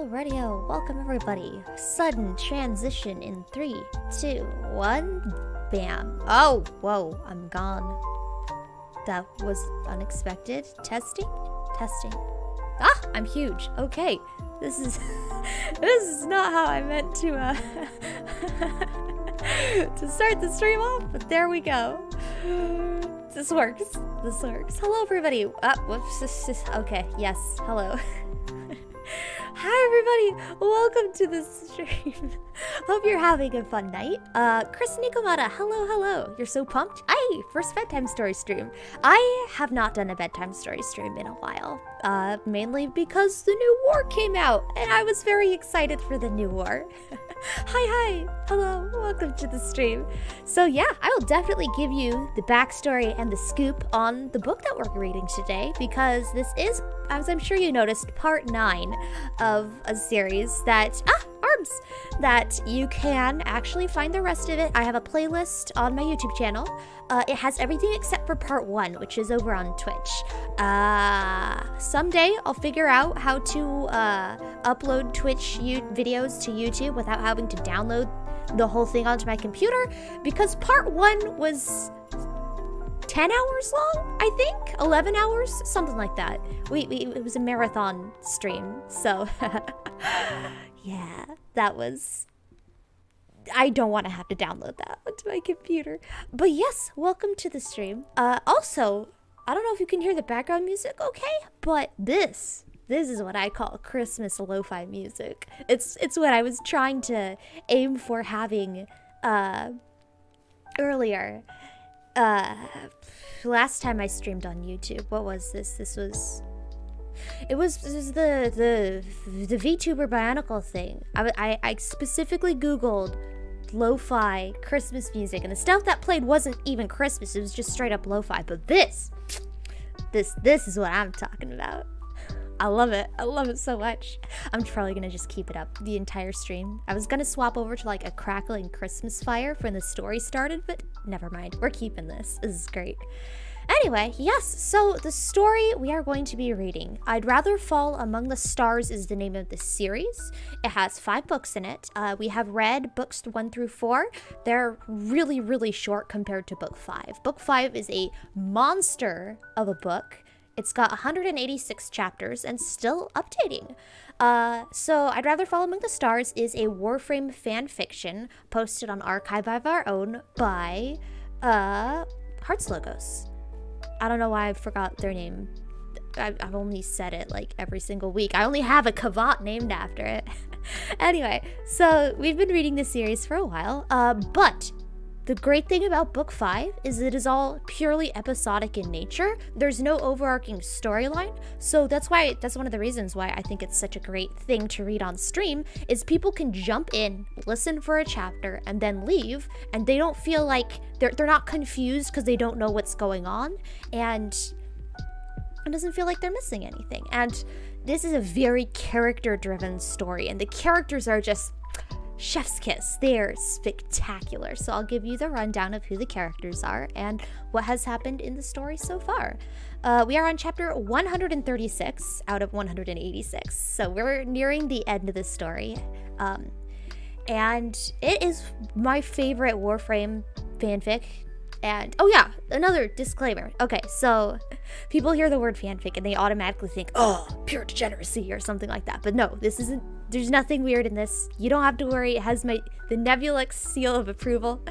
Radio. Welcome everybody. Sudden transition in 3, 2, 1. Bam. Oh, whoa, I'm gone. That was unexpected. Testing? Testing. Ah, I'm huge. Okay. This is not how I meant to to start the stream off, but there we go. This works. This works. Hello everybody. Whoops. Okay, yes. Hello. Hi everybody, welcome to the stream. Hope you're having a fun night. Chris Nikomata, hello. You're so pumped. Aye, first bedtime story stream. I have not done a bedtime story stream in a while. Mainly because the new war came out, and I was very excited for the new war. Hi, hello, welcome to the stream. So yeah, I will definitely give you the backstory and the scoop on the book that we're reading today, because this is, as I'm sure you noticed, part 9 of a series that, that you can actually find the rest of it. I have a playlist on my YouTube channel. It has everything except for part 1, which is over on Twitch. Someday I'll figure out how to upload Twitch videos to YouTube without having to download the whole thing onto my computer, because part 1 was 10 hours long, I think? 11 hours? Something like that. It was a marathon stream, so yeah, that was... I don't want to have to download that onto my computer. But yes, welcome to the stream. Also, I don't know if you can hear the background music okay, but this is what I call Christmas lo-fi music. It's what I was trying to aim for having earlier. Last time I streamed on YouTube, what was this? It was the VTuber Bionicle thing. I specifically Googled lo-fi Christmas music, and the stuff that played wasn't even Christmas. It was just straight up lo-fi. But this is what I'm talking about. I love it. I love it so much. I'm probably gonna just keep it up the entire stream. I was gonna swap over to like a crackling Christmas fire when the story started, but never mind. We're keeping this. This is great. Anyway, yes, so the story we are going to be reading, I'd Rather Fall Among the Stars, is the name of this series. It has 5 books in it. We have read books 1 through 4. They're really, really short compared to book 5. Book 5 is a monster of a book. It's got 186 chapters and still updating. So I'd Rather Fall Among the Stars is a Warframe fan fiction posted on Archive of Our Own by heartslogos. I don't know why I forgot their name. I've only said it like every single week. I only have a cavat named after it. Anyway, so we've been reading this series for a while, but the great thing about book 5 is it is all purely episodic in nature. There's no overarching storyline, so that's one of the reasons why I think it's such a great thing to read on stream, is people can jump in, listen for a chapter, and then leave, and they don't feel like they're not confused because they don't know what's going on, and it doesn't feel like they're missing anything. And this is a very character-driven story, and the characters are just chef's kiss. They're spectacular. So I'll give you the rundown of who the characters are and what has happened in the story so far. We are on chapter 136 out of 186. So we're nearing the end of the story. And it is my favorite Warframe fanfic. And, oh yeah, another disclaimer. Okay, so people hear the word fanfic and they automatically think, oh, pure degeneracy or something like that. But no, this isn't. There's nothing weird in this. You don't have to worry. It has the Nebulux seal of approval.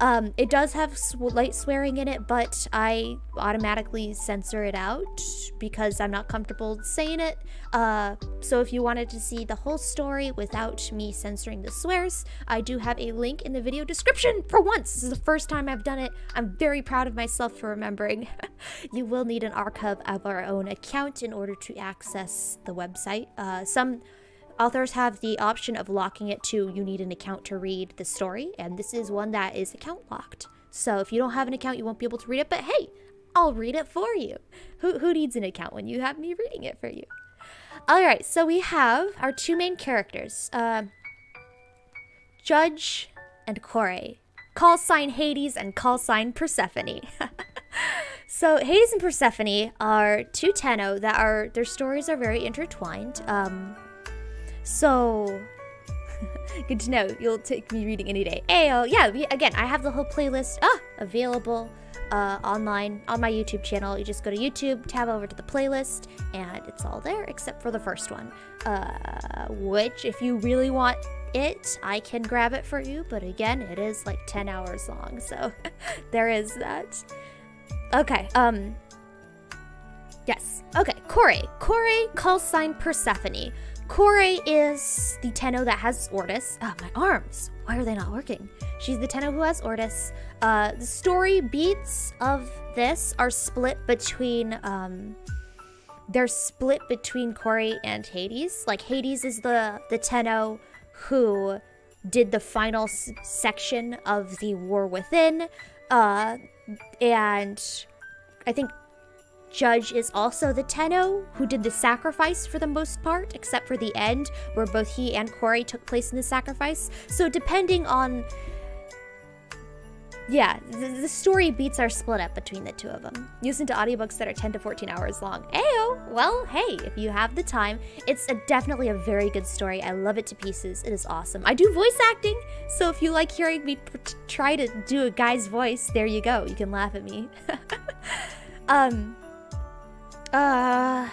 It does have light swearing in it, but I automatically censor it out because I'm not comfortable saying it. So if you wanted to see the whole story without me censoring the swears, I do have a link in the video description for once. This is the first time I've done it. I'm very proud of myself for remembering. You will need an Archive of Our Own account in order to access the website. Some authors have the option of locking it to you need an account to read the story, and this is one that is account locked. So if you don't have an account, you won't be able to read it, but hey, I'll read it for you. Who needs an account when you have me reading it for you? Alright, so we have our 2 main characters, Judge and Corey. Call sign Hades and call sign Persephone. So Hades and Persephone are 2 Tenno that their stories are very intertwined. So good to know. You'll take me reading any day. Ayo, yeah, again, I have the whole playlist available online on my YouTube channel. You just go to YouTube, tab over to the playlist, and it's all there except for the first one. Which, if you really want it, I can grab it for you, but again, it is like 10 hours long, so there is that. Okay, yes. Okay, Kore, call sign Persephone. Kore is the Tenno that has Ortis. Oh, my arms. Why are they not working? She's the Tenno who has Ortis. The story beats of this are split between, they're split between Kore and Hades. Like, Hades is the Tenno who did the final section of the War Within. And I think Judge is also the Tenno who did the sacrifice for the most part, except for the end where both he and Kore took place in the sacrifice. So depending on, yeah, the story beats are split up between the two of them. You listen to audiobooks that are 10 to 14 hours long. Ayo! Well, hey, if you have the time, it's definitely a very good story. I love it to pieces. It is awesome. I do voice acting, so if you like hearing me try to do a guy's voice, there you go. You can laugh at me. Let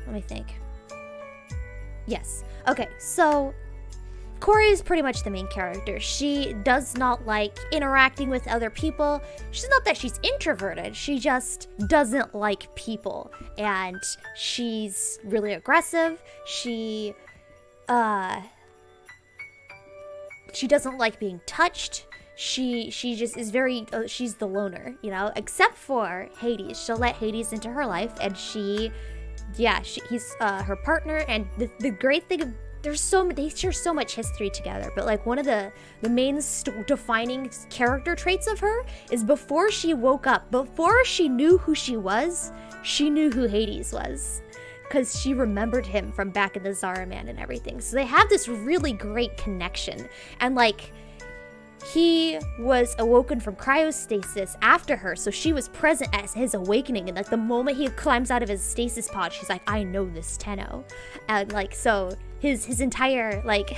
me think. Yes. Okay, so Kore is pretty much the main character. She does not like interacting with other people. She's not that she's introverted. She just doesn't like people. And she's really aggressive. She doesn't like being touched. She just is very, she's the loner, you know, except for Hades. She'll let Hades into her life, and he's her partner. And the great thing, they share so much history together, but like one of the main defining character traits of her is before she woke up, before she knew who she was, she knew who Hades was. Because she remembered him from back in the Zaraman and everything. So they have this really great connection. And like, he was awoken from cryostasis after her, so she was present at his awakening, and like the moment he climbs out of his stasis pod, she's like, I know this Tenno. And like, so his entire like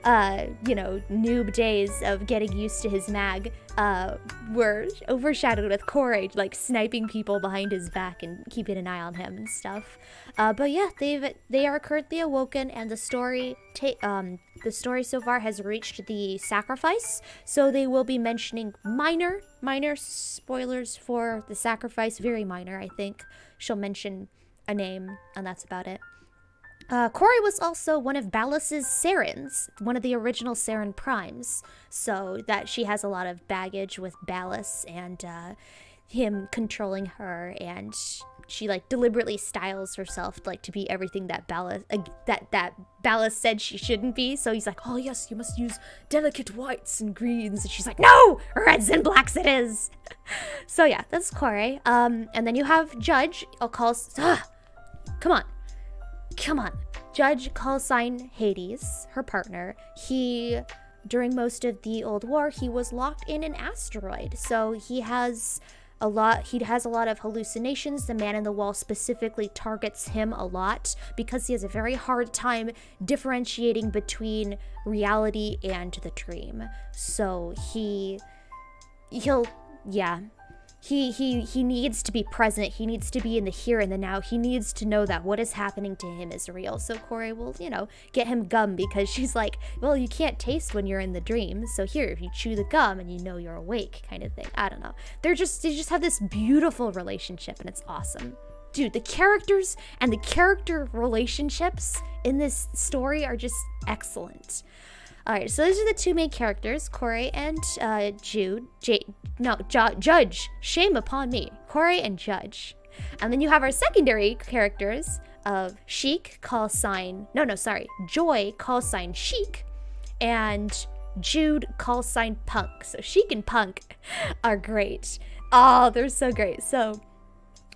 noob days of getting used to his mag were overshadowed with Kore like sniping people behind his back and keeping an eye on him and stuff. But yeah, they are currently awoken, and the story so far has reached the sacrifice, so they will be mentioning minor spoilers for the sacrifice. Very minor, I think. She'll mention a name, and that's about it. Kore was also one of Balas's Sarens, one of the original Saren Primes, so that she has a lot of baggage with Balas and him controlling her, and she like deliberately styles herself like to be everything that Balas said she shouldn't be. So he's like, oh yes, you must use delicate whites and greens, and she's like, no, reds and blacks it is. So yeah, that's Kore. And then you have Judge. Come on. Judge call sign Hades, her partner. During most of the Old War, he was locked in an asteroid. So he has a lot of hallucinations. The Man in the Wall specifically targets him a lot because he has a very hard time differentiating between reality and the dream. So he needs to be present. He needs to be in the here and the now. He needs to know that what is happening to him is real. So Kore will, get him gum because she's like, well, you can't taste when you're in the dream. So here, if you chew the gum and you know you're awake kind of thing. I don't know. They just have this beautiful relationship, and it's awesome. Dude, the characters and the character relationships in this story are just excellent. Alright, so those are the two main characters, Kore and Judge. Shame upon me. Kore and Judge. And then you have our secondary characters of Joy, call sign Sheik, and Jude, call sign Punk. So Sheik and Punk are great. Oh, they're so great. So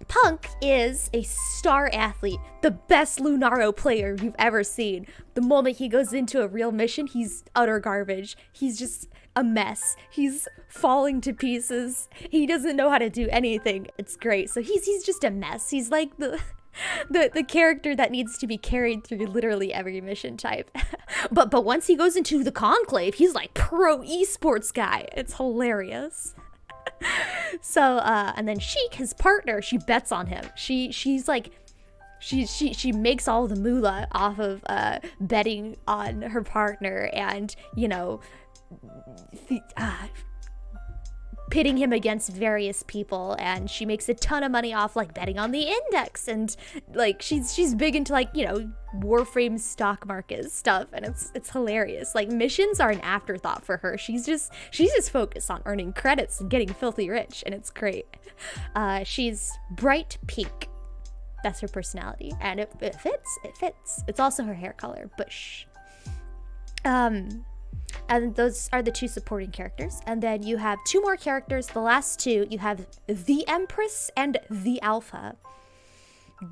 Punk is a star athlete, the best Lunaro player you've ever seen. The moment he goes into a real mission, he's utter garbage. He's just a mess. He's falling to pieces. He doesn't know how to do anything. It's great. So he's just a mess. He's like the character that needs to be carried through literally every mission type. But once he goes into the conclave, he's like pro esports guy. It's hilarious. So and then Sheik, his partner, she bets on him. She's like she makes all the moolah off of betting on her partner, and you know, pitting him against various people, and she makes a ton of money off like betting on the index, and like she's big into like, you know, Warframe stock market stuff, and it's hilarious. Like missions are an afterthought for her. She's just focused on earning credits and getting filthy rich, and it's great. She's bright pink. That's her personality, and it fits. It fits. It's also her hair color, but shh. And those are the two supporting characters. And then you have two more characters. The last two, you have the Empress and the Alpha.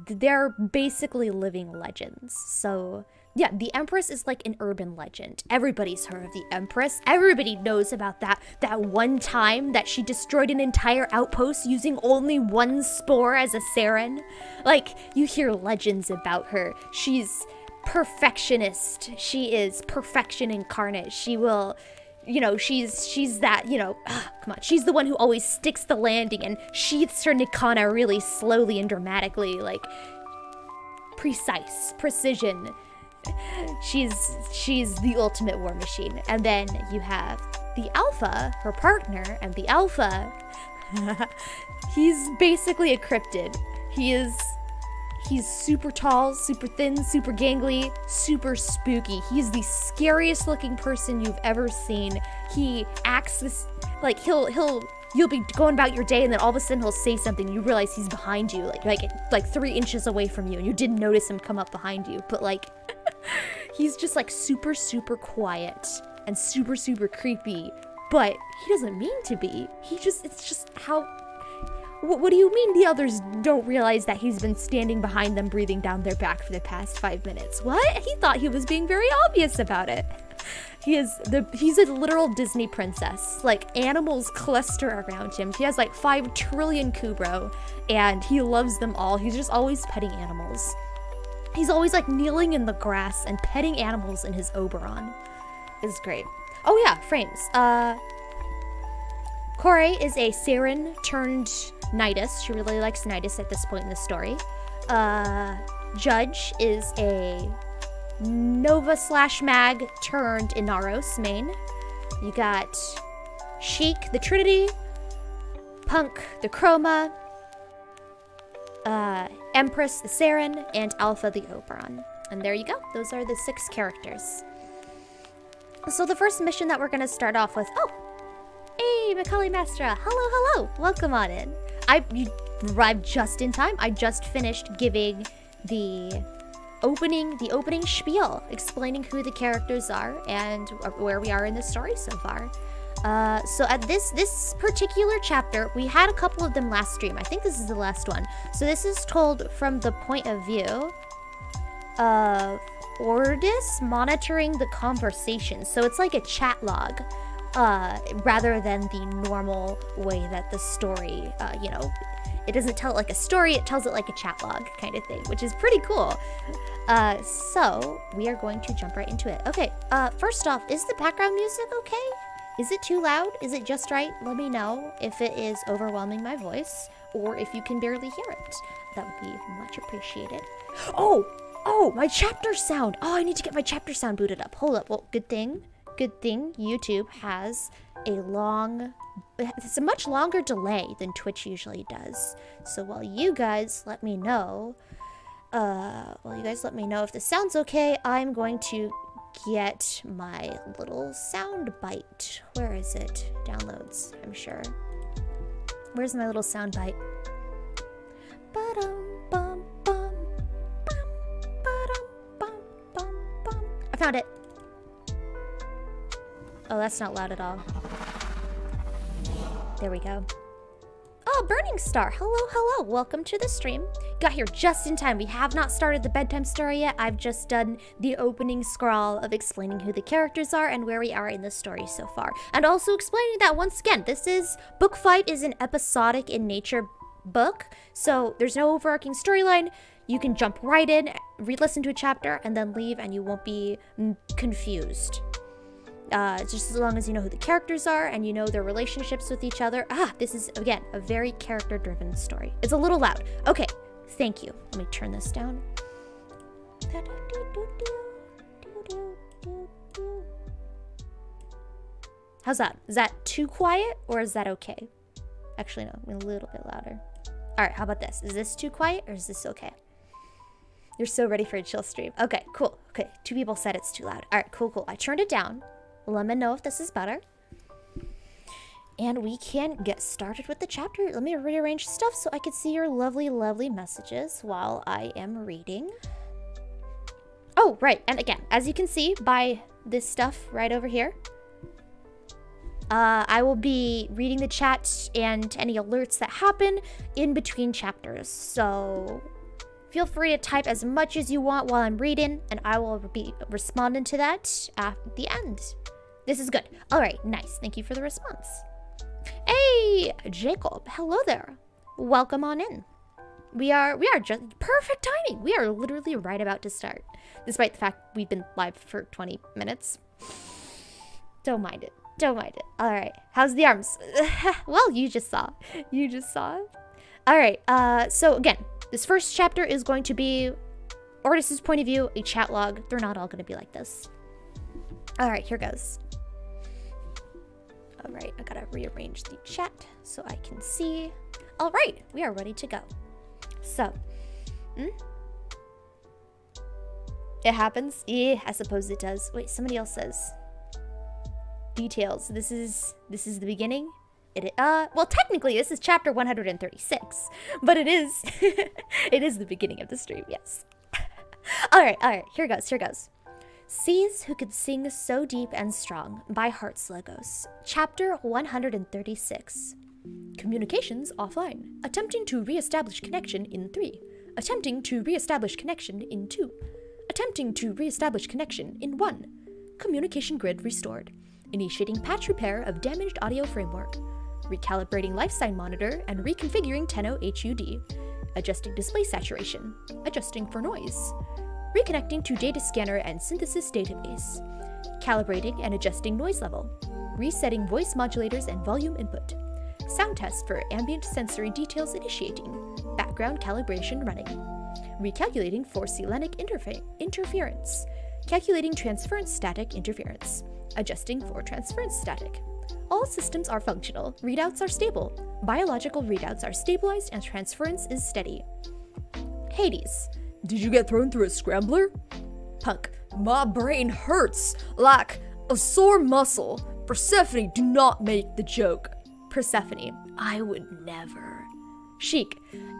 They're basically living legends. So yeah, the Empress is like an urban legend. Everybody's heard of the Empress. Everybody knows about that one time that she destroyed an entire outpost using only one spore as a sarin. Like, you hear legends about her. She's perfectionist. She is perfection incarnate. She will, you know, she's that, you know, come on, she's the one who always sticks the landing and sheaths her Nikana really slowly and dramatically, like precision. She's the ultimate war machine. And then you have the Alpha, her partner, and the Alpha, he's basically a cryptid. He's super tall, super thin, super gangly, super spooky. He's the scariest looking person you've ever seen. He acts this, like, you'll be going about your day and then all of a sudden he'll say something. You realize he's behind you, like 3 inches away from you, and you didn't notice him come up behind you. But like, he's just like super, super quiet and super, super creepy. But he doesn't mean to be. It's just how... What do you mean the others don't realize that he's been standing behind them breathing down their back for the past 5 minutes? What? He thought he was being very obvious about it. He's a literal Disney princess. Like, animals cluster around him. He has like 5 trillion Kubro, and he loves them all. He's just always petting animals. He's always like kneeling in the grass and petting animals in his Oberon. It's great. Oh yeah, frames. Kore is a Saren turned Nidus. She really likes Nidus at this point in the story. Judge is a Nova/Mag turned Inaros main. You got Sheik, the Trinity, Punk, the Chroma, Empress, the Saren, and Alpha, the Oberon. And there you go. Those are the 6 characters. So the first mission that we're going to start off with... Oh! Hey, Macaulay Mastra. Hello. Welcome on in. You arrived just in time. I just finished giving the opening spiel, explaining who the characters are and where we are in the story so far. So at this particular chapter, we had a couple of them last stream. I think this is the last one. So this is told from the point of view of Ordis monitoring the conversation. So it's like a chat log. Rather than the normal way that the story, it doesn't tell it like a story, it tells it like a chat log kind of thing, which is pretty cool. So we are going to jump right into it. Okay, first off, is the background music okay? Is it too loud? Is it just right? Let me know if it is overwhelming my voice, or if you can barely hear it. That would be much appreciated. Oh, my chapter sound! Oh, I need to get my chapter sound booted up. Hold up, well, good thing YouTube has it's a much longer delay than Twitch usually does. So while you guys let me know if the sound's okay, I'm going to get my little sound bite. Where is it? Downloads, I'm sure. Where's my little sound bite? I found it. Oh, that's not loud at all. There we go. Oh, Burning Star. Hello. Welcome to the stream. Got here just in time. We have not started the bedtime story yet. I've just done the opening scrawl of explaining who the characters are and where we are in the story so far. And also explaining that, once again, Book 5 is an episodic in nature book. So there's no overarching storyline. you can jump right in, re-listen to a chapter, and then leave, and you won't be confused. Just as long as you know who the characters are and you know their relationships with each other. This is, again, a very character-driven story. It's a little loud. Okay, thank you. Let me turn this down. How's that? Is that too quiet or is that okay? Actually, no, I'm a little bit louder. All right, how about this? Is this too quiet or is this okay? You're so ready for a chill stream. Okay, cool. Okay, 2 people said it's too loud. All right, cool. I turned it down. Let me know if this is better. And we can get started with the chapter. Let me rearrange stuff so I can see your lovely, lovely messages while I am reading. Oh, right. And again, as you can see by this stuff right over here, I will be reading the chat and any alerts that happen in between chapters. So feel free to type as much as you want while I'm reading, and I will be responding to that at the end. This is good. All right, nice. Thank you for the response. Hey, Jacob. Hello there. Welcome on in. We are just perfect timing. We are literally right about to start, despite the fact we've been live for 20 minutes. Don't mind it. All right. How's the arms? Well, you just saw. All right. So again, this first chapter is going to be artist's point of view, a chat log. They're not all going to be like this. All right, here goes. All right, I gotta rearrange the chat so I can see. All right, we are ready to go. So, it happens? Yeah, I suppose it does. Wait, somebody else says. Details. This is the beginning. Well, technically this is chapter 136, but it is it is the beginning of the stream. Yes. All right. Here goes. Seas Who Could Sing So Deep and Strong by heartslogos. Chapter 136. Communications offline. Attempting to re-establish connection in 3. Attempting to re-establish connection in 2. Attempting to re-establish connection in 1. Communication grid restored. Initiating patch repair of damaged audio framework. Recalibrating lifestyle monitor and reconfiguring Tenno HUD. Adjusting display saturation. Adjusting for noise. Reconnecting to data scanner and synthesis database. Calibrating and adjusting noise level. Resetting voice modulators and volume input. Sound test for ambient sensory details initiating. Background calibration running. Recalculating for Selenic interference. Calculating transference static interference. Adjusting for transference static. All systems are functional. Readouts are stable. Biological readouts are stabilized and transference is steady. Hades. Did you get thrown through a scrambler? Punk. My brain hurts like a sore muscle. Persephone, do not make the joke. Persephone. I would never. Sheik.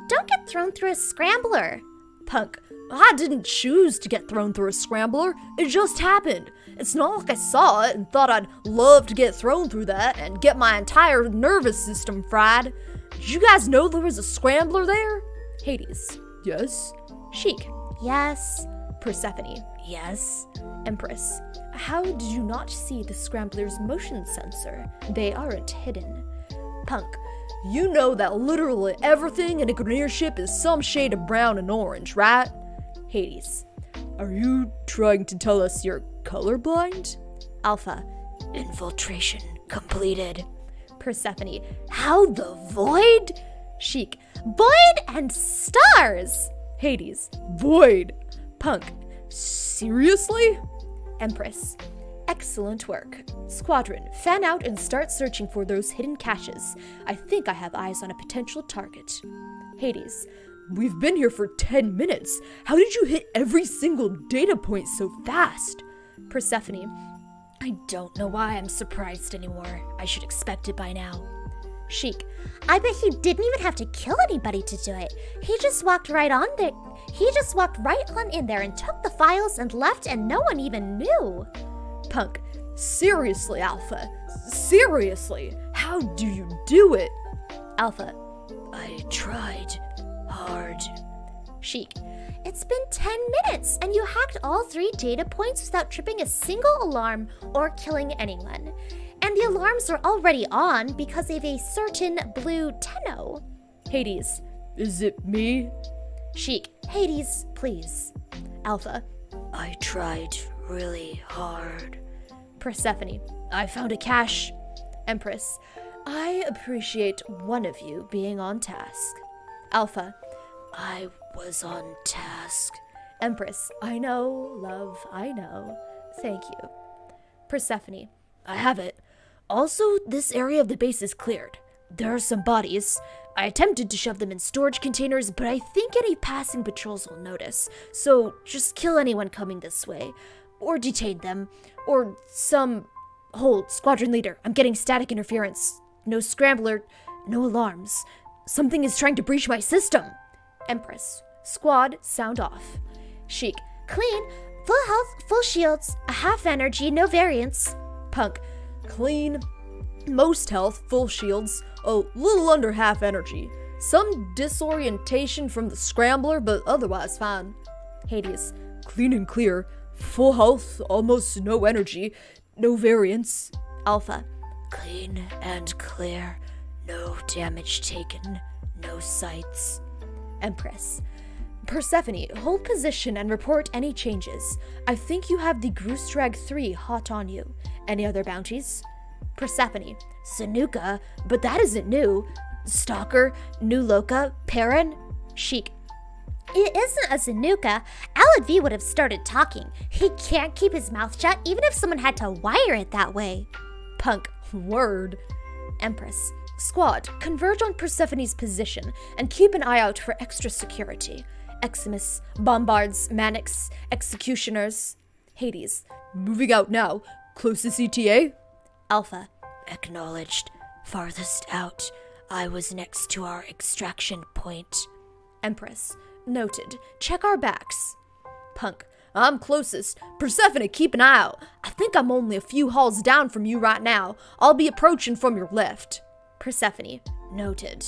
Don't get thrown through a scrambler. Punk. I didn't choose to get thrown through a scrambler. It just happened. It's not like I saw it and thought I'd love to get thrown through that and get my entire nervous system fried. Did you guys know there was a scrambler there? Hades. Yes. Sheik. Yes. Persephone. Yes. Empress. How did you not see the scrambler's motion sensor? They aren't hidden. Punk. You know that literally everything in a Grenier ship is some shade of brown and orange, right? Hades. Are you trying to tell us you're colorblind? Alpha. Infiltration completed. Persephone. How the void? Sheik. Void and stars! Hades. Void. Punk. Seriously? Empress. Excellent work. Squadron, fan out and start searching for those hidden caches. I think I have eyes on a potential target. Hades. We've been here for 10 minutes. How did you hit every single data point so fast? Persephone. I don't know why I'm surprised anymore. I should expect it by now. Sheik. I bet he didn't even have to kill anybody to do it. He just walked right on there. He just walked right on in there and took the files and left and no one even knew. Punk. Seriously, Alpha. Seriously. How do you do it? Alpha. I tried hard. Sheik. It's been 10 minutes and you hacked all 3 data points without tripping a single alarm or killing anyone. And the alarms are already on because of a certain blue Tenno. Hades. Is it me? Sheik, Hades, please. Alpha, I tried really hard. Persephone, I found a cache. Empress, I appreciate one of you being on task. Alpha, I was on task. Empress, I know, love, I know. Thank you. Persephone, I have it. Also, this area of the base is cleared. There are some bodies. I attempted to shove them in storage containers, but I think any passing patrols will notice. So just kill anyone coming this way. Or detain them. Or some... Hold, squadron leader. I'm getting static interference. No scrambler. No alarms. Something is trying to breach my system. Empress, squad, sound off. Sheik, clean, full health, full shields, a half energy, no variance. Punk, clean, most health, full shields, a little under half energy. Some disorientation from the scrambler, but otherwise fine. Hades, clean and clear, full health, almost no energy, no variance. Alpha, clean and clear, no damage taken, no sights. Empress, Persephone, hold position and report any changes. I think you have the Groostrag 3 hot on you. Any other bounties? Persephone, Sanuka, but that isn't new. Stalker, New Loca, Perrin. Sheik, it isn't a Sanuka. Alad V would have started talking. He can't keep his mouth shut even if someone had to wire it that way. Punk, word. Empress, squad, converge on Persephone's position and keep an eye out for extra security. Eximus, Bombards, Manix, Executioners. Hades, moving out now. Closest ETA? Alpha, acknowledged. Farthest out. I was next to our extraction point. Empress, noted. Check our backs. Punk, I'm closest. Persephone, keep an eye out. I think I'm only a few halls down from you right now. I'll be approaching from your left. Persephone, noted.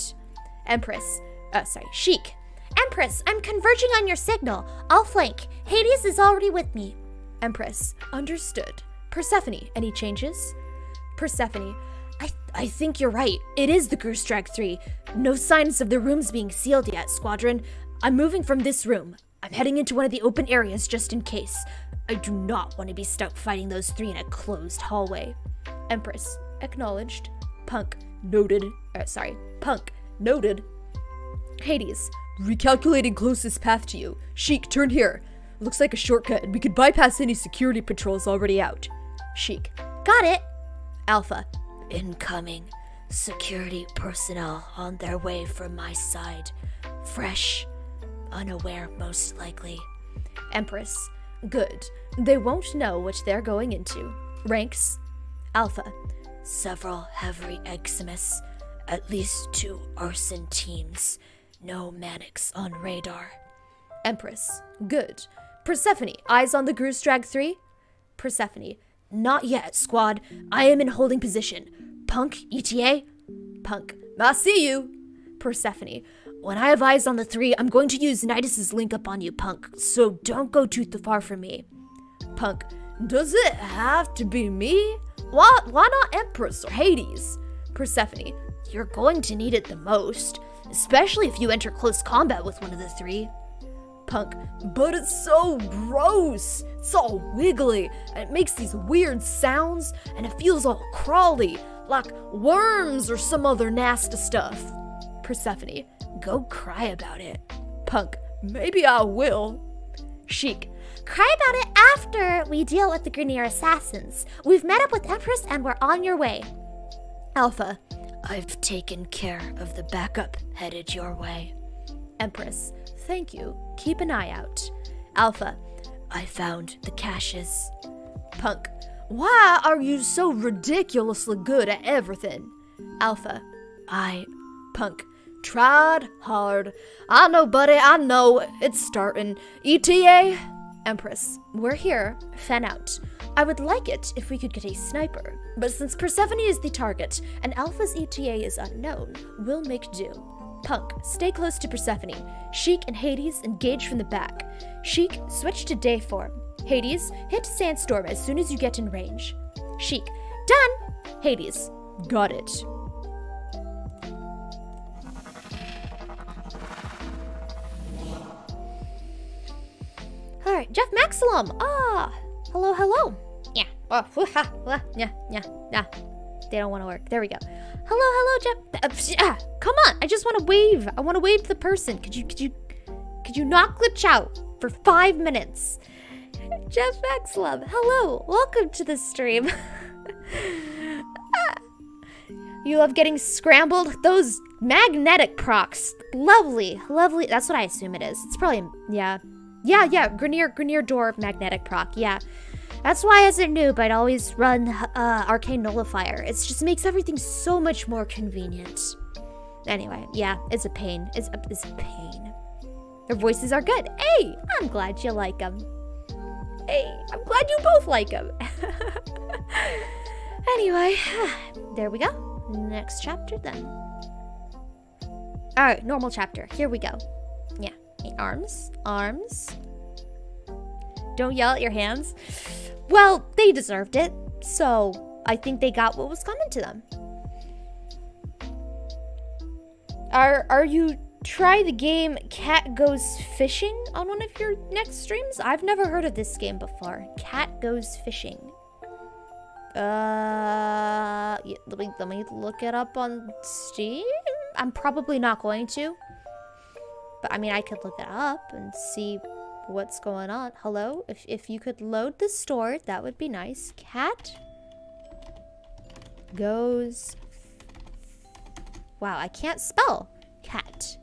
Sheik. Empress, I'm converging on your signal. I'll flank. Hades is already with me. Empress, understood. Persephone, any changes? Persephone, I think you're right. It is the Groostrag 3. No signs of the rooms being sealed yet, Squadron. I'm moving from this room. I'm heading into one of the open areas just in case. I do not want to be stuck fighting those three in a closed hallway. Empress, acknowledged. Punk, noted. Hades, recalculating closest path to you. Sheik, turn here. Looks like a shortcut and we could bypass any security patrols already out. Sheik, got it. Alpha, incoming. Security personnel on their way from my side. Fresh. Unaware, most likely. Empress, good. They won't know what they're going into. Ranks, Alpha, several heavy Eximus. At least 2 arson teams. No Manix on radar. Empress, good. Persephone, eyes on the Groostrag 3? Persephone, not yet, squad. I am in holding position. Punk, ETA? Punk, I see you. Persephone, when I have eyes on the 3, I'm going to use Nidus's link up on you, Punk, so don't go too far from me. Punk, does it have to be me? Why not Empress or Hades? Persephone, you're going to need it the most, especially if you enter close combat with one of the 3. Punk, but it's so gross. It's all wiggly, and it makes these weird sounds, and it feels all crawly, like worms or some other nasty stuff. Persephone, go cry about it. Punk, maybe I will. Sheik, cry about it after we deal with the Grineer assassins. We've met up with Empress and we're on your way. Alpha, I've taken care of the backup headed your way. Empress, thank you. Keep an eye out. Alpha, I found the caches. Punk, why are you so ridiculously good at everything? Alpha, Punk, tried hard. I know, buddy, I know. It's starting. ETA? Empress, we're here. Fan out. I would like it if we could get a sniper, but since Persephone is the target and Alpha's ETA is unknown, we'll make do. Punk, stay close to Persephone. Sheik and Hades engage from the back. Sheik, switch to day form. Hades, hit Sandstorm as soon as you get in range. Sheik, done! Hades, got it. right, Jeff Maximum. Ah, hello, hello. Yeah. Oh, yeah. They don't want to work. There we go. Hello, Jeff. Come on. I just want to wave. I want to wave to the person. Could you not glitch out for 5 minutes? Jeff Maxlove, hello. Welcome to the stream. You love getting scrambled? Those magnetic procs. Lovely. That's what I assume it is. It's probably, yeah. Grineer door magnetic proc. Yeah. That's why as a noob, I'd always run Arcane Nullifier. It just makes everything so much more convenient. Anyway, yeah, it's a pain. It's a pain. Their voices are good. Hey, I'm glad you like them. Hey, I'm glad you both like them. Anyway, there we go. Next chapter then. All right, normal chapter. Here we go. Yeah, arms. Don't yell at your hands. Well, they deserved it, so I think they got what was coming to them. Are you try the game Cat Goes Fishing on one of your next streams? I've never heard of this game before. Cat Goes Fishing. Let me look it up on Steam. I'm probably not going to, but I mean I could look it up and see what's going on. Hello, if you could load the store, that would be nice. Cat goes. Wow, I can't spell. Cat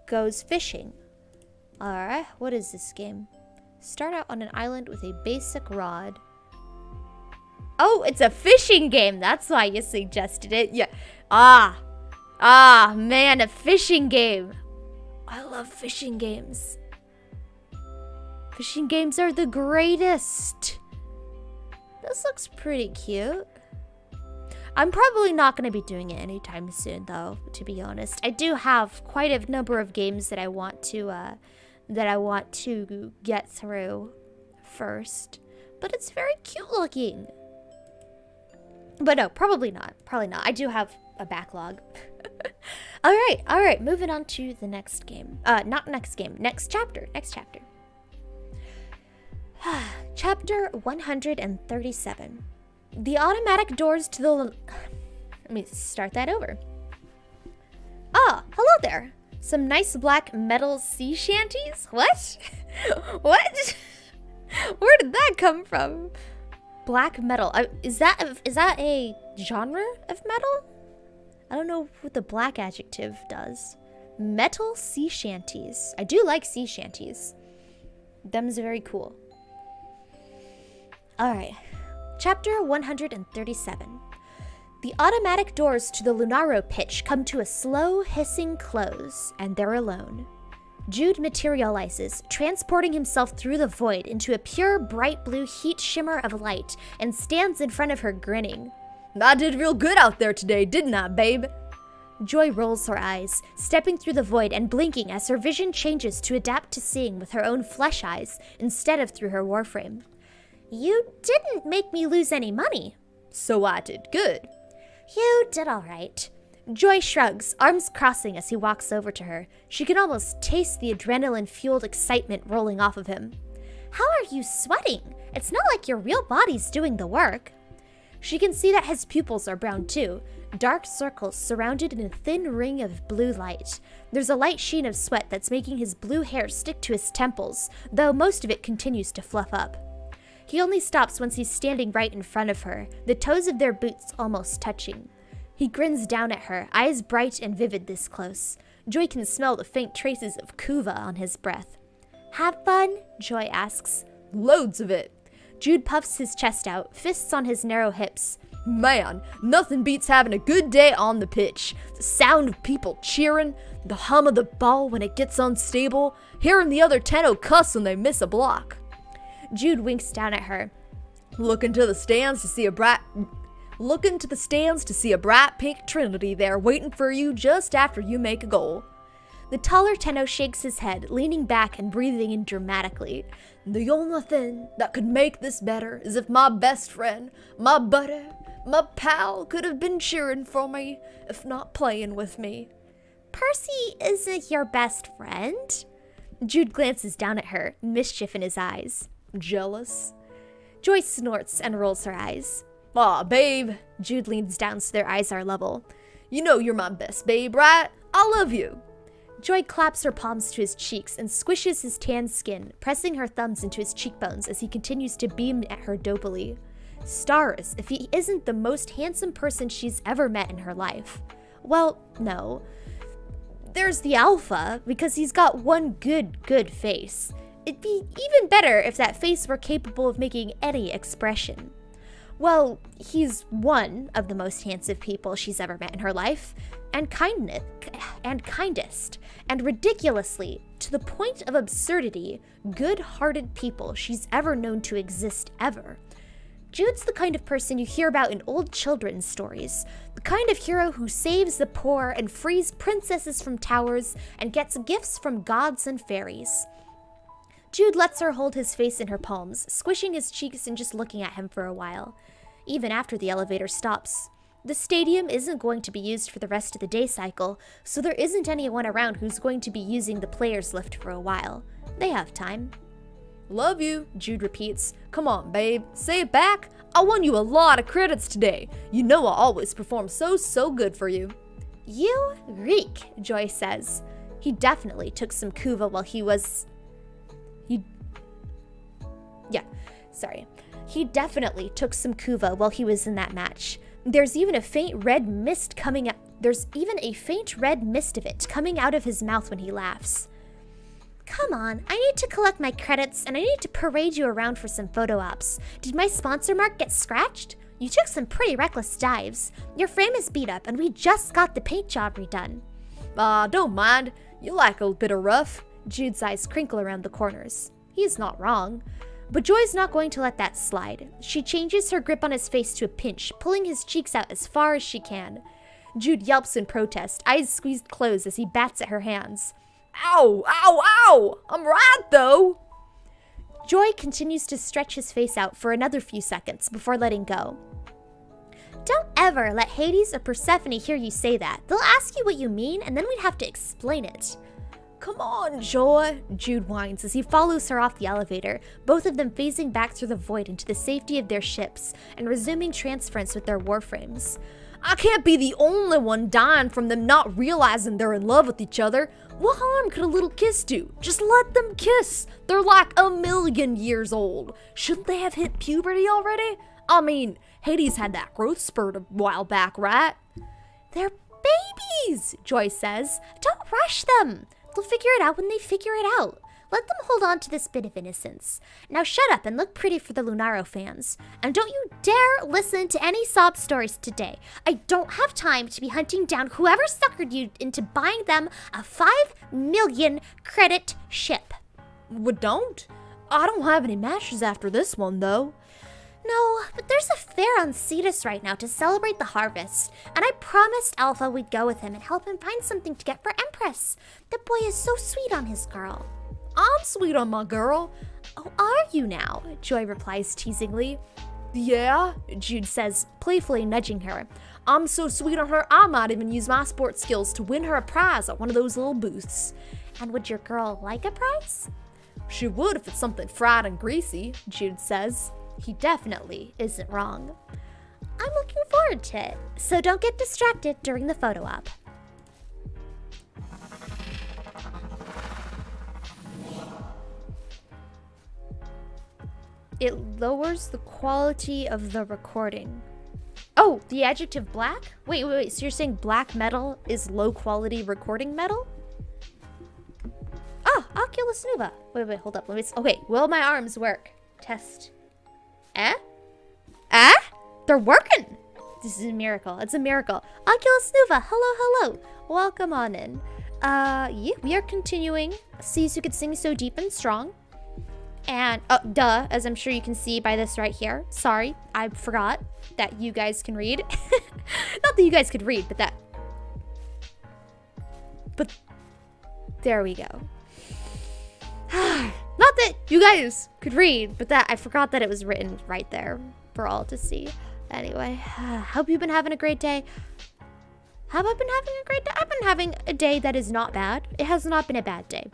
goes fishing. All right, what is this game? Start out on an island with a basic rod. Oh, it's a fishing game. That's why you suggested it. Yeah. Man, a fishing game. I love fishing games. Fishing games are the greatest. This looks pretty cute. I'm probably not going to be doing it anytime soon, though, to be honest. I do have quite a number of games that I want to get through first. But it's very cute looking. But no, probably not. I do have a backlog. All right. Moving on to the next game. Next chapter. Chapter 137. The automatic doors to the... Let me start that over. Ah, hello there. Some nice black metal sea shanties? What? What? Where did that come from? Black metal. Is that a genre of metal? I don't know what the black adjective does. Metal sea shanties. I do like sea shanties. Them's very cool. Alright. Chapter 137. The automatic doors to the Lunaro pitch come to a slow, hissing close, and they're alone. Jude materializes, transporting himself through the void into a pure, bright blue heat shimmer of light, and stands in front of her, grinning. I did real good out there today, didn't I, babe? Joy rolls her eyes, stepping through the void and blinking as her vision changes to adapt to seeing with her own flesh eyes instead of through her warframe. You didn't make me lose any money. So I did good. You did all right. Joy shrugs, arms crossing as he walks over to her. She can almost taste the adrenaline-fueled excitement rolling off of him. How are you sweating? It's not like your real body's doing the work. She can see that his pupils are brown too, dark circles surrounded in a thin ring of blue light. There's a light sheen of sweat that's making his blue hair stick to his temples, though most of it continues to fluff up. He only stops once he's standing right in front of her, the toes of their boots almost touching. He grins down at her, eyes bright and vivid this close. Joy can smell the faint traces of kuva on his breath. Have fun? Joy asks. Loads of it. Jude puffs his chest out, fists on his narrow hips. Man, nothing beats having a good day on the pitch. The sound of people cheering, the hum of the ball when it gets unstable, hearing the other tenno cuss when they miss a block. Jude winks down at her. Look into the stands to see a bright pink trinity there waiting for you just after you make a goal. The taller tenno shakes his head, leaning back and breathing in dramatically. The only thing that could make this better is if my best friend, my buddy, my pal could have been cheering for me, if not playing with me. Percy isn't your best friend. Jude glances down at her, mischief in his eyes. Jealous? Joy snorts and rolls her eyes. Aw, babe. Jude leans down so their eyes are level. You know you're my best babe, right? I love you. Joy claps her palms to his cheeks and squishes his tan skin, pressing her thumbs into his cheekbones as he continues to beam at her dopily. Stars, if he isn't the most handsome person she's ever met in her life. Well, no. There's the alpha, because he's got one good face. It'd be even better if that face were capable of making any expression. Well, he's one of the most handsome people she's ever met in her life, and kindest, and ridiculously, to the point of absurdity, good-hearted people she's ever known to exist ever. Jude's the kind of person you hear about in old children's stories, the kind of hero who saves the poor and frees princesses from towers and gets gifts from gods and fairies. Jude lets her hold his face in her palms, squishing his cheeks and just looking at him for a while. Even after the elevator stops. The stadium isn't going to be used for the rest of the day cycle, so there isn't anyone around who's going to be using the players' lift for a while. They have time. Love you, Jude repeats. Come on, babe. Say it back. I won you a lot of credits today. You know I always perform so good for you. You reek, Joy says. He definitely took some kuva while he was... He definitely took some kuva while he was in that match. There's even a faint red mist of it coming out of his mouth when he laughs. Come on, I need to collect my credits and I need to parade you around for some photo ops. Did my sponsor mark get scratched? You took some pretty reckless dives. Your frame is beat up and we just got the paint job redone. Don't mind. You like a bit of rough. Jude's eyes crinkle around the corners. He's not wrong. But Joy's not going to let that slide. She changes her grip on his face to a pinch, pulling his cheeks out as far as she can. Jude yelps in protest, eyes squeezed closed as he bats at her hands. Ow, ow, ow! I'm right, though! Joy continues to stretch his face out for another few seconds before letting go. Don't ever let Hades or Persephone hear you say that. They'll ask you what you mean, and then we'd have to explain it. Come on, Joy, Jude whines as he follows her off the elevator, both of them phasing back through the void into the safety of their ships and resuming transference with their warframes. I can't be the only one dying from them not realizing they're in love with each other. What harm could a little kiss do? Just let them kiss. They're like 1,000,000 years old. Shouldn't they have hit puberty already? I mean, Hades had that growth spurt a while back, right? They're babies, Joy says. Don't rush them. They'll figure it out when they figure it out. Let them hold on to this bit of innocence. Now shut up and look pretty for the Lunaro fans. And don't you dare listen to any sob stories today. I don't have time to be hunting down whoever suckered you into buying them a 5 million credit ship. Well, don't. I don't have any matches after this one, though. No, but there's a fair on Cetus right now to celebrate the harvest, and I promised Alpha we'd go with him and help him find something to get for Empress. The boy is so sweet on his girl. I'm sweet on my girl. Oh, are you now? Joy replies teasingly. Yeah, Jude says, playfully nudging her. I'm so sweet on her, I might even use my sports skills to win her a prize at one of those little booths. And would your girl like a prize? She would if it's something fried and greasy, Jude says. He definitely isn't wrong. I'm looking forward to it, so don't get distracted during the photo op. It lowers the quality of the recording. Oh, the adjective black? Wait, so you're saying black metal is low quality recording metal? Oh, Oculus Nuva. Wait, hold up. Okay, will my arms work? Test. They're working! This is a miracle. It's a miracle. Oculus Nuva, hello. Welcome on in. Yeah, we are continuing. Seas Who Could Sing So Deep and Strong. And, as I'm sure you can see by this right here. Sorry, I forgot that you guys can read. Not that you guys could read, but there we go. Not that you guys could read, but that I forgot that it was written right there for all to see. Anyway, hope you've been having a great day. Have I been having a great day? I've been having a day that is not bad. It has not been a bad day.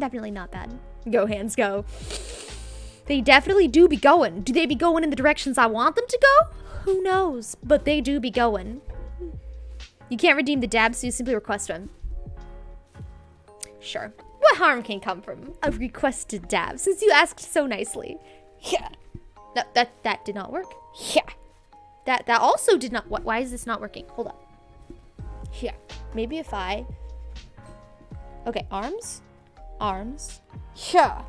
Definitely not bad. Go, hands, go. They definitely do be going. Do they be going in the directions I want them to go? Who knows? But they do be going. You can't redeem the dab, so you simply request one. Sure. What harm can come from a requested dab, since you asked so nicely? Yeah. No, that did not work. Yeah. That also did not. Why is this not working? Hold up. Yeah. Maybe if I. Okay, arms. Yeah.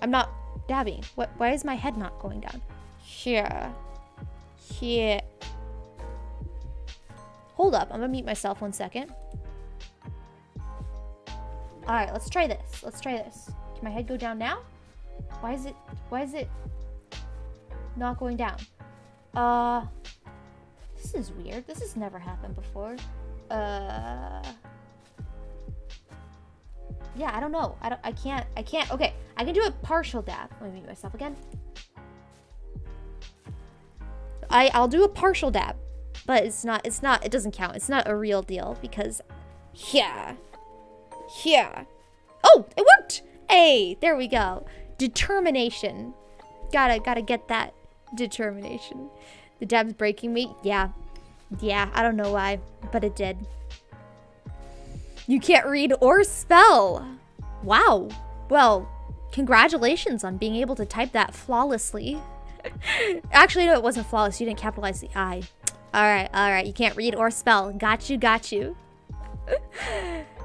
I'm not dabbing. Why is my head not going down? Here. Hold up. I'm gonna mute myself 1 second. All right, let's try this. Can my head go down now? Why is it not going down? This is weird. This has never happened before. Yeah, I don't know. I can't. Okay, I can do a partial dab. Let me mute myself again. I'll do a partial dab, but it doesn't count. It's not a real deal because, yeah. Oh, it worked. Hey, there we go. Determination. Gotta get that determination. The dab's breaking me. Yeah, I don't know why, but it did. You can't read or spell. Wow. Well, congratulations on being able to type that flawlessly. Actually, no, it wasn't flawless. You didn't capitalize the I. All right. You can't read or spell. Got you.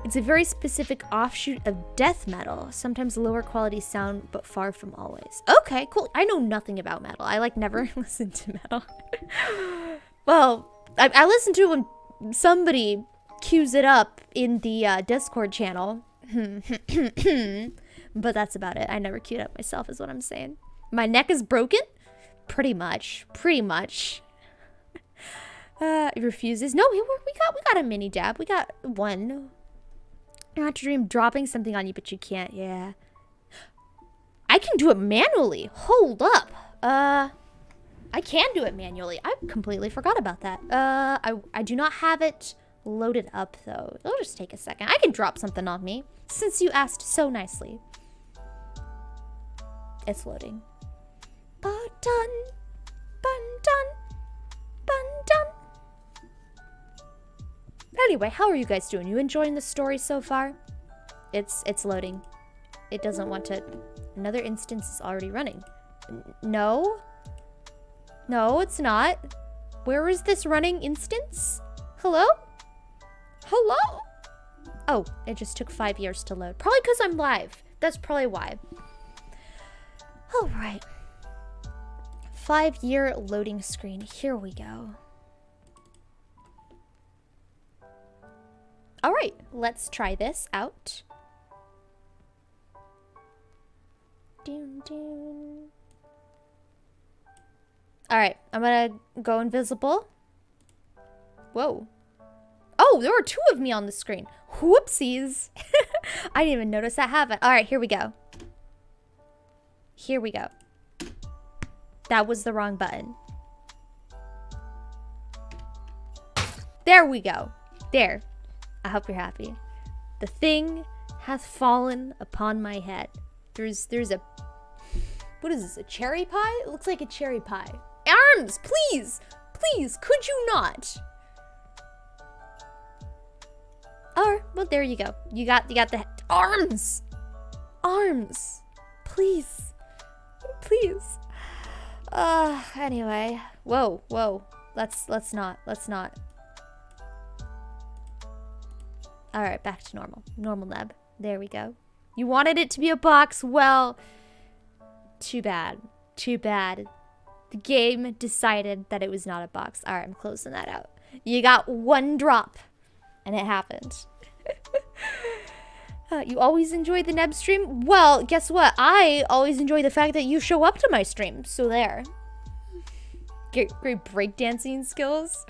It's a very specific offshoot of death metal. Sometimes lower quality sound, but far from always. Okay, cool. I know nothing about metal. I never listened to metal. Well, I listened to it when somebody cues it up in the Discord channel. But that's about it. I never queued up myself is what I'm saying. My neck is broken? Pretty much. It refuses. No, we got a mini dab. We got one. I have to dream dropping something on you, but you can't. Yeah. I can do it manually. Hold up. I can do it manually. I completely forgot about that. I do not have it loaded up though. It'll just take a second. I can drop something on me since you asked so nicely. It's loading. Bun-dun. Anyway, how are you guys doing? You enjoying the story so far? It's loading. It doesn't want to. Another instance is already running. No, it's not. Where is this running instance? Hello? Oh, it just took 5 years to load. Probably because I'm live. That's probably why. All right. 5-year loading screen. Here we go. All right, let's try this out. All right, I'm gonna go invisible. Whoa. Oh, there were 2 of me on the screen. Whoopsies. I didn't even notice that happened. All right, here we go. That was the wrong button. There we go. There. I hope you're happy. The thing hath fallen upon my head. There's a... What is this, a cherry pie? It looks like a cherry pie. Arms, please! Please, could you not? Oh, well, there you go. You got the... Arms! Arms! Please. Please. Anyway. Whoa. Let's not. Alright, back to normal. Normal Neb. There we go. You wanted it to be a box? Well, too bad. The game decided that it was not a box. Alright, I'm closing that out. You got 1 drop. And it happened. You always enjoy the Neb stream? Well, guess what? I always enjoy the fact that you show up to my stream. So there. Great breakdancing skills.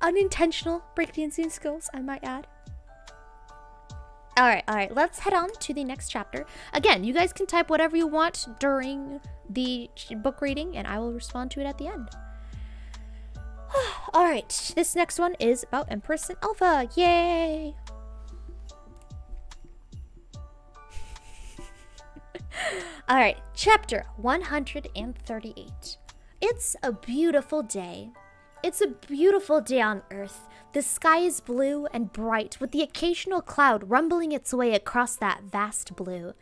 Unintentional breakdancing skills, I might add. All right, let's head on to the next chapter. Again, you guys can type whatever you want during the book reading, and I will respond to it at the end. All right, this next one is about Empress and Alpha. Yay! Alright, chapter 138. It's a beautiful day. It's a beautiful day on Earth. The sky is blue and bright, with the occasional cloud rumbling its way across that vast blue.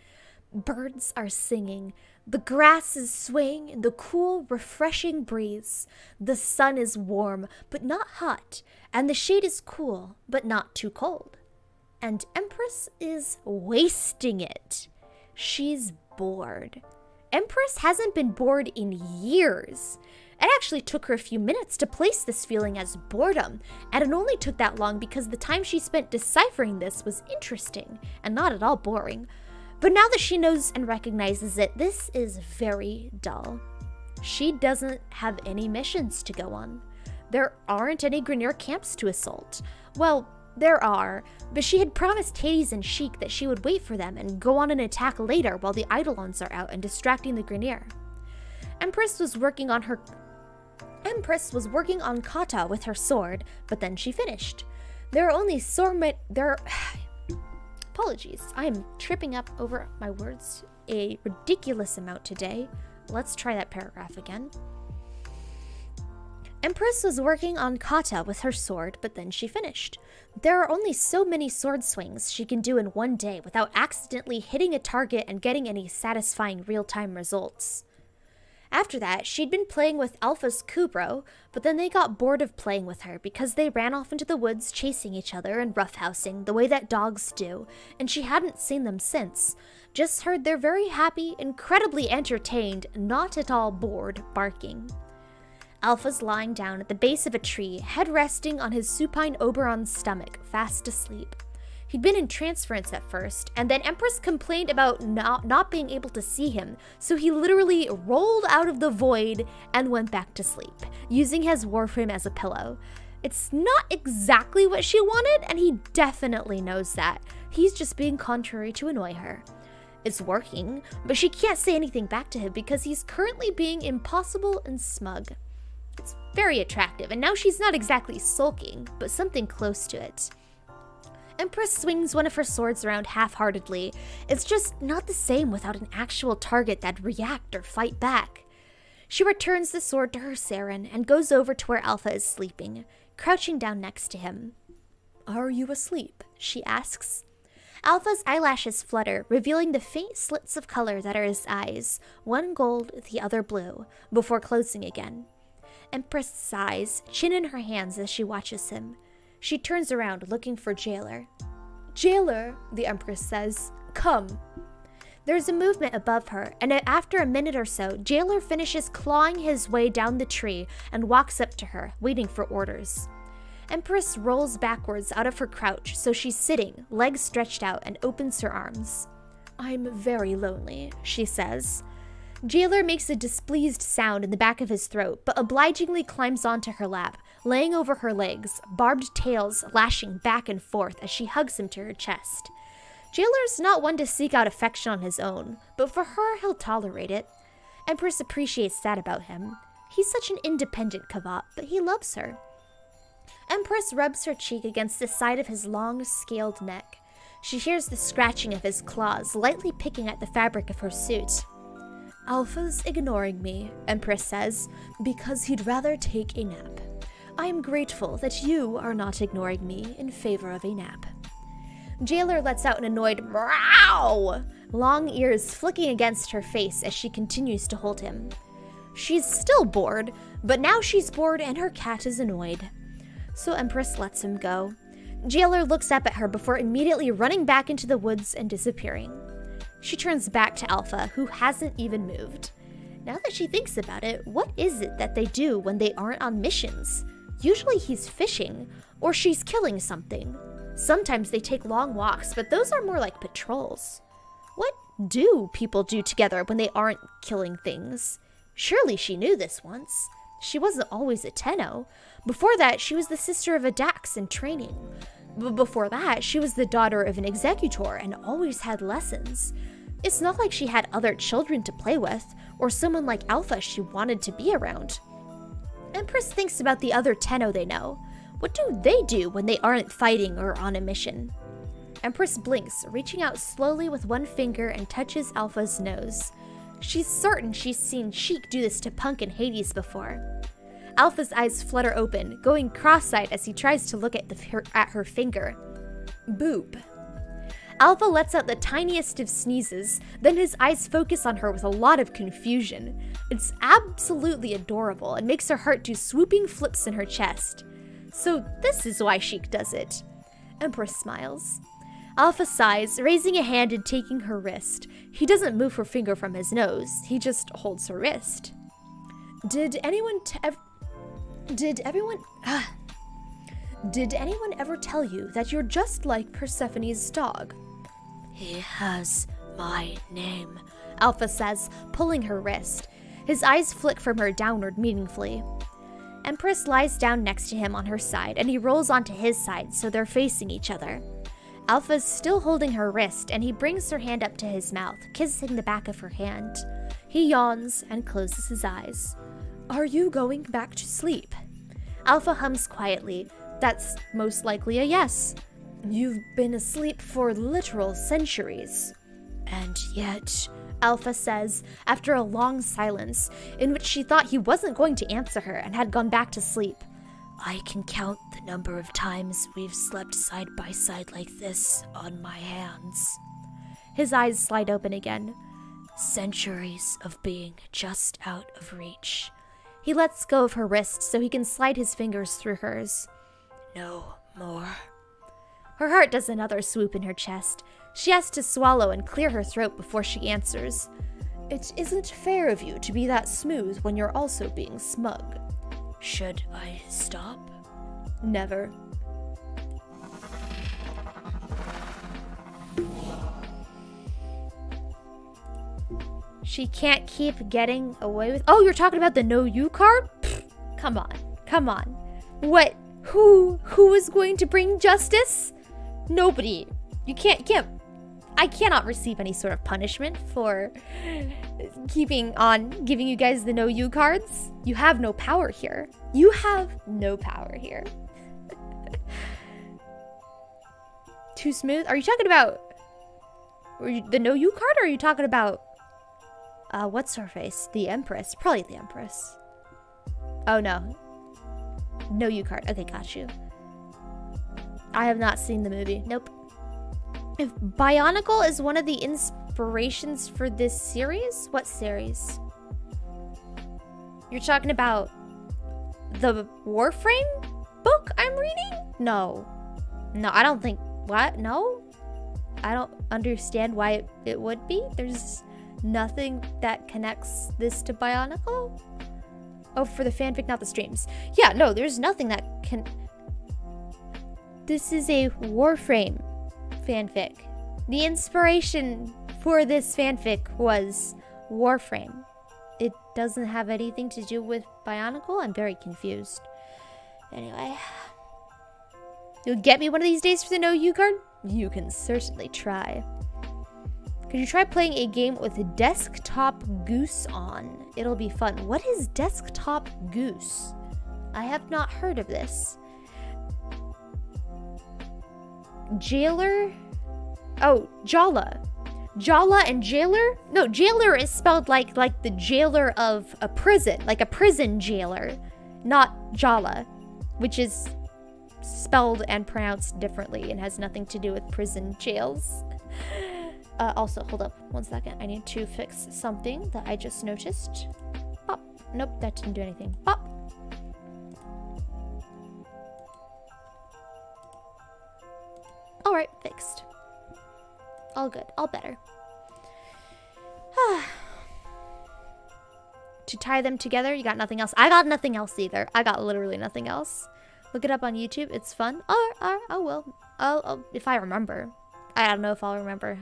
Birds are singing. The grass is swaying in the cool, refreshing breeze. The sun is warm, but not hot, and the shade is cool, but not too cold. And Empress is wasting it. She's bored. Empress hasn't been bored in years. It actually took her a few minutes to place this feeling as boredom, and it only took that long because the time she spent deciphering this was interesting and not at all boring. But now that she knows and recognizes it, this is very dull. She doesn't have any missions to go on. There aren't any Grineer camps to assault. Well, there are, but she had promised Hades and Sheik that she would wait for them and go on an attack later while the Eidolons are out and distracting the Grineer. Empress was working on kata with her sword, but then she finished. There are only Apologies, I am tripping up over my words a ridiculous amount today. Let's try that paragraph again. Empress was working on kata with her sword, but then she finished. There are only so many sword swings she can do in one day without accidentally hitting a target and getting any satisfying real-time results. After that, she'd been playing with Alpha's Kubro, but then they got bored of playing with her because they ran off into the woods chasing each other and roughhousing the way that dogs do, and she hadn't seen them since. Just heard their very happy, incredibly entertained, not at all bored barking. Alpha's lying down at the base of a tree, head resting on his supine Oberon's stomach, fast asleep. He'd been in transference at first, and then Empress complained about not being able to see him, so he literally rolled out of the void and went back to sleep, using his Warframe as a pillow. It's not exactly what she wanted, and he definitely knows that. He's just being contrary to annoy her. It's working, but she can't say anything back to him because he's currently being impossible and smug. It's very attractive, and now she's not exactly sulking, but something close to it. Empress swings one of her swords around half-heartedly. It's just not the same without an actual target that'd react or fight back. She returns the sword to her Saren and goes over to where Alpha is sleeping, crouching down next to him. "Are you asleep?" she asks. Alpha's eyelashes flutter, revealing the faint slits of color that are his eyes, one gold, the other blue, before closing again. Empress sighs, chin in her hands as she watches him. She turns around, looking for Jailer. "Jailer," the Empress says, "come." There's a movement above her, and after a minute or so, Jailer finishes clawing his way down the tree and walks up to her, waiting for orders. Empress rolls backwards out of her crouch, so she's sitting, legs stretched out, and opens her arms. "I'm very lonely," she says. Jailer makes a displeased sound in the back of his throat, but obligingly climbs onto her lap, laying over her legs, barbed tails lashing back and forth as she hugs him to her chest. Jailer's not one to seek out affection on his own, but for her, he'll tolerate it. Empress appreciates that about him. He's such an independent Kavat, but he loves her. Empress rubs her cheek against the side of his long, scaled neck. She hears the scratching of his claws, lightly picking at the fabric of her suit. "Alpha's ignoring me," Empress says, "because he'd rather take a nap. I am grateful that you are not ignoring me in favor of a nap." Jailer lets out an annoyed meow, long ears flicking against her face as she continues to hold him. She's still bored, but now she's bored and her cat is annoyed. So Empress lets him go. Jailer looks up at her before immediately running back into the woods and disappearing. She turns back to Alpha, who hasn't even moved. Now that she thinks about it, what is it that they do when they aren't on missions? Usually he's fishing, or she's killing something. Sometimes they take long walks, but those are more like patrols. What do people do together when they aren't killing things? Surely she knew this once. She wasn't always a Tenno. Before that, she was the sister of a Dax in training. Before that, she was the daughter of an executor and always had lessons. It's not like she had other children to play with, or someone like Alpha she wanted to be around. Empress thinks about the other Tenno they know. What do they do when they aren't fighting or on a mission? Empress blinks, reaching out slowly with one finger and touches Alpha's nose. She's certain she's seen Sheik do this to Punk and Hades before. Alpha's eyes flutter open, going cross-eyed as he tries to look at her finger. Boop. Alpha lets out the tiniest of sneezes, then his eyes focus on her with a lot of confusion. It's absolutely adorable and makes her heart do swooping flips in her chest. So this is why Sheik does it. Empress smiles. Alpha sighs, raising a hand and taking her wrist. He doesn't move her finger from his nose, he just holds her wrist. Did anyone ever tell you that you're just like Persephone's dog? He has my name, Alpha says, pulling her wrist. His eyes flick from her downward meaningfully. Empress lies down next to him on her side, and he rolls onto his side so they're facing each other. Alpha's still holding her wrist, and he brings her hand up to his mouth, kissing the back of her hand. He yawns and closes his eyes. Are you going back to sleep? Alpha hums quietly. That's most likely a yes. You've been asleep for literal centuries. And yet, Alpha says, after a long silence, in which she thought he wasn't going to answer her and had gone back to sleep. I can count the number of times we've slept side by side like this on my hands. His eyes slide open again. Centuries of being just out of reach. He lets go of her wrist so he can slide his fingers through hers. No more. Her heart does another swoop in her chest. She has to swallow and clear her throat before she answers. It isn't fair of you to be that smooth when you're also being smug. Should I stop? Never. She can't keep getting away with— Oh, you're talking about the no you card? Pfft, come on. What? Who is going to bring justice? Nobody. I cannot receive any sort of punishment for keeping on giving you guys the no you cards. You have no power here. Too smooth? Are you talking about the no you card, or are you talking about what's her face? The Empress. Probably the Empress. Oh no. No you card. Okay, got you. I have not seen the movie. Nope. If Bionicle is one of the inspirations for this series, what series? You're talking about the Warframe book I'm reading? No, I don't think— What? No? I don't understand why it would be. There's nothing that connects this to Bionicle? Oh, for the fanfic, not the streams. Yeah, no, there's nothing that can— This is a Warframe fanfic. The inspiration for this fanfic was Warframe. It doesn't have anything to do with Bionicle? I'm very confused. Anyway. You'll get me one of these days for the no you card? You can certainly try. Could you try playing a game with Desktop Goose on? It'll be fun. What is Desktop Goose? I have not heard of this. Jailer? Oh, Jala. Jala and Jailer? No, Jailer is spelled like the jailer of a prison. Like a prison jailer. Not Jala. Which is spelled and pronounced differently and has nothing to do with prison jails. Also, hold up 1 second. I need to fix something that I just noticed. Pop. Nope, that didn't do anything. Pop. Alright, fixed. All good. All better. To tie them together, you got nothing else? I got nothing else either. I got literally nothing else. Look it up on YouTube. It's fun. I will. I'll if I remember. I don't know if I'll remember.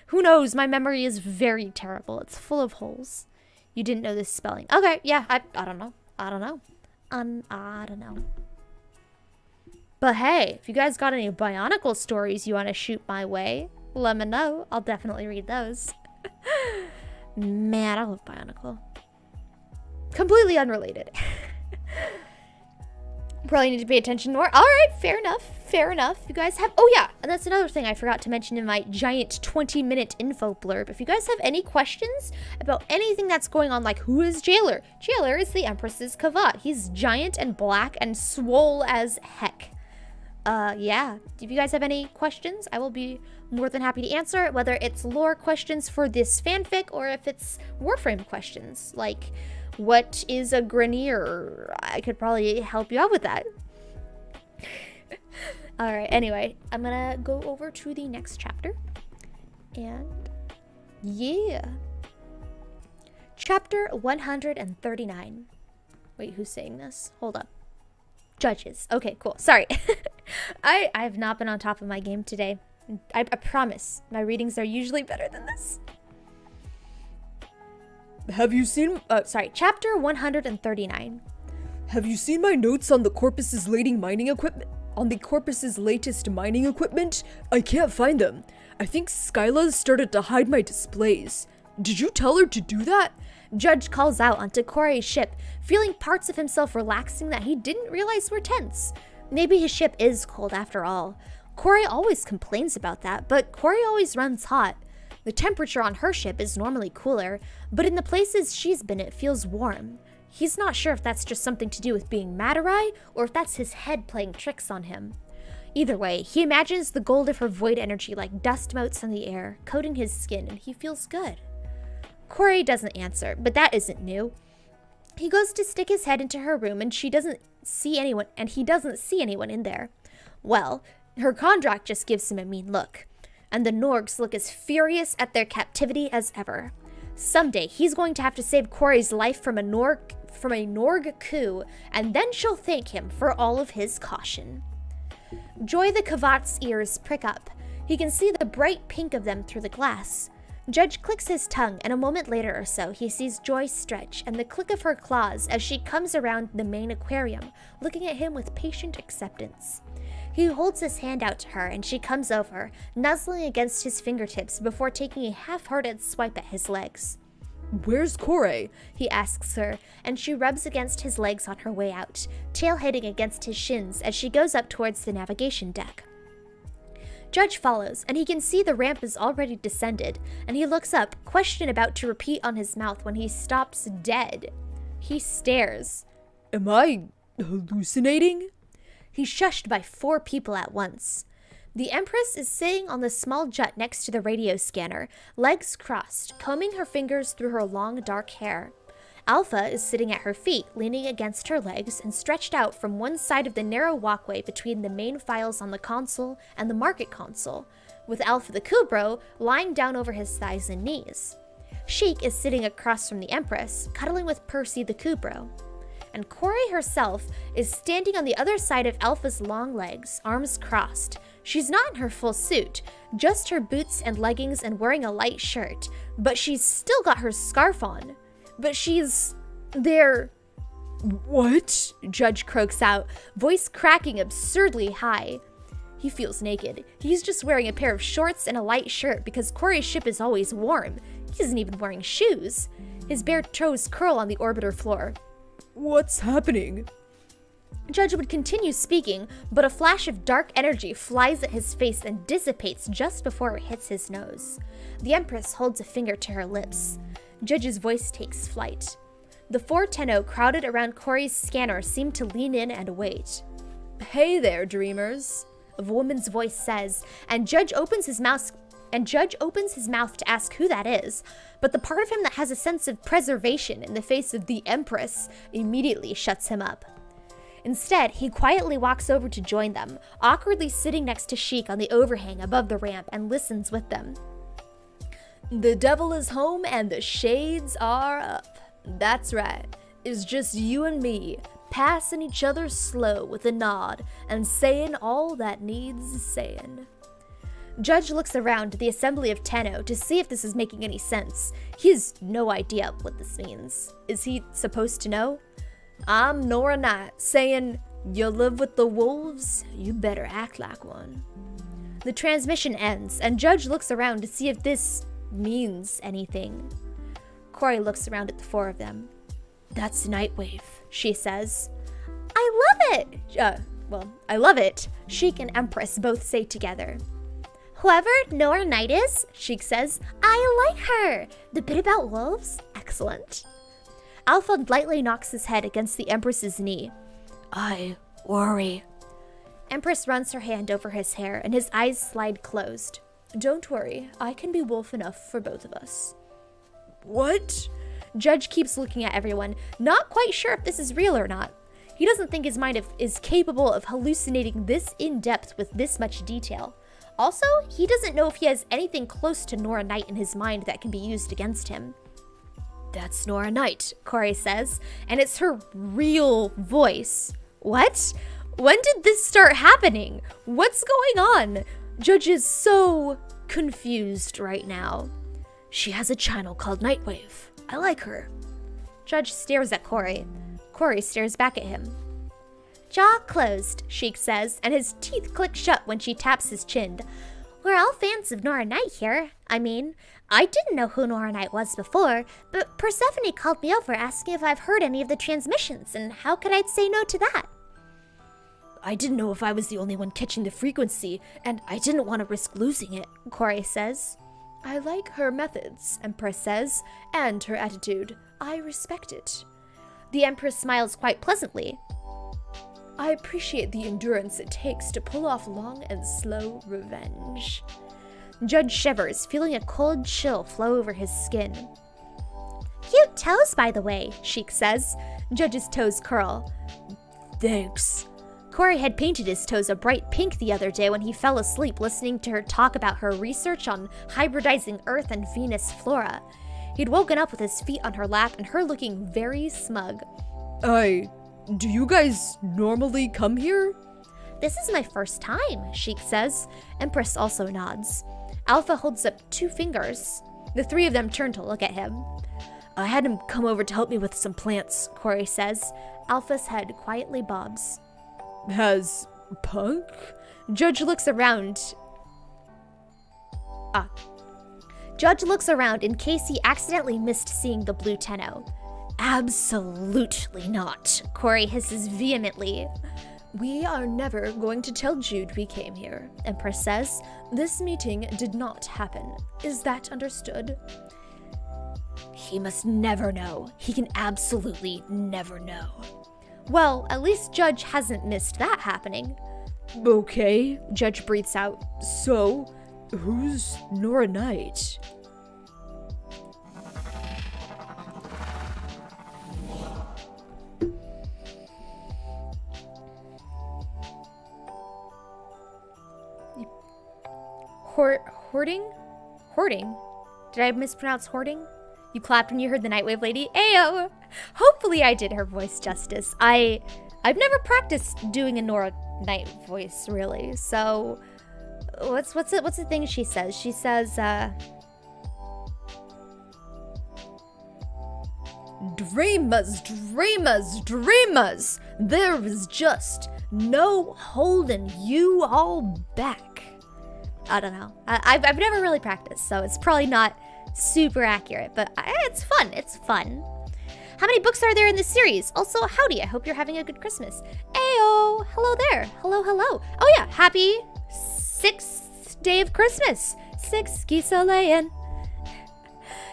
Who knows? My memory is very terrible. It's full of holes. You didn't know this spelling. Okay, yeah. I don't know. I don't know. But hey, if you guys got any Bionicle stories you want to shoot my way, let me know. I'll definitely read those. Man, I love Bionicle. Completely unrelated. Probably need to pay attention more. All right, fair enough. Fair enough. You guys have... Oh, yeah. And that's another thing I forgot to mention in my giant 20-minute info blurb. If you guys have any questions about anything that's going on, like who is Jailer? Jailer is the Empress's Kavat. He's giant and black and swole as heck. Yeah. If you guys have any questions, I will be more than happy to answer, whether it's lore questions for this fanfic or if it's Warframe questions. Like, what is a Grenier? I could probably help you out with that. Alright, anyway, I'm gonna go over to the next chapter. And yeah. Chapter 139. Wait, who's saying this? Hold up. Judges. Okay, cool. Sorry. I've not been on top of my game today. I promise. My readings are usually better than this. Have you seen... Sorry, chapter 139. Have you seen my notes on the Corpus's latest mining equipment? I can't find them. I think Skyla's started to hide my displays. Did you tell her to do that? Judge calls out onto Corey's ship, feeling parts of himself relaxing that he didn't realize were tense. Maybe his ship is cold after all. Corey always complains about that, but Corey always runs hot. The temperature on her ship is normally cooler, but in the places she's been it feels warm. He's not sure if that's just something to do with being Madurai, or if that's his head playing tricks on him. Either way, he imagines the gold of her void energy like dust motes in the air, coating his skin, and he feels good. Corey doesn't answer, but that isn't new. He goes to stick his head into her room and he doesn't see anyone in there. Well, her contract just gives him a mean look, and the Norgs look as furious at their captivity as ever. Someday he's going to have to save Corey's life from a Norg coup, and then she'll thank him for all of his caution. Joy the Kavat's ears prick up. He can see the bright pink of them through the glass. Judge clicks his tongue, and a moment later or so, he sees Joy stretch and the click of her claws as she comes around the main aquarium, looking at him with patient acceptance. He holds his hand out to her, and she comes over, nuzzling against his fingertips before taking a half-hearted swipe at his legs. Where's Corey? He asks her, and she rubs against his legs on her way out, tail hitting against his shins as she goes up towards the navigation deck. Judge follows, and he can see the ramp is already descended, and he looks up, question about to repeat on his mouth when he stops dead. He stares. Am I hallucinating? He's shushed by 4 people at once. The Empress is sitting on the small jut next to the radio scanner, legs crossed, combing her fingers through her long dark hair. Alpha is sitting at her feet, leaning against her legs and stretched out from one side of the narrow walkway between the main files on the console and the market console, with Alpha the Kubro lying down over his thighs and knees. Sheik is sitting across from the Empress, cuddling with Percy the Kubro. And Corey herself is standing on the other side of Alpha's long legs, arms crossed. She's not in her full suit, just her boots and leggings and wearing a light shirt, but she's still got her scarf on. But she's there. What? Judge croaks out, voice cracking absurdly high. He feels naked. He's just wearing a pair of shorts and a light shirt because Corey's ship is always warm. He isn't even wearing shoes. His bare toes curl on the orbiter floor. What's happening? Judge would continue speaking, but a flash of dark energy flies at his face and dissipates just before it hits his nose. The Empress holds a finger to her lips. Judge's voice takes flight. The 4 Tenno crowded around Corey's scanner seem to lean in and wait. Hey there, dreamers, a woman's voice says, and Judge opens his mouth to ask who that is, but the part of him that has a sense of preservation in the face of the Empress immediately shuts him up. Instead, he quietly walks over to join them, awkwardly sitting next to Sheik on the overhang above the ramp, and listens with them. The devil is home and the shades are up. That's right. It's just you and me, passing each other slow with a nod and saying all that needs saying. Judge looks around the assembly of Tenno to see if this is making any sense. He has no idea what this means. Is he supposed to know? I'm Nora Knight, saying, you live with the wolves, you better act like one. The transmission ends, and Judge looks around to see if this means anything. Corey looks around at the 4 of them. That's Nightwave, she says. I love it! I love it, Sheik and Empress both say together. Whoever Nora Knight is, Sheik says, I like her. The bit about wolves? Excellent. Alpha lightly knocks his head against the Empress's knee. I worry. Empress runs her hand over his hair and his eyes slide closed. Don't worry, I can be wolf enough for both of us. What? Judge keeps looking at everyone, not quite sure if this is real or not. He doesn't think his mind is capable of hallucinating this in-depth with this much detail. Also, he doesn't know if he has anything close to Nora Knight in his mind that can be used against him. That's Nora Knight, Corey says, and it's her real voice. What? When did this start happening? What's going on? Judge is so confused right now. She has a channel called Nightwave. I like her. Judge stares at Corey. Corey stares back at him. Jaw closed, Sheik says, and his teeth click shut when she taps his chin. We're all fans of Nora Knight here. I mean, I didn't know who Nora Knight was before, but Persephone called me over asking if I've heard any of the transmissions, and how could I say no to that? I didn't know if I was the only one catching the frequency, and I didn't want to risk losing it, Corey says. I like her methods, Empress says, and her attitude. I respect it. The Empress smiles quite pleasantly. I appreciate the endurance it takes to pull off long and slow revenge. Judge shivers, feeling a cold chill flow over his skin. Cute toes, by the way, Sheik says. Judge's toes curl. Thanks. Corey had painted his toes a bright pink the other day when he fell asleep listening to her talk about her research on hybridizing Earth and Venus flora. He'd woken up with his feet on her lap and her looking very smug. Do you guys normally come here? This is my first time, Sheik says. Empress also nods. Alpha holds up 2 fingers. The 3 of them turn to look at him. I had him come over to help me with some plants, Corey says. Alpha's head quietly bobs. Has Punk? Judge looks around. Judge looks around in case he accidentally missed seeing the blue tenno. Absolutely not, Corey hisses vehemently. We are never going to tell Jude we came here, Empress says. This meeting did not happen. Is that understood? He must never know. He can absolutely never know. Well, at least Judge hasn't missed that happening. Okay, Judge breathes out. So, who's Nora Knight? Hoarding? Hoarding? Did I mispronounce hoarding? You clapped when you heard the Nightwave lady? Ayo! Hopefully I did her voice justice. I've never practiced doing a Nora Knight voice, really. So, what's the thing she says? She says, Dreamers, dreamers, dreamers! There is just no holding you all back. I don't know. I've never really practiced, so it's probably not super accurate, but it's fun. It's fun. How many books are there in this series? Also, howdy. I hope you're having a good Christmas. Ayo! Hello there. Hello, hello. Oh yeah, happy 6th day of Christmas. 6 geese a-layin'.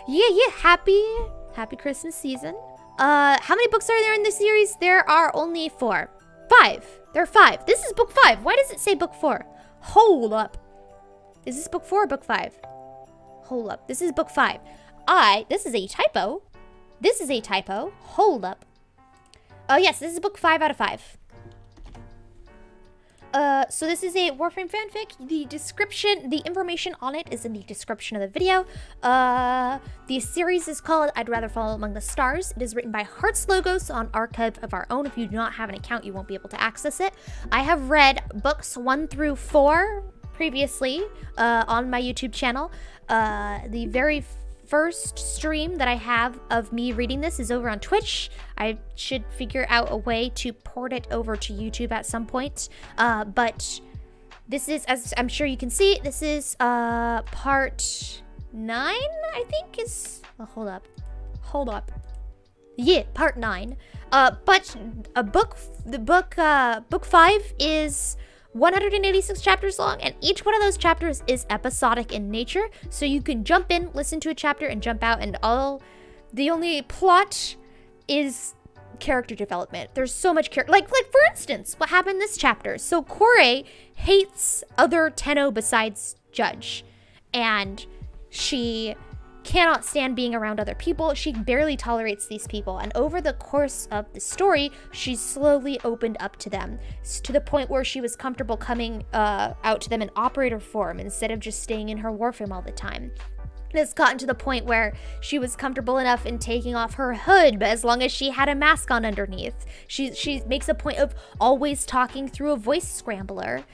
Yeah, happy Christmas season. How many books are there in this series? There are only 4. 5. There are 5. This is book 5. Why does it say book 4? Hold up. Is this book 4 or book 5? Hold up. This is book 5. This is a typo. This is a typo. Hold up. Oh, yes, this is book 5 out of 5. So this is a Warframe fanfic. The information on it is in the description of the video. The series is called I'd Rather Fall Among the Stars. It is written by heartslogos on Archive of Our Own. If you do not have an account, you won't be able to access it. I have read books 1 through 4 previously on my YouTube channel. The very first stream that I have of me reading this is over on Twitch. I should figure out a way to port it over to YouTube at some point. But this is, as I'm sure you can see, this is part 9, I think is... Oh, hold up. Yeah, part 9. But book 5 is 186 chapters long, and each one of those chapters is episodic in nature. So you can jump in, listen to a chapter, and jump out, and the only plot is character development. There's so much character, like for instance, what happened this chapter. So Kore hates other Tenno besides Judge, and she cannot stand being around other people. She barely tolerates these people, and over the course of the story, she's slowly opened up to them, to the point where she was comfortable coming out to them in operator form instead of just staying in her Warframe all the time. It's gotten to the point where she was comfortable enough in taking off her hood, but as long as she had a mask on underneath. She makes a point of always talking through a voice scrambler,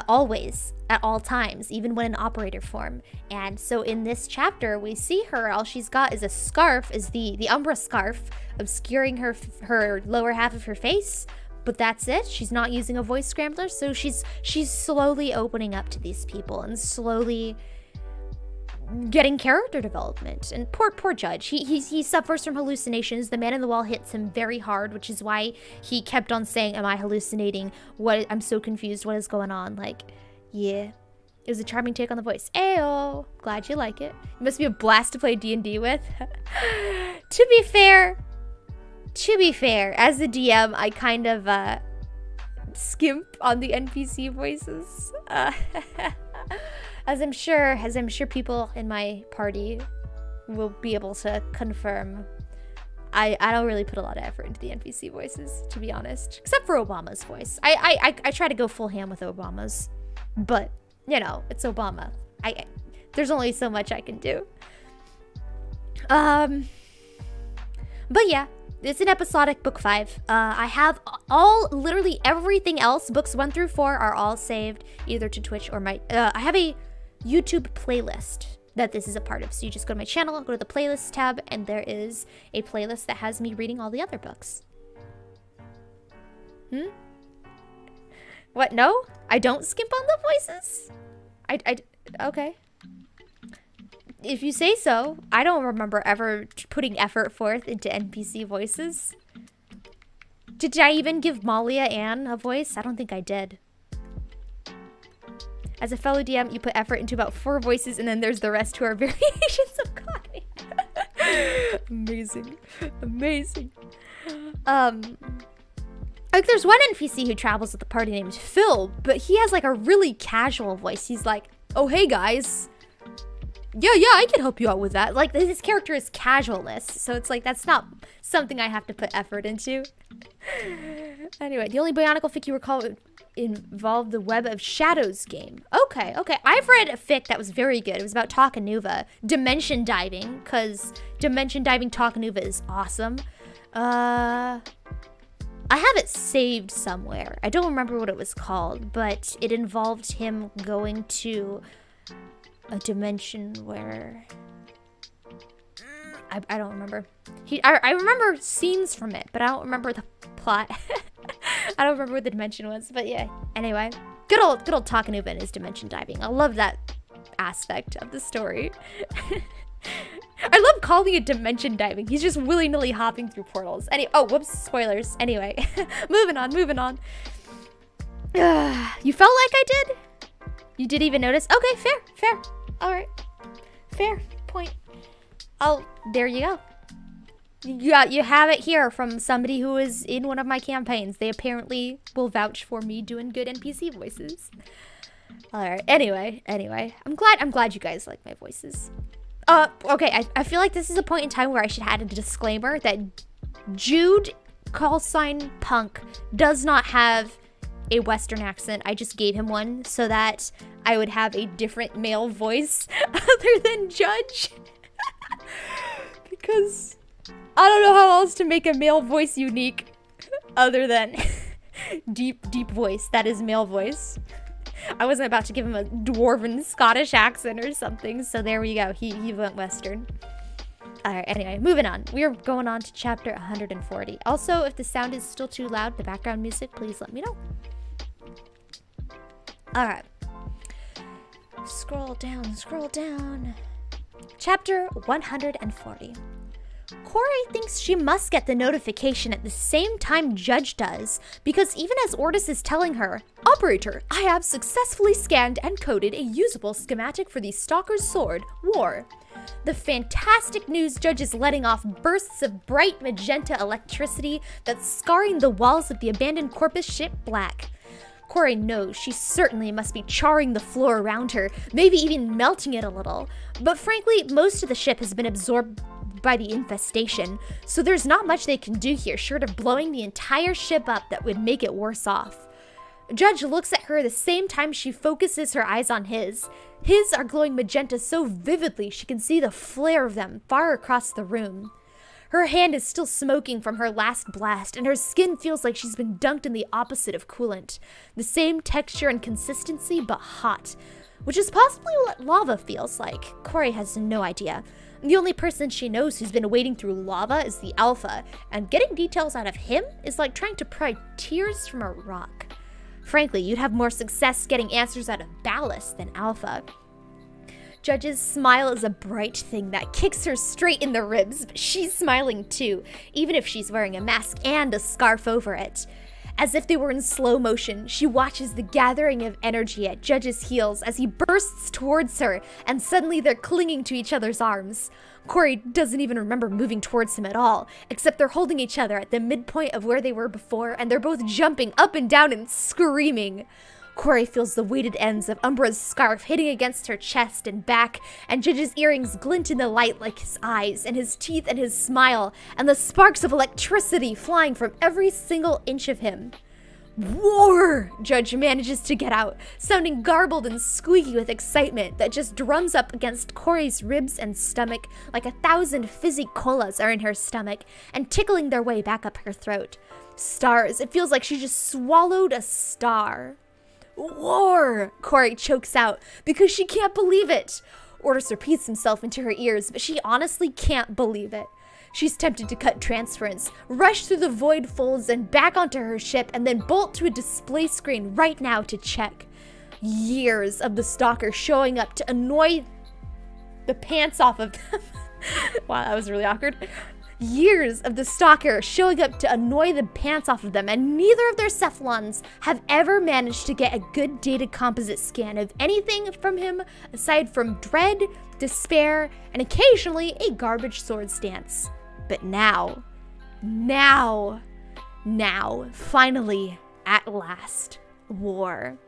always, at all times, even when in operator form. And so in this chapter, we see her, all she's got is a scarf, is the Umbra scarf, obscuring her lower half of her face. But that's it. She's not using a voice scrambler, so she's slowly opening up to these people and slowly getting character development. And poor Judge, he suffers from hallucinations. The man in the wall hits him very hard, which is why he kept on saying, am I hallucinating? I'm so confused, what is going on? Like, yeah, it was a charming take on the voice. Ayo, glad you like it. It must be a blast to play D&D with. To be fair, as the DM, I kind of skimp on the NPC voices. As I'm sure people in my party will be able to confirm, I don't really put a lot of effort into the NPC voices, to be honest. Except for Obama's voice. I try to go full ham with Obama's. But, you know, it's Obama. There's only so much I can do. But yeah, it's an episodic book 5. I have literally everything else. Books 1 through 4 are all saved either to Twitch or my, I have a YouTube playlist that this is a part of. So you just go to my channel, go to the playlist tab, and there is a playlist that has me reading all the other books. What? No? I don't skimp on the voices? Okay. If you say so. I don't remember ever putting effort forth into NPC voices. Did I even give Malia Ann a voice? I don't think I did. As a fellow DM, you put effort into about 4 voices, and then there's the rest who are variations of Connie. Amazing. Like, there's one NPC who travels with the party named Phil, but he has like a really casual voice. He's like, oh, hey guys. Yeah, I can help you out with that. Like, his character is casualness, so it's like, that's not something I have to put effort into. Anyway, the only Bionicle fic you recall involved the Web of Shadows game. Okay. I've read a fic that was very good. It was about Takanuva. Dimension diving, because Dimension diving Takanuva is awesome. I have it saved somewhere. I don't remember what it was called, but it involved him going to a dimension where I don't remember. I remember scenes from it, but I don't remember the plot. I don't remember what the dimension was, but yeah. Anyway, good old Takanuva and his dimension diving. I love that aspect of the story. I love calling it dimension diving. He's just willy-nilly hopping through portals. Oh, whoops, spoilers. Anyway, moving on. You felt like I did? You didn't even notice? Okay, fair. All right, fair point. Oh, there you go. You have it here from somebody who is in one of my campaigns. They apparently will vouch for me doing good NPC voices. All right. Anyway, I'm glad you guys like my voices. Okay. I feel like this is a point in time where I should add a disclaimer that Jude callsign Punk does not have a Western accent. I just gave him one so that I would have a different male voice other than Judge. Because I don't know how else to make a male voice unique other than deep voice. That is male voice. I wasn't about to give him a dwarven Scottish accent or something, so there we go. He went Western. Alright, anyway, moving on. We're going on to chapter 140. Also, if the sound is still too loud, the background music, please let me know. Alright. Scroll down. Chapter 140. Corey thinks she must get the notification at the same time Judge does, because even as Ordis is telling her, Operator, I have successfully scanned and coded a usable schematic for the Stalker's sword, War. the fantastic news Judge is letting off bursts of bright magenta electricity that's scarring the walls of the abandoned Corpus ship black. Corey knows she certainly must be charring the floor around her, maybe even melting it a little. But frankly, most of the ship has been absorbed by the infestation, so there's not much they can do here short of blowing the entire ship up that would make it worse off. Judge looks at her the same time she focuses her eyes on his. His are glowing magenta so vividly she can see the flare of them far across the room. Her hand is still smoking from her last blast, and her skin feels like she's been dunked in the opposite of coolant. The same texture and consistency, but hot. Which is possibly what lava feels like. Corey has no idea. The only person she knows who's been wading through lava is the Alpha, and getting details out of him is like trying to pry tears from a rock. Frankly, you'd have more success getting answers out of Ballast than Alpha. Judge's smile is a bright thing that kicks her straight in the ribs, but she's smiling too, even if she's wearing a mask and a scarf over it. As if they were in slow motion, she watches the gathering of energy at Judge's heels as he bursts towards her, and suddenly they're clinging to each other's arms. Corey doesn't even remember moving towards him at all, except they're holding each other at the midpoint of where they were before, and they're both jumping up and down and screaming. Corey feels the weighted ends of Umbra's scarf hitting against her chest and back, and Judge's earrings glint in the light like his eyes, and his teeth and his smile, and the sparks of electricity flying from every single inch of him. War! Judge manages to get out, sounding garbled and squeaky with excitement that just drums up against Corey's ribs and stomach like 1,000 fizzy colas are in her stomach and tickling their way back up her throat. Stars, it feels like she just swallowed a star. War! Corey chokes out because she can't believe it. Ordis repeats himself into her ears, but she honestly can't believe it. She's tempted to cut transference, rush through the void folds and back onto her ship, and then bolt to a display screen right now to check. Years of the Stalker showing up to annoy the pants off of them. Wow, that was really awkward. Years of the Stalker showing up to annoy the pants off of them, and neither of their cephalons have ever managed to get a good data composite scan of anything from him aside from dread, despair, and occasionally a garbage sword stance. But now, finally, at last, war.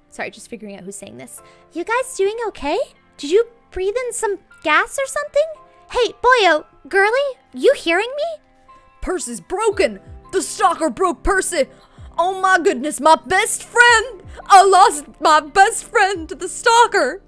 Sorry, just figuring out who's saying this. You guys doing okay? Did you breathe in some gas or something? Hey, boyo, girly, you hearing me? Percy's broken! The Stalker broke Percy! Oh my goodness, my best friend! I lost my best friend to the Stalker!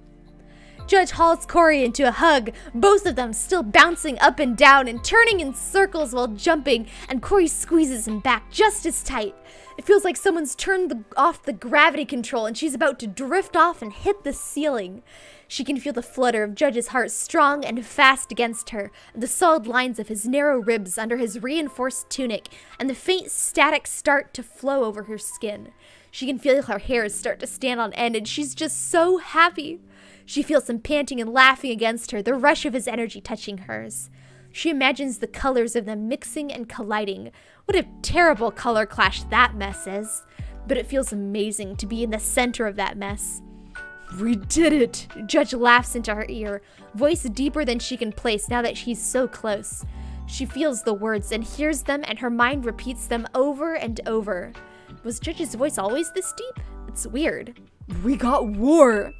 Judge hauls Corey into a hug, both of them still bouncing up and down and turning in circles while jumping, and Corey squeezes him back just as tight. It feels like someone's turned off the gravity control and she's about to drift off and hit the ceiling. She can feel the flutter of Judge's heart strong and fast against her, the solid lines of his narrow ribs under his reinforced tunic, and the faint static start to flow over her skin. She can feel her hairs start to stand on end, and she's just so happy. She feels him panting and laughing against her, the rush of his energy touching hers. She imagines the colors of them mixing and colliding. What a terrible color clash that mess is. But it feels amazing to be in the center of that mess. We did it! Judge laughs into her ear, voice deeper than she can place now that she's so close. She feels the words and hears them, and her mind repeats them over and over. Was Judge's voice always this deep? It's weird. We got war!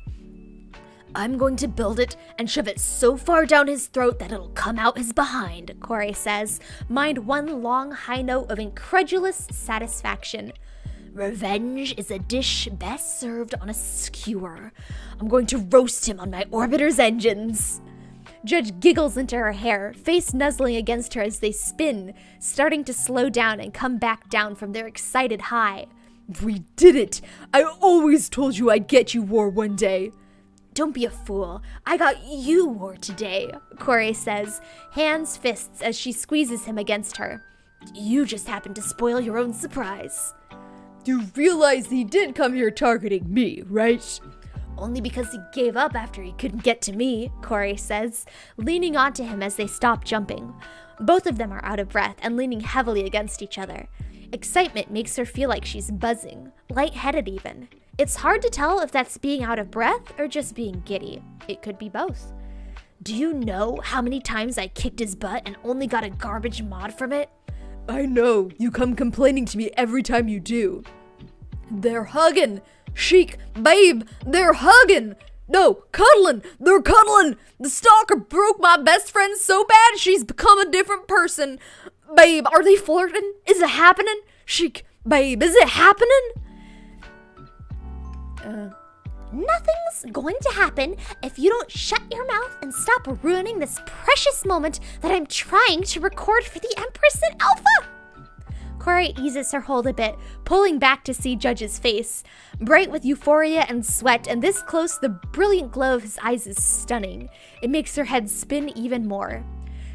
I'm going to build it and shove it so far down his throat that it'll come out his behind, Corey says, mind one long high note of incredulous satisfaction. Revenge is a dish best served on a skewer. I'm going to roast him on my orbiter's engines. Judge giggles into her hair, face nuzzling against her as they spin, starting to slow down and come back down from their excited high. We did it! I always told you I'd get you war one day. Don't be a fool. I got you war today, Corey says, hands fists as she squeezes him against her. You just happened to spoil your own surprise. You realize he did come here targeting me, right? Only because he gave up after he couldn't get to me, Corey says, leaning onto him as they stop jumping. Both of them are out of breath and leaning heavily against each other. Excitement makes her feel like she's buzzing, lightheaded even. It's hard to tell if that's being out of breath or just being giddy. It could be both. Do you know how many times I kicked his butt and only got a garbage mod from it? I know, you come complaining to me every time you do. They're hugging! Sheik, babe, they're hugging! No, cuddling! They're cuddling! The stalker broke my best friend so bad she's become a different person. Babe, are they flirting? Is it happening? Sheik, babe, is it happening? Nothing's going to happen if you don't shut your mouth and stop ruining this precious moment that I'm trying to record for the Empress in Alpha. Corey eases her hold a bit, pulling back to see Judge's face. Bright with euphoria and sweat, and this close, the brilliant glow of his eyes is stunning. It makes her head spin even more.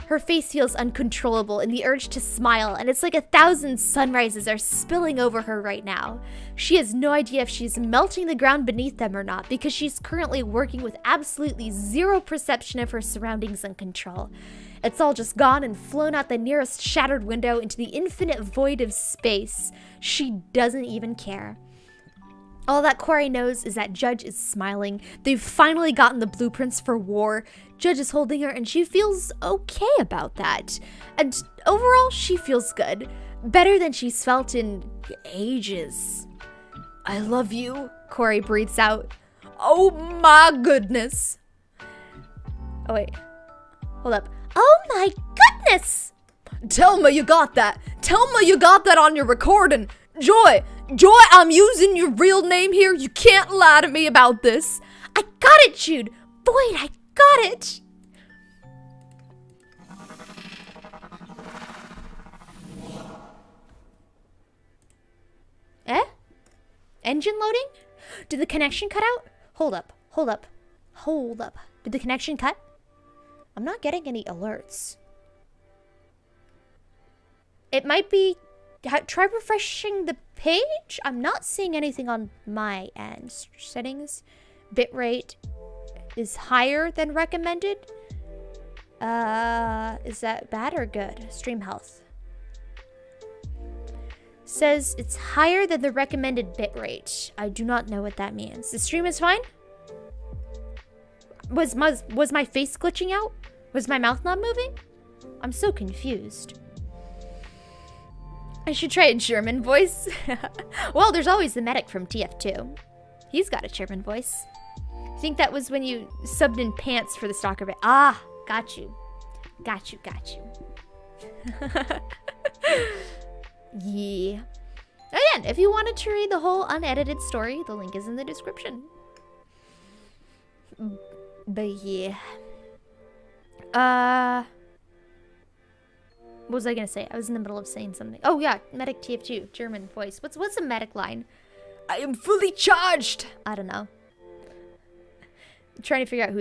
Her face feels uncontrollable in the urge to smile, and it's like 1,000 sunrises are spilling over her right now. She has no idea if she's melting the ground beneath them or not, because she's currently working with absolutely zero perception of her surroundings and control. It's all just gone and flown out the nearest shattered window into the infinite void of space. She doesn't even care. All that Corey knows is that Judge is smiling. They've finally gotten the blueprints for war. Judge is holding her and she feels okay about that. And overall, she feels good. Better than she's felt in ages. I love you, Corey breathes out. Oh my goodness. Oh wait, hold up. Oh my goodness! Tell me you got that. Tell me you got that on your recording. Joy, I'm using your real name here. You can't lie to me about this. I got it, Jude. Boyd, I got it. Eh? Engine loading? Did the connection cut out? Hold up. Did the connection cut? I'm not getting any alerts. It might be... Try refreshing the page? I'm not seeing anything on my end. Settings. Bitrate is higher than recommended. Is that bad or good? Stream health. Says it's higher than the recommended bitrate. I do not know what that means. The stream is fine? Was my face glitching out? Was my mouth not moving? I'm so confused. I should try a German voice. Well, there's always the medic from TF2. He's got a German voice. I think that was when you subbed in pants for the stalker bit. Ah, got you. Yeah. Again, if you wanted to read the whole unedited story, the link is in the description. But yeah. What was I gonna say? I was in the middle of saying something. Oh yeah, medic TF2, German voice. What's a medic line? I am fully charged. I don't know. I'm trying to figure out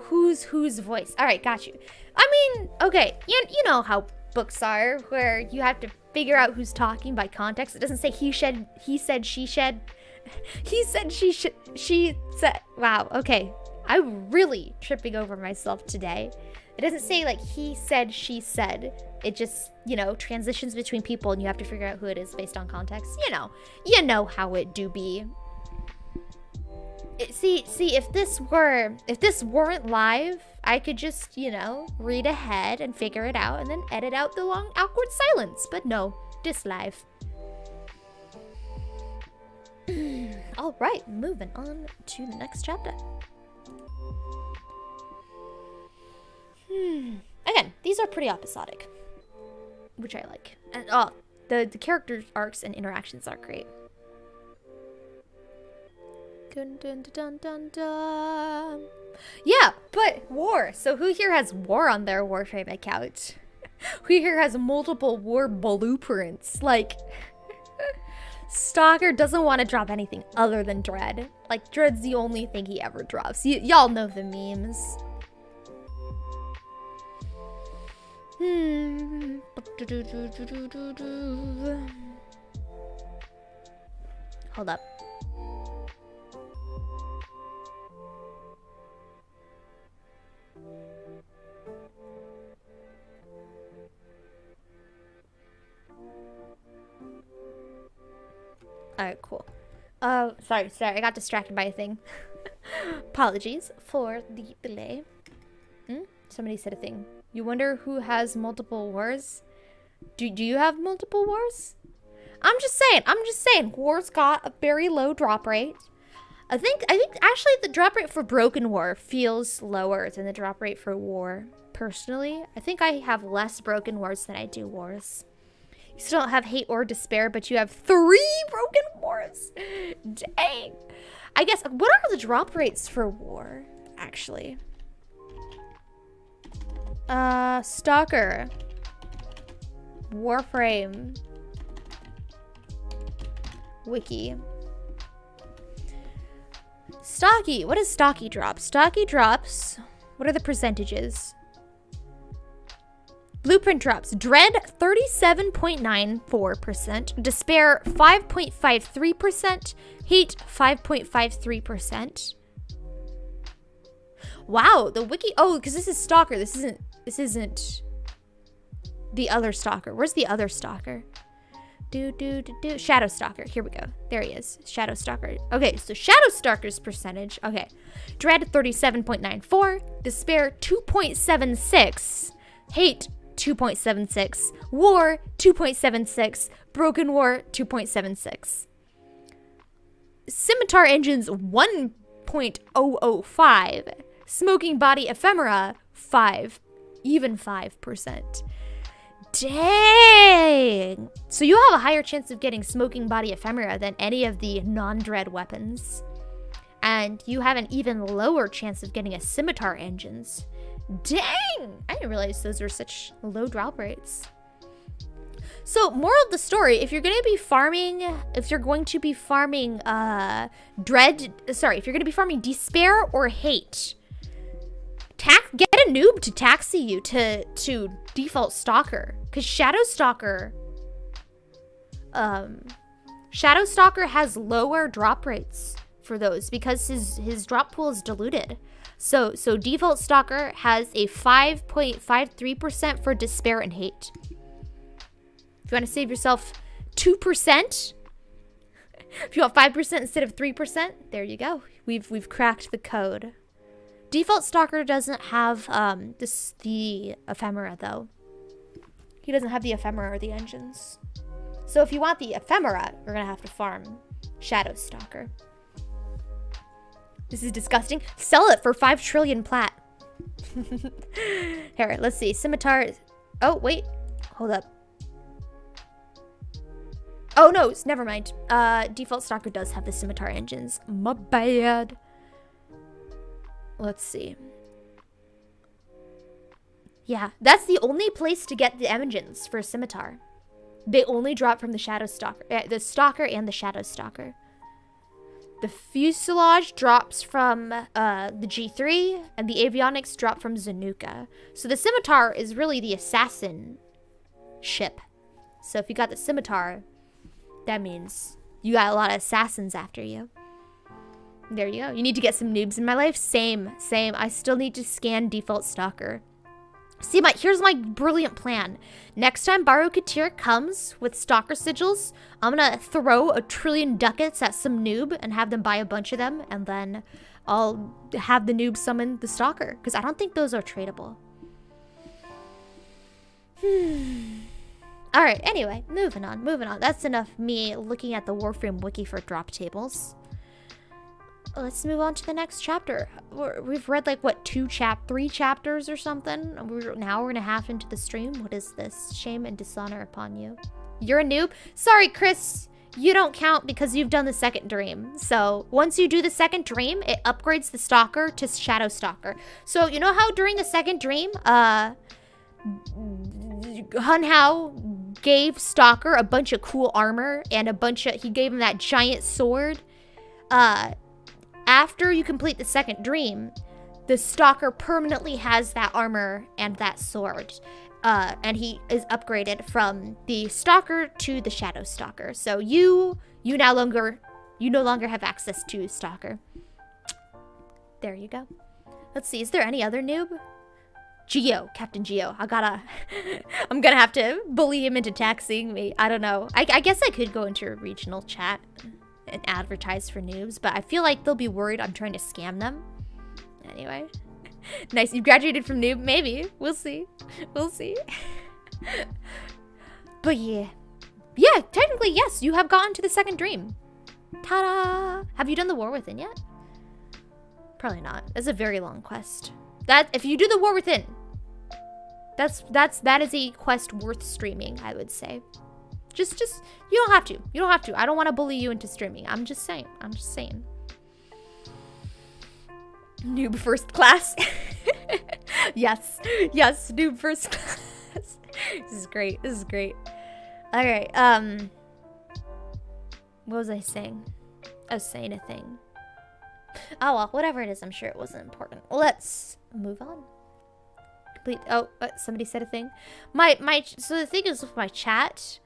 whose voice. All right, got you. I mean, okay, you know how books are, where you have to figure out who's talking by context. It doesn't say he said, she said. He said, she said. Wow, okay. I'm really tripping over myself today. It doesn't say like he said, she said. It just, transitions between people and you have to figure out who it is based on context. You know how it do be. See, if this weren't live, I could just, read ahead and figure it out and then edit out the long awkward silence. But no, this live. All right, moving on to the next chapter. Again, these are pretty episodic, which I like. And the character arcs and interactions are great. Dun, dun, dun, dun, dun. Yeah, but war. So who here has war on their Warframe account? Who here has multiple war blueprints? Like, Stalker doesn't want to drop anything other than Dread. Like, Dread's the only thing he ever drops. Y'all know the memes. Hold up. Alright, cool. Sorry, I got distracted by a thing. Apologies for the delay. Somebody said a thing. You wonder who has multiple wars? Do you have multiple wars? I'm just saying. War's got a very low drop rate. I think actually the drop rate for Broken War feels lower than the drop rate for War. Personally, I think I have less Broken Wars than I do Wars. You still don't have Hate or Despair, but you have 3 Broken Wars. Dang. I guess, what are the drop rates for War, actually? Stalker. Warframe. Wiki. Stocky. What does Stocky drop? Stocky drops. What are the percentages? Blueprint drops. Dread 37.94%. Despair 5.53%. Hate 5.53%. Wow, the wiki. Oh, because this is Stalker. This isn't the other Stalker. Where's the other Stalker? Shadow Stalker. Here we go. There he is. Shadow Stalker. Okay, so Shadow Stalker's percentage. Okay. Dread 37.94. Despair 2.76. Hate 2.76. War 2.76. Broken War 2.76. Scimitar Engines 1.005. Smoking Body Ephemera 5%. Dang! So you have a higher chance of getting Smoking Body Ephemera than any of the non-dread weapons. And you have an even lower chance of getting a Scimitar Engines. Dang! I didn't realize those were such low drop rates. So, moral of the story, if you're going to be farming Despair or Hate, get a noob to taxi you to default Stalker, because Shadow Stalker has lower drop rates for those because his drop pool is diluted. So default Stalker has a 5.53% for Despair and Hate. If you want to save yourself 2%, if you want 5% instead of 3%, there you go. We've cracked the code. Default Stalker doesn't have the ephemera though. He doesn't have the ephemera or the engines. So if you want the ephemera, you're gonna have to farm Shadow Stalker. This is disgusting. Sell it for 5 trillion plat. Here, let's see. Scimitar. Oh wait, hold up. Oh no, never mind. Default Stalker does have the Scimitar engines. My bad. Let's see. Yeah, that's the only place to get the engines for Scimitar. They only drop from the Shadow Stalker, the Stalker and the Shadow Stalker. The fuselage drops from the G3, and the avionics drop from Zanuka. So the Scimitar is really the assassin ship. So if you got the Scimitar, that means you got a lot of assassins after you. There you go. You need to get some noobs in my life? Same. I still need to scan default Stalker. See, here's my brilliant plan. Next time Baru Katir comes with Stalker sigils, I'm gonna throw 1 trillion ducats at some noob and have them buy a bunch of them, and then I'll have the noob summon the Stalker, because I don't think those are tradable. Alright, anyway, moving on. That's enough me looking at the Warframe wiki for drop tables. Let's move on to the next chapter. We've read like, what, 3 chapters or something? Now we're an half into the stream. What is this? Shame and dishonor upon you. You're a noob? Sorry, Chris. You don't count because you've done the second dream. So once you do the second dream, it upgrades the Stalker to Shadow Stalker. So you know how during the second dream, Hun Hao gave Stalker a bunch of cool armor and he gave him that giant sword? After you complete the second dream, the Stalker permanently has that armor and that sword. And he is upgraded from the Stalker to the Shadow Stalker. So you no longer have access to Stalker. There you go. Let's see, is there any other noob? Captain Geo. I'm gonna have to bully him into taxiing me. I don't know. I guess I could go into a regional chat. and advertise for noobs, but I feel like they'll be worried I'm trying to scam them. Anyway. Nice, you graduated from noob? Maybe. We'll see. We'll see. But yeah. Yeah, technically, yes, you have gotten to the second dream. Ta-da! Have you done the War Within yet? Probably not. It's a very long quest. If you do the War Within, that is a quest worth streaming, I would say. Just you don't have to. You don't have to. I don't want to bully you into streaming. I'm just saying. I'm just saying. Noob first class. Yes. Yes, noob first class. This is great. This is great. All right. What was I saying? I was saying a thing. Oh, well, whatever it is, I'm sure it wasn't important. Let's move on. Complete. Oh, somebody said a thing. So the thing is with my chat,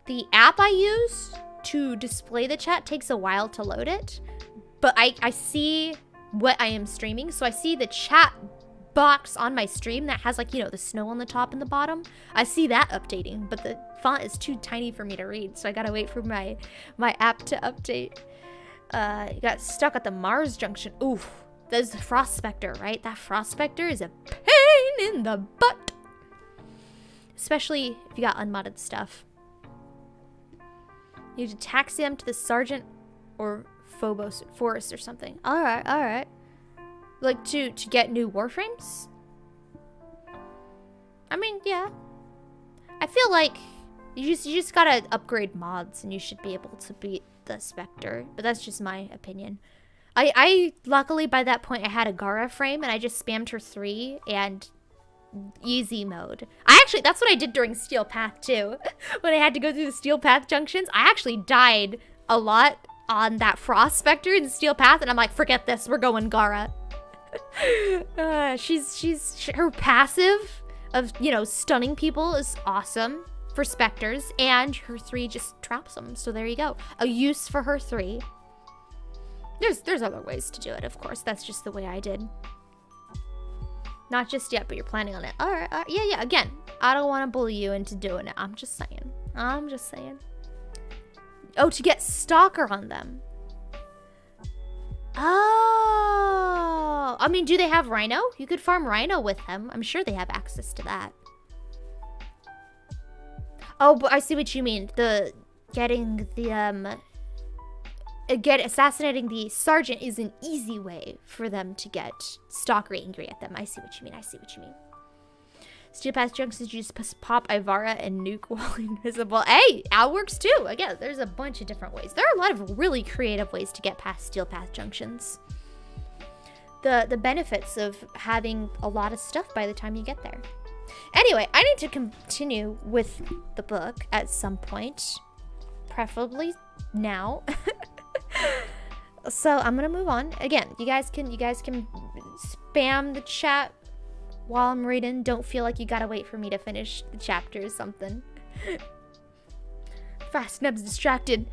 the app I use to display the chat takes a while to load it, but I see what I am streaming. So I see the chat box on my stream that has, like, you know, the snow on the top and the bottom. I see that updating, but the font is too tiny for me to read, so I gotta wait for my app to update. You got stuck at the Mars junction. Oof. There's the Frost Spectre, right? That Frost Spectre is a pain in the butt. Especially if you got unmodded stuff. You need to taxi them to the Sergeant or Phobos Forest or something. Alright, alright. Like to get new Warframes? I mean, yeah. I feel like you just gotta upgrade mods and you should be able to beat the Spectre. But that's just my opinion. I luckily by that point I had a Gara frame and I just spammed her 3 and easy mode. That's what I did during Steel Path too. When I had to go through the Steel Path junctions, I actually died a lot on that Frost Spectre in Steel Path, and I'm like, forget this, we're going Gara. Her passive of, you know, stunning people is awesome for Spectres, and her 3 just traps them. So there you go. A use for her 3. There's other ways to do it, of course. That's just the way I did. Not just yet, but you're planning on it. All right, yeah. Again, I don't want to bully you into doing it. I'm just saying. Oh, to get Stalker on them. Oh. I mean, do they have Rhino? You could farm Rhino with them. I'm sure they have access to that. Oh, but I see what you mean. Assassinating the Sergeant is an easy way for them to get Stalker angry at them. I see what you mean. Steel Path Junctions, you just pop Ivara and nuke while invisible. Hey, that works too. Again, there's a bunch of different ways. There are a lot of really creative ways to get past Steel Path Junctions. The benefits of having a lot of stuff by the time you get there. Anyway, I need to continue with the book at some point. Preferably now. So I'm gonna move on. Again, you guys can spam the chat while I'm reading. Don't feel like you gotta wait for me to finish the chapter or something. Fast Neb's distracted.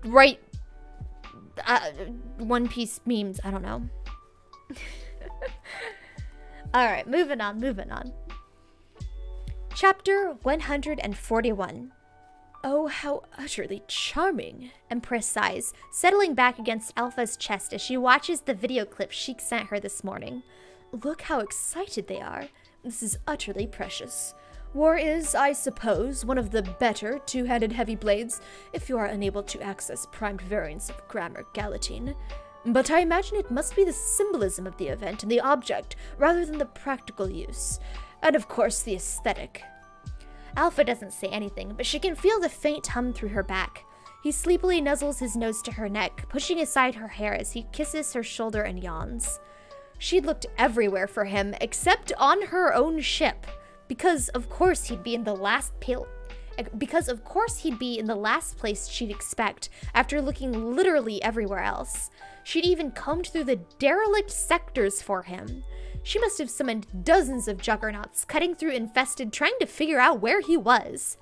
Right. One Piece memes. I don't know. Alright, moving on. Chapter 141. Oh, how utterly charming, Empress sighs, settling back against Alpha's chest as she watches the video clip Sheik sent her this morning. Look how excited they are. This is utterly precious. War is, I suppose, one of the better two-handed heavy blades, if you are unable to access primed variants of Grammar Galatine. But I imagine it must be the symbolism of the event and the object, rather than the practical use. And of course the aesthetic. Alpha doesn't say anything, but she can feel the faint hum through her back. He sleepily nuzzles his nose to her neck, pushing aside her hair as he kisses her shoulder and yawns. She'd looked everywhere for him, except on her own ship, because of course he'd be in the last place she'd expect, after looking literally everywhere else. She'd even combed through the derelict sectors for him. She must have summoned dozens of juggernauts, cutting through infested, trying to figure out where he was.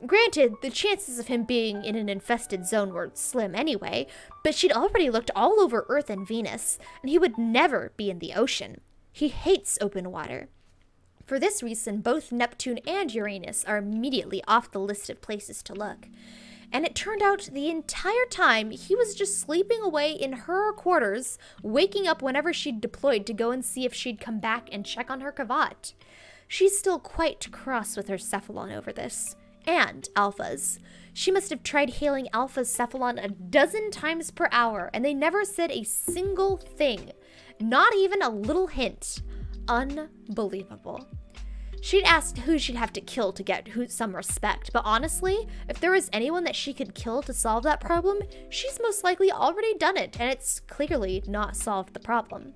Granted, the chances of him being in an infested zone were slim anyway, but she'd already looked all over Earth and Venus, and he would never be in the ocean. He hates open water. For this reason, both Neptune and Uranus are immediately off the list of places to look. And it turned out the entire time he was just sleeping away in her quarters, waking up whenever she'd deployed to go and see if she'd come back and check on her Kavat. She's still quite cross with her Cephalon over this. And Alpha's. She must have tried hailing Alpha's Cephalon a dozen times per hour, and they never said a single thing. Not even a little hint. Unbelievable. She'd asked who she'd have to kill to get some respect, but honestly, if there was anyone that she could kill to solve that problem, she's most likely already done it, and it's clearly not solved the problem.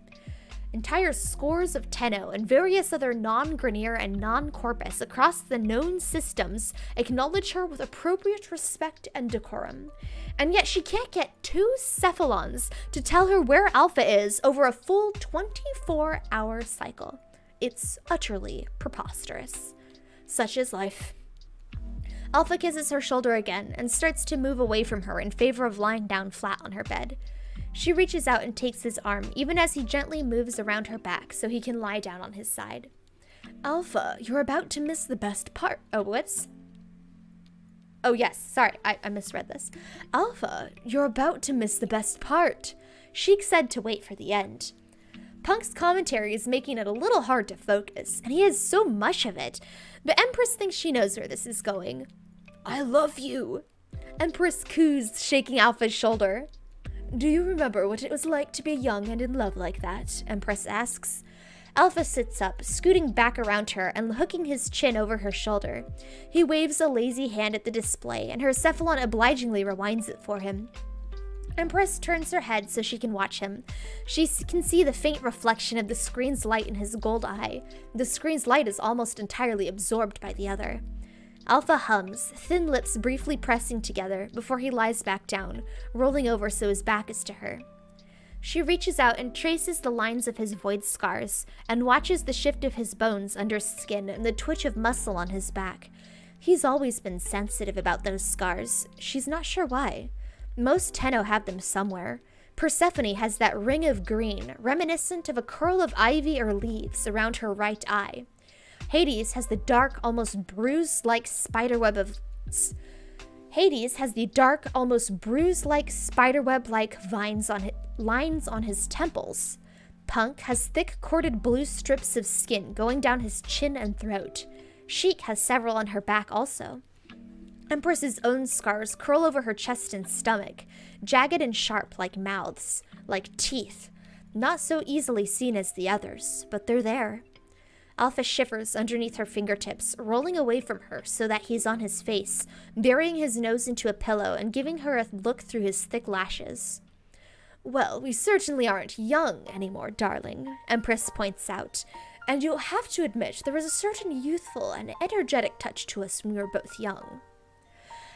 Entire scores of Tenno and various other non-Grenier and non-Corpus across the known systems acknowledge her with appropriate respect and decorum. And yet she can't get 2 Cephalons to tell her where Alpha is over a full 24-hour cycle. It's utterly preposterous. Such is life. Alpha kisses her shoulder again and starts to move away from her in favor of lying down flat on her bed. She reaches out and takes his arm, even as he gently moves around her back so he can lie down on his side. Alpha, you're about to miss the best part. Oh, what's? Oh, yes, sorry, I misread this. Alpha, you're about to miss the best part. Sheik said to wait for the end. Punk's commentary is making it a little hard to focus, and he has so much of it, but Empress thinks she knows where this is going. I love you. Empress coos, shaking Alpha's shoulder. Do you remember what it was like to be young and in love like that? Empress asks. Alpha sits up, scooting back around her and hooking his chin over her shoulder. He waves a lazy hand at the display, and her Cephalon obligingly rewinds it for him. Empress turns her head so she can watch him. She can see the faint reflection of the screen's light in his gold eye. The screen's light is almost entirely absorbed by the other. Alpha hums, thin lips briefly pressing together before he lies back down, rolling over so his back is to her. She reaches out and traces the lines of his void scars and watches the shift of his bones under skin and the twitch of muscle on his back. He's always been sensitive about those scars. She's not sure why. Most Tenno have them somewhere. Persephone has that ring of green, reminiscent of a curl of ivy or leaves around her right eye. Hades has the dark, almost bruise-like spiderweb spiderweb-like lines on his temples. Punk has thick, corded blue strips of skin going down his chin and throat. Sheik has several on her back also. Empress's own scars curl over her chest and stomach, jagged and sharp like mouths, like teeth. Not so easily seen as the others, but they're there. Alpha shivers underneath her fingertips, rolling away from her so that he's on his face, burying his nose into a pillow and giving her a look through his thick lashes. Well, we certainly aren't young anymore, darling, Empress points out, and you'll have to admit there was a certain youthful and energetic touch to us when we were both young.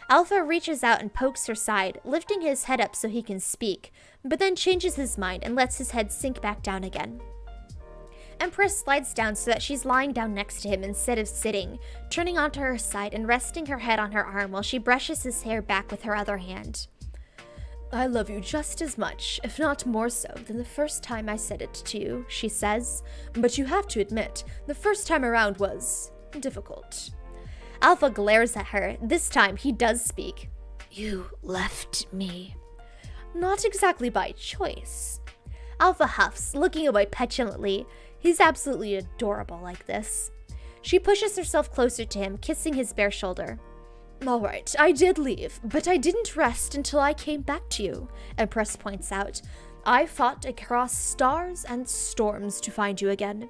Alpha reaches out and pokes her side, lifting his head up so he can speak, but then changes his mind and lets his head sink back down again. Empress slides down so that she's lying down next to him instead of sitting, turning onto her side and resting her head on her arm while she brushes his hair back with her other hand. I love you just as much, if not more so, than the first time I said it to you, she says, but you have to admit, the first time around was difficult. Alpha glares at her. This time, he does speak. You left me. Not exactly by choice. Alpha huffs, looking away petulantly. He's absolutely adorable like this. She pushes herself closer to him, kissing his bare shoulder. All right, I did leave, but I didn't rest until I came back to you, Empress points out. I fought across stars and storms to find you again.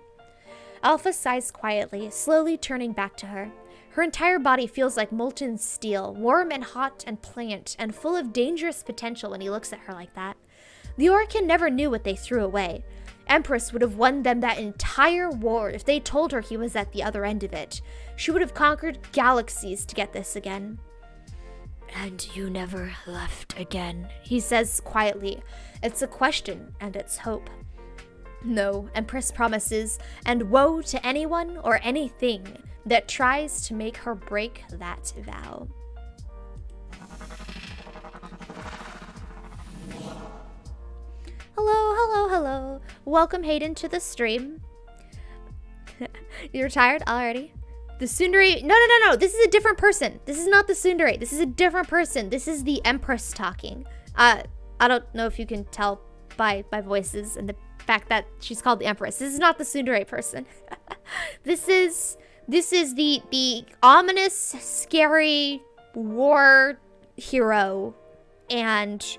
Alpha sighs quietly, slowly turning back to her. Her entire body feels like molten steel, warm and hot and pliant, and full of dangerous potential when he looks at her like that. The Orokin never knew what they threw away. Empress would have won them that entire war if they told her he was at the other end of it. She would have conquered galaxies to get this again. And you never left again, he says quietly. It's a question, and it's hope. No, Empress promises, and woe to anyone or anything that tries to make her break that vow. Hello. Welcome, Hayden, to the stream. You're tired already? The tsundere, no, this is a different person. This is not the tsundere. This is a different person. This is the Empress talking. I don't know if you can tell by voices and the fact that she's called the Empress. This is not the tsundere person. This is the ominous, scary war hero and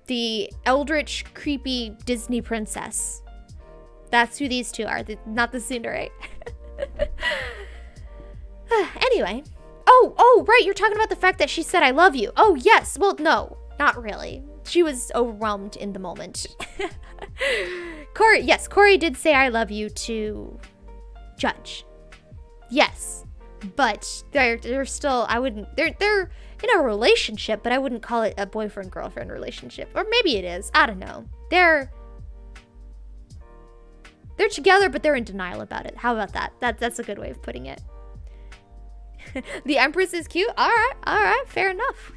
the eldritch, creepy Disney princess. That's who these two are, not the tsundere. Anyway. Oh, right, you're talking about the fact that she said I love you. Oh, yes. Well, no, not really. She was overwhelmed in the moment. Corey did say I love you to Judge. Yes. But they're still, they're in a relationship, but I wouldn't call it a boyfriend-girlfriend relationship. Or maybe it is. I don't know. They're together, but they're in denial about it. How about that? That's a good way of putting it. The Empress is cute. All right. Fair enough.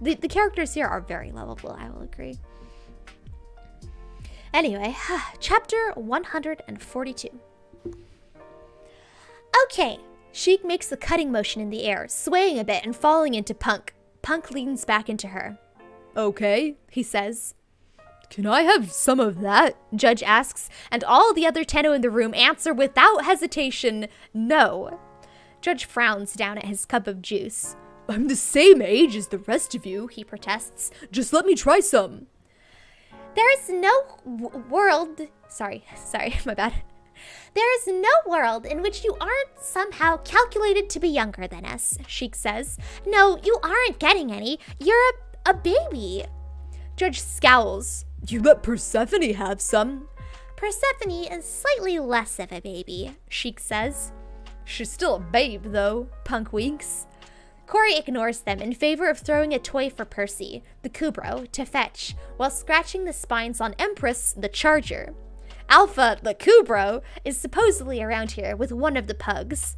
The characters here are very lovable, I will agree. Anyway, chapter 142. Okay. Sheik makes the cutting motion in the air, swaying a bit and falling into Punk. Punk leans back into her. Okay, he says. Can I have some of that? Judge asks, and all the other Tenno in the room answer without hesitation, no. Judge frowns down at his cup of juice. I'm the same age as the rest of you, he protests. Just let me try some. There is no world... Sorry, my bad. There is no world in which you aren't somehow calculated to be younger than us, Sheik says. No, you aren't getting any. You're a baby. Judge scowls. You let Persephone have some. Persephone is slightly less of a baby, Sheik says. She's still a babe, though, Punk winks. Corey ignores them in favor of throwing a toy for Percy, the Kubro, to fetch, while scratching the spines on Empress, the Charger. Alpha, the Kubro, is supposedly around here with one of the pugs.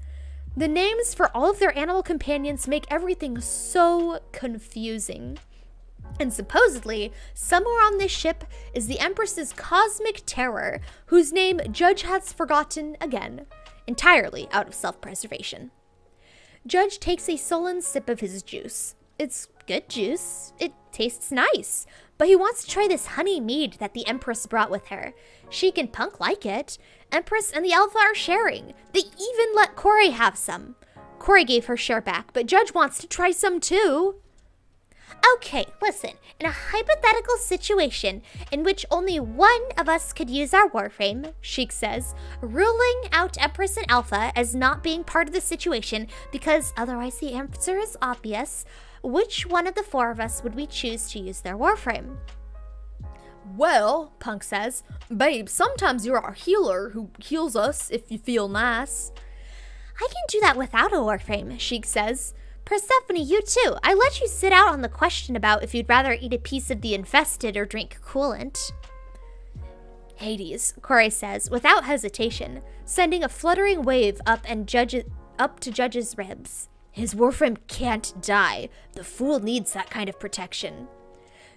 The names for all of their animal companions make everything so confusing. And supposedly, somewhere on this ship is the Empress's cosmic terror, whose name Judge has forgotten again, entirely out of self-preservation. Judge takes a sullen sip of his juice. It's good juice. It tastes nice. But he wants to try this honey mead that the Empress brought with her. Sheik and Punk like it. Empress and the Alpha are sharing. They even let Corey have some. Corey gave her share back, but Judge wants to try some too. Okay, listen. In a hypothetical situation in which only one of us could use our Warframe, Sheik says, ruling out Empress and Alpha as not being part of the situation because otherwise the answer is obvious, which one of the four of us would we choose to use their Warframe? Well, Punk says, babe, sometimes you're our healer who heals us if you feel nice. I can do that without a Warframe, Sheik says. Persephone, you too. I let you sit out on the question about if you'd rather eat a piece of the infested or drink coolant. Hades, Corey says, without hesitation, sending a fluttering wave up to Judge's ribs. His Warframe can't die. The fool needs that kind of protection.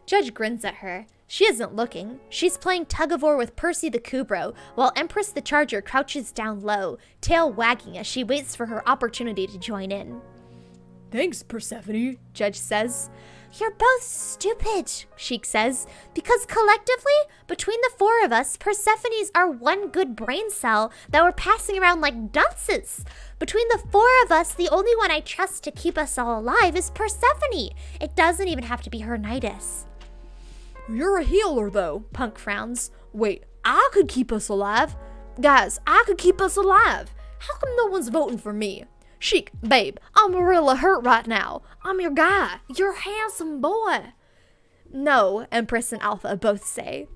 Judge grins at her. She isn't looking. She's playing tug-of-war with Percy the Kubro, while Empress the Charger crouches down low, tail wagging as she waits for her opportunity to join in. Thanks, Persephone, Judge says. You're both stupid, Sheik says, because collectively, between the four of us, Persephone's are one good brain cell that we're passing around like dunces. Between the four of us, the only one I trust to keep us all alive is Persephone. It doesn't even have to be her nidus. You're a healer, though, Punk frowns. Wait, I could keep us alive. Guys, I could keep us alive. How come no one's voting for me? Sheik, babe, I'm really hurt right now. I'm your guy. You're a handsome boy. No, Empress and Alpha both say.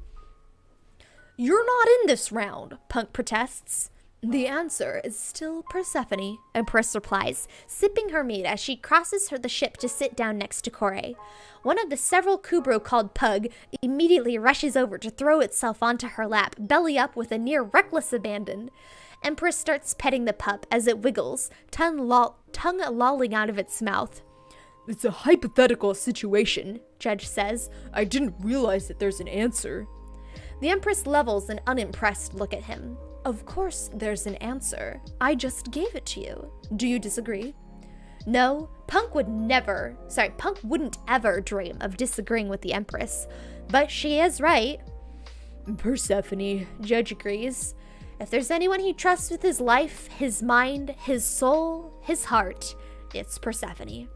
You're not in this round, Punk protests. The answer is still Persephone, Empress replies, sipping her mead as she crosses the ship to sit down next to Corey. One of the several Kubro called Pug immediately rushes over to throw itself onto her lap, belly up with a near reckless abandon. Empress starts petting the pup as it wiggles, tongue lolling out of its mouth. It's a hypothetical situation, Judge says. I didn't realize that there's an answer. The Empress levels an unimpressed look at him. Of course there's an answer. I just gave it to you. Do you disagree? No, Punk wouldn't ever dream of disagreeing with the Empress. But she is right. Persephone, Judge agrees. If there's anyone he trusts with his life, his mind, his soul, his heart, it's Persephone.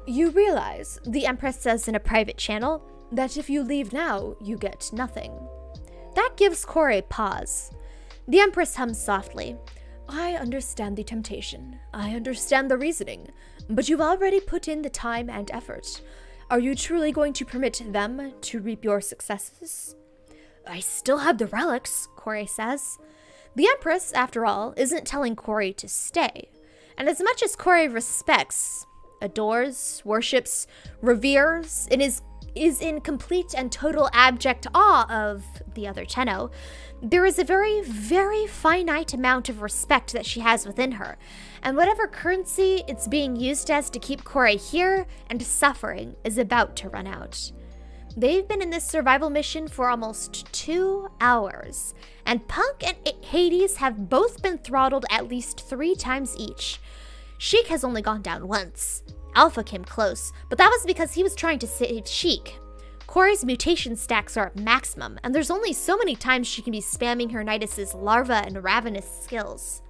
You realize, the Empress says in a private channel, that if you leave now, you get nothing. That gives Corey pause. The Empress hums softly. I understand the temptation. I understand the reasoning. But you've already put in the time and effort. Are you truly going to permit them to reap your successes? I still have the relics, Corey says. The Empress, after all, isn't telling Corey to stay. And as much as Corey respects, adores, worships, reveres, and is in complete and total abject awe of the other Tenno, there is a very, very finite amount of respect that she has within her, and whatever currency it's being used as to keep Corey here and suffering is about to run out. They've been in this survival mission for almost 2 hours, and Punk and Hades have both been throttled at least 3 times each. Sheik has only gone down once. Alpha came close, but that was because he was trying to save Sheik. Corey's mutation stacks are at maximum, and there's only so many times she can be spamming her Nidus's larva and ravenous skills.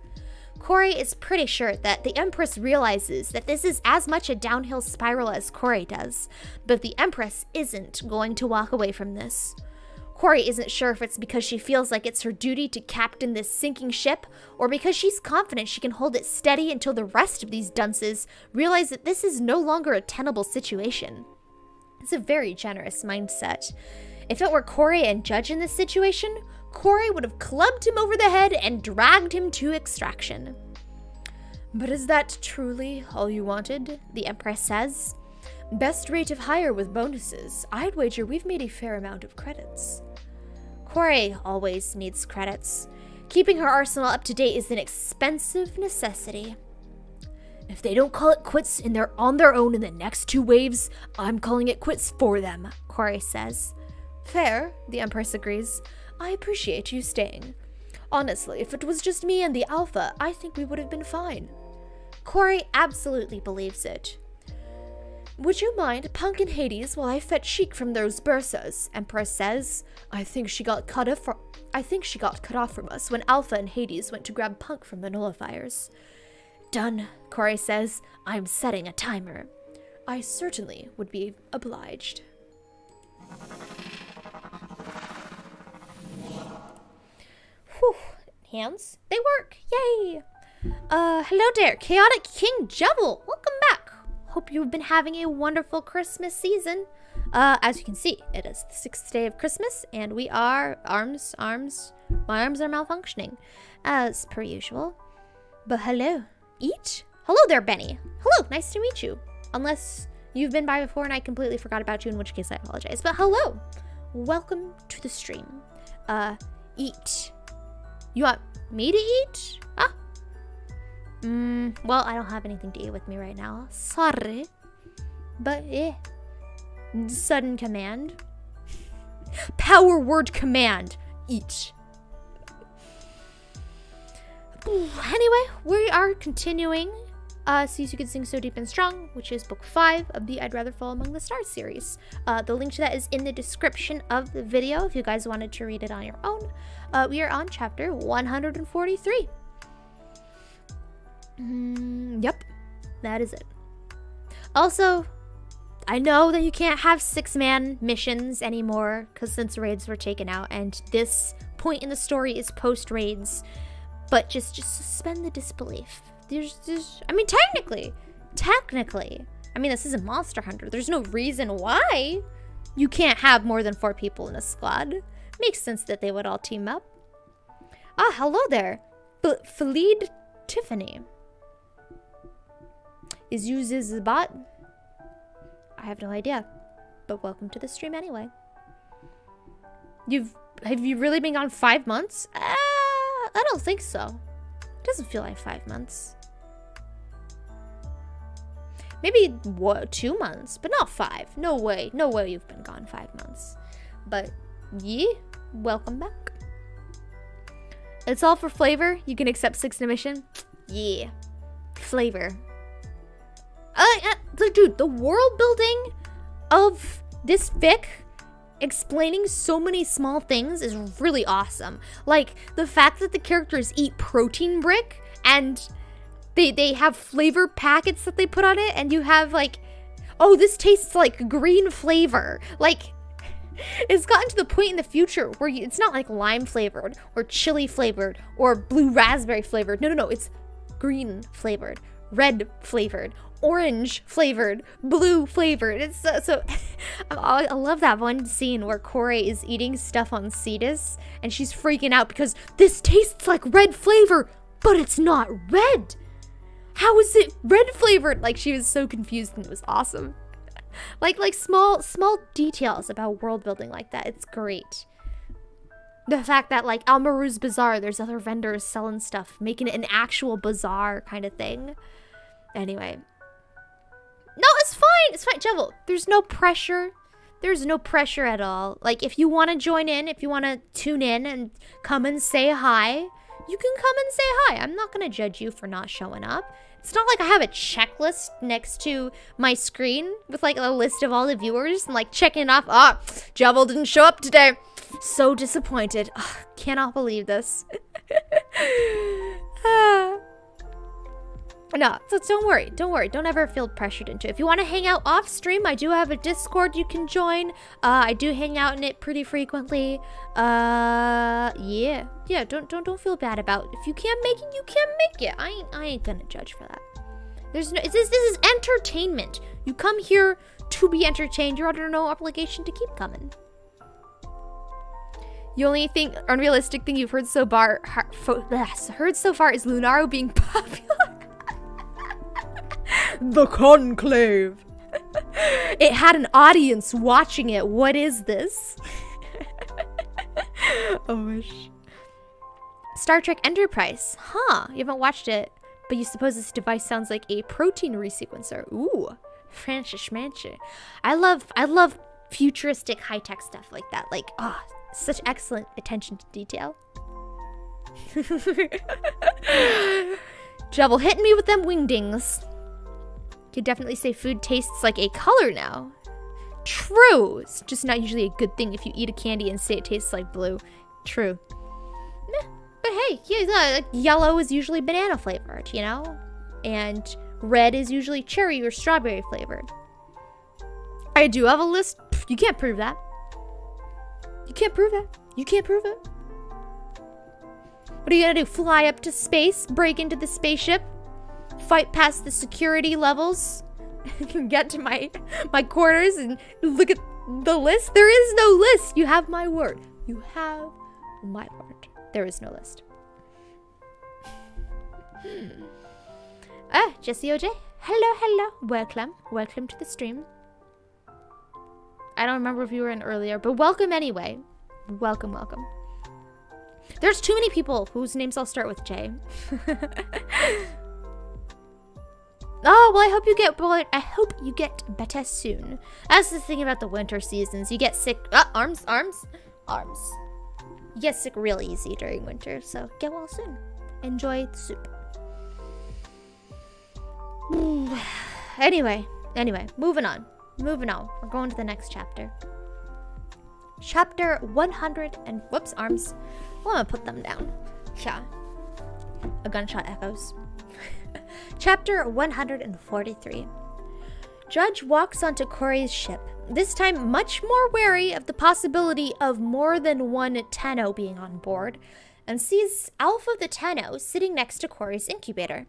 Corey is pretty sure that the Empress realizes that this is as much a downhill spiral as Corey does, but the Empress isn't going to walk away from this. Corey isn't sure if it's because she feels like it's her duty to captain this sinking ship, or because she's confident she can hold it steady until the rest of these dunces realize that this is no longer a tenable situation. It's a very generous mindset. If it were Corey and Judge in this situation, Corey would have clubbed him over the head and dragged him to extraction. But is that truly all you wanted? The Empress says. Best rate of hire with bonuses. I'd wager we've made a fair amount of credits. Corey always needs credits. Keeping her arsenal up to date is an expensive necessity. If they don't call it quits and they're on their own in the next 2 waves, I'm calling it quits for them, Corey says. Fair, the Empress agrees. I appreciate you staying. Honestly, if it was just me and the Alpha, I think we would have been fine. Corey absolutely believes it. Would you mind Punk and Hades while I fetch Sheik from those bursas? Empress says. I think she got cut off from us when Alpha and Hades went to grab Punk from the nullifiers. Done, Corey says. I'm setting a timer. I certainly would be obliged. Whew, hands, they work, yay! Hello there, Chaotic King Jubble, welcome back. Hope you've been having a wonderful Christmas season. As you can see, it is the 6th day of Christmas, and we are, my arms are malfunctioning, as per usual. But hello, eat? Hello there, Benny. Hello, nice to meet you. Unless you've been by before and I completely forgot about you, in which case I apologize. But hello, welcome to the stream. Eat. You want me to eat? Ah. Well, I don't have anything to eat with me right now. Sorry. But, sudden command. Power word command. Eat. Anyway, we are continuing Seas You Could Sing So Deep and Strong, which is book 5 of the I'd Rather Fall Among the Stars series. The link to that is in the description of the video if you guys wanted to read it on your own. We are on chapter 143. Yep, that is it. Also, I know that you can't have 6-man missions anymore because since raids were taken out, and this point in the story is post-raids, but just suspend the disbelief. I mean, technically, I mean, this is a Monster Hunter. There's no reason why you can't have more than 4 people in a squad. Makes sense that they would all team up. Ah, hello there. Philid Tiffany. Is you the bot? I have no idea, but welcome to the stream anyway. Have you really been gone 5 months? I don't think so. It doesn't feel like 5 months. Maybe 2 months, but not 5. No way you've been gone 5 months. But yeah, welcome back. It's all for flavor. You can accept 6th admission. Yeah, flavor. Dude, the world building of this fic explaining so many small things is really awesome. Like the fact that the characters eat protein brick and they have flavor packets that they put on it, and you have like, oh, this tastes like green flavor. Like it's gotten to the point in the future where it's not like lime flavored or chili flavored or blue raspberry flavored. No, it's green flavored, red flavored, orange flavored, blue flavored. It's so I love that one scene where Corey is eating stuff on Cetus and she's freaking out because this tastes like red flavor, but it's not red. How is it red flavored? Like she was so confused, and it was awesome. like small details about world building like that. It's great. The fact that like Almaru's Bazaar, there's other vendors selling stuff, making it an actual bazaar kind of thing. Anyway. No, it's fine. It's fine, Jevil. There's no pressure. There's no pressure at all. Like, if you want to join in, if you want to tune in and come and say hi, you can come and say hi. I'm not going to judge you for not showing up. It's not like I have a checklist next to my screen with, like, a list of all the viewers and, like, checking it off. Ah, Jevil didn't show up today. So disappointed. Ugh, cannot believe this. No, so don't worry. Don't ever feel pressured into it. If you want to hang out off stream, I do have a Discord you can join. I do hang out in it pretty frequently. Yeah. Don't feel bad about it. If you can't make it, you can't make it. I ain't gonna judge for that. This is entertainment. You come here to be entertained. You're under no obligation to keep coming. The only unrealistic thing you've heard so far is Lunaro being popular. The conclave. It had an audience watching it. What is this? Oh, wish. Star Trek Enterprise. Huh, you haven't watched it, but you suppose this device sounds like a protein resequencer. Ooh, Francis Schmanche. I love futuristic high-tech stuff like that. Like, such excellent attention to detail. Jevil hitting me with them wingdings. You definitely say food tastes like a color now. True. It's just not usually a good thing if you eat a candy and say it tastes like blue. True. But hey, yeah, like yellow is usually banana flavored, you know? And red is usually cherry or strawberry flavored. I do have a list. You can't prove that. You can't prove that. You can't prove it. What are you gonna do? Fly up to space? Break into the spaceship? Fight past the security levels? Get to my quarters and look at the list? There is no list. You have my word. You have my word. There is no list. Jesse OJ. Hello. Welcome to the stream. I don't remember if you were in earlier, but welcome anyway. Welcome. There's too many people whose names I'll start with J. Oh, well, I hope you get better soon. That's the thing about the winter seasons. You get sick. Arms. You get sick real easy during winter, so get well soon. Enjoy the soup. Anyway, moving on. We're going to the next chapter. Chapter 100 and... Whoops, arms. Well, I'm gonna put them down. Yeah. A gunshot echoes. Chapter 143. Judge walks onto Corey's ship, this time much more wary of the possibility of more than one Tenno being on board, and sees Alpha the Tenno sitting next to Corey's incubator.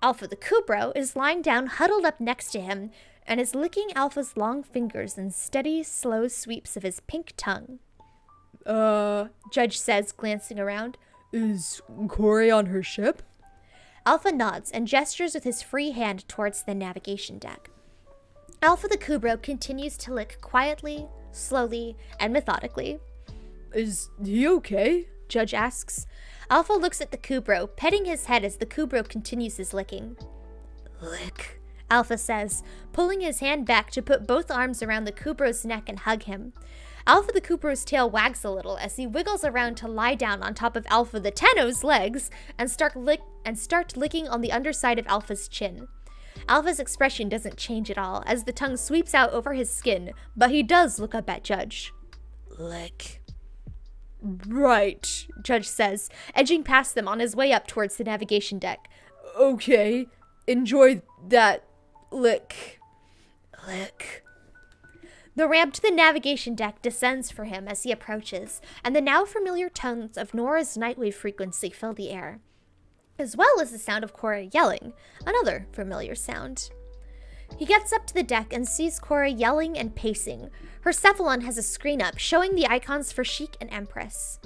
Alpha the Kubro is lying down huddled up next to him and is licking Alpha's long fingers in steady, slow sweeps of his pink tongue. Judge says, glancing around. Is Corey on her ship? Alpha nods and gestures with his free hand towards the navigation deck. Alpha the Kubro continues to lick quietly, slowly, and methodically. Is he okay? Judge asks. Alpha looks at the Kubro, petting his head as the Kubro continues his licking. Lick, Alpha says, pulling his hand back to put both arms around the Kubro's neck and hug him. Alpha the Koopa's tail wags a little as he wiggles around to lie down on top of Alpha the Tenno's legs and start licking on the underside of Alpha's chin. Alpha's expression doesn't change at all as the tongue sweeps out over his skin, but he does look up at Judge. Lick. Right, Judge says, edging past them on his way up towards the navigation deck. Okay, enjoy that lick. Lick. The ramp to the navigation deck descends for him as he approaches, and the now familiar tones of Nora's nightwave frequency fill the air, as well as the sound of Cora yelling, another familiar sound. He gets up to the deck and sees Cora yelling and pacing. Her cephalon has a screen up showing the icons for Sheik and Empress.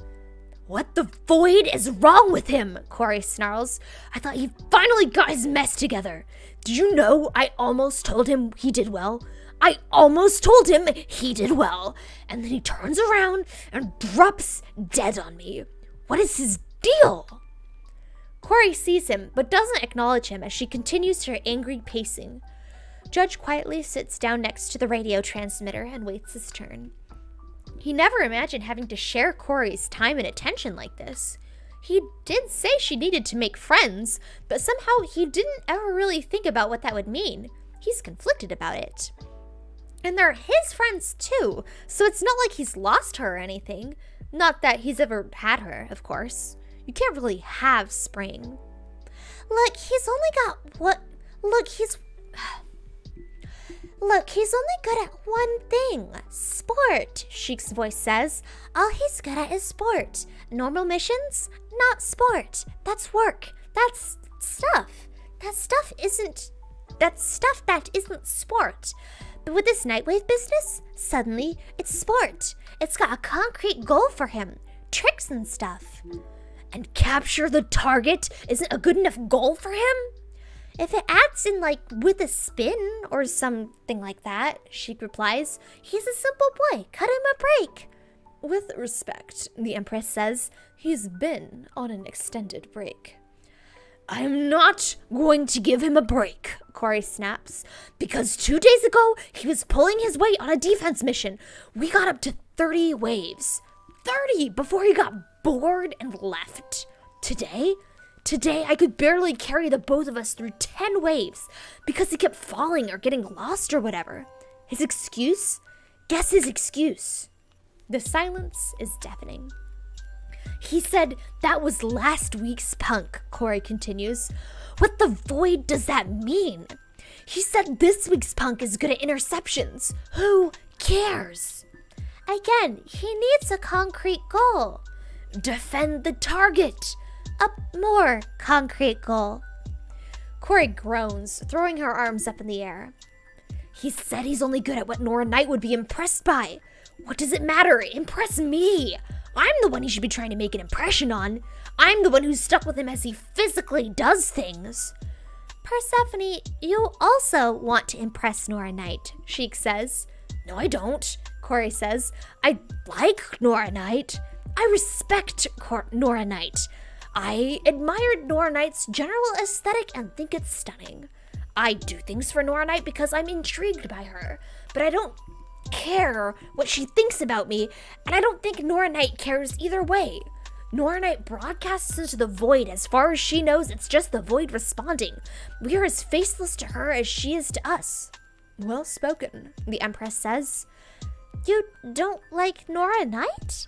What the void is wrong with him? Cora snarls. I thought he finally got his mess together. Did you know I almost told him he did well? I almost told him he did well. And then he turns around and drops dead on me. What is his deal? Cora sees him, but doesn't acknowledge him as she continues her angry pacing. Judge quietly sits down next to the radio transmitter and waits his turn. He never imagined having to share Cora's time and attention like this. He did say she needed to make friends, but somehow he didn't ever really think about what that would mean. He's conflicted about it. And they're his friends too, so it's not like he's lost her or anything. Not that he's ever had her, of course. You can't really have Spring. Look, he's only good at one thing. Sport, Sheik's voice says. All he's good at is sport. Normal missions? Not sport. That's work. That's stuff. That stuff that isn't sport. But with this Nightwave business, suddenly it's sport. It's got a concrete goal for him. Tricks and stuff. And capture the target isn't a good enough goal for him? If it adds in, like, with a spin or something like that, Sheik replies, he's a simple boy. Cut him a break. With respect, the Empress says, he's been on an extended break. I'm not going to give him a break, Corey snaps, because 2 days ago, he was pulling his weight on a defense mission. We got up to 30 waves. 30 before he got bored and left. Today, I could barely carry the both of us through 10 waves because he kept falling or getting lost or whatever. His excuse? Guess his excuse. The silence is deafening. He said that was last week's punk, Corey continues. What the void does that mean? He said this week's punk is good at interceptions. Who cares? Again, he needs a concrete goal. Defend the target. A more concrete goal. Corey groans, throwing her arms up in the air. He said he's only good at what Nora Knight would be impressed by. What does it matter? Impress me. I'm the one he should be trying to make an impression on. I'm the one who's stuck with him as he physically does things. Persephone, you also want to impress Nora Knight, Sheik says. No, I don't, Corey says. I like Nora Knight. I respect Nora Knight. I admired Nora Knight's general aesthetic and think it's stunning. I do things for Nora Knight because I'm intrigued by her, but I don't care what she thinks about me, and I don't think Nora Knight cares either way. Nora Knight broadcasts into the void. As far as she knows, it's just the void responding. We are as faceless to her as she is to us. Well spoken, the Empress says. You don't like Nora Knight?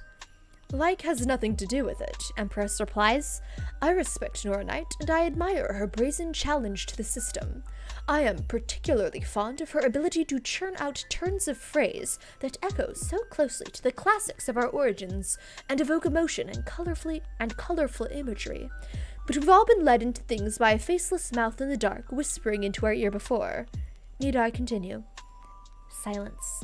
Like has nothing to do with it, Empress replies. I respect Nora Knight, and I admire her brazen challenge to the system. I am particularly fond of her ability to churn out turns of phrase that echo so closely to the classics of our origins and evoke emotion and colorful imagery. But we've all been led into things by a faceless mouth in the dark whispering into our ear before. Need I continue? Silence.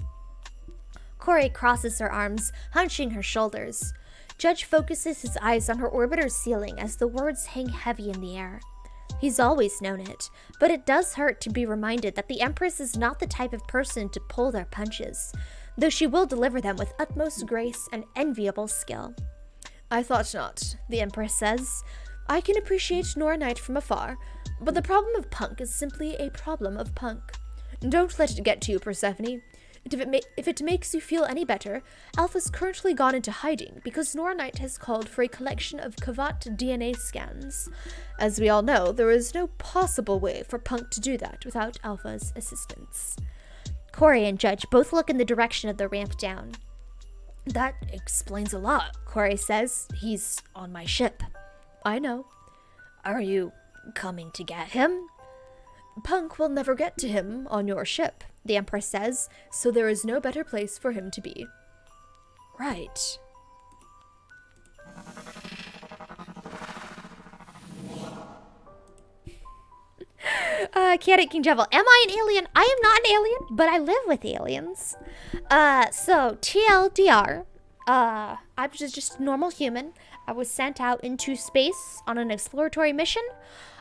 Corey crosses her arms, hunching her shoulders. Judge focuses his eyes on her orbiter's ceiling as the words hang heavy in the air. He's always known it, but it does hurt to be reminded that the Empress is not the type of person to pull their punches, though she will deliver them with utmost grace and enviable skill. I thought not, the Empress says. I can appreciate Nora Knight from afar, but the problem of punk is simply a problem of punk. Don't let it get to you, Persephone. If it makes you feel any better, Alpha's currently gone into hiding because Nora Knight has called for a collection of Kavat DNA scans. As we all know, there is no possible way for Punk to do that without Alpha's assistance. Corey and Judge both look in the direction of the ramp down. That explains a lot, Corey says. He's on my ship. I know. Are you coming to get him? Punk will never get to him on your ship, the Empress says, so there is no better place for him to be. Right. Chaotic King Devil, am I an alien? I am not an alien, but I live with aliens. So TLDR, I'm just a normal human. I was sent out into space on an exploratory mission.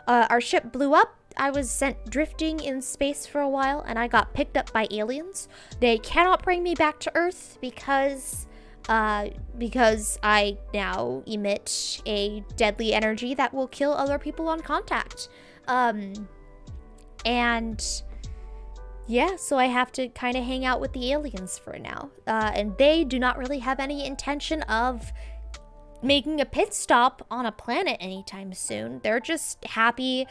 Our ship blew up. I was sent drifting in space for a while, and I got picked up by aliens. They cannot bring me back to Earth because I now emit a deadly energy that will kill other people on contact. And yeah, so I have to kind of hang out with the aliens for now. And they do not really have any intention of making a pit stop on a planet anytime soon. They're just happy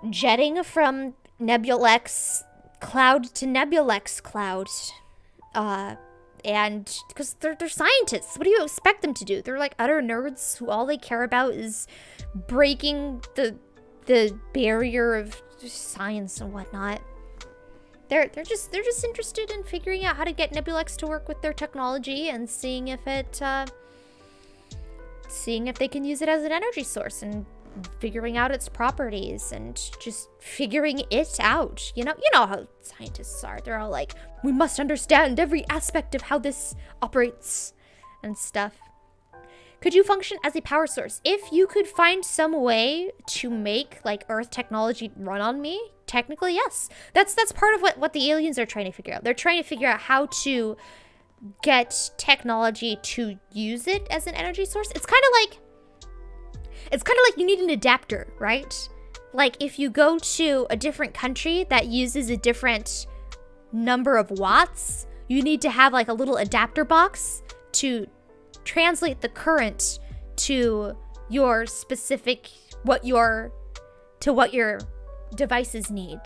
jetting from Nebulux cloud to Nebulux cloud. And because they're scientists, what do you expect them to do? They're like utter nerds who all they care about is breaking the barrier of science and whatnot. They're just interested in figuring out how to get Nebulux to work with their technology and seeing if they can use it as an energy source and figuring out its properties and just figuring it out. You know how scientists are. They're all like, we must understand every aspect of how this operates and stuff. Could you function as a power source? If you could find some way to make like Earth technology run on me, technically yes. That's part of what the aliens are trying to figure out. They're trying to figure out how to get technology to use it as an energy source. It's kind of like you need an adapter, right? Like if you go to a different country that uses a different number of watts, you need to have like a little adapter box to translate the current to your specific what your devices need.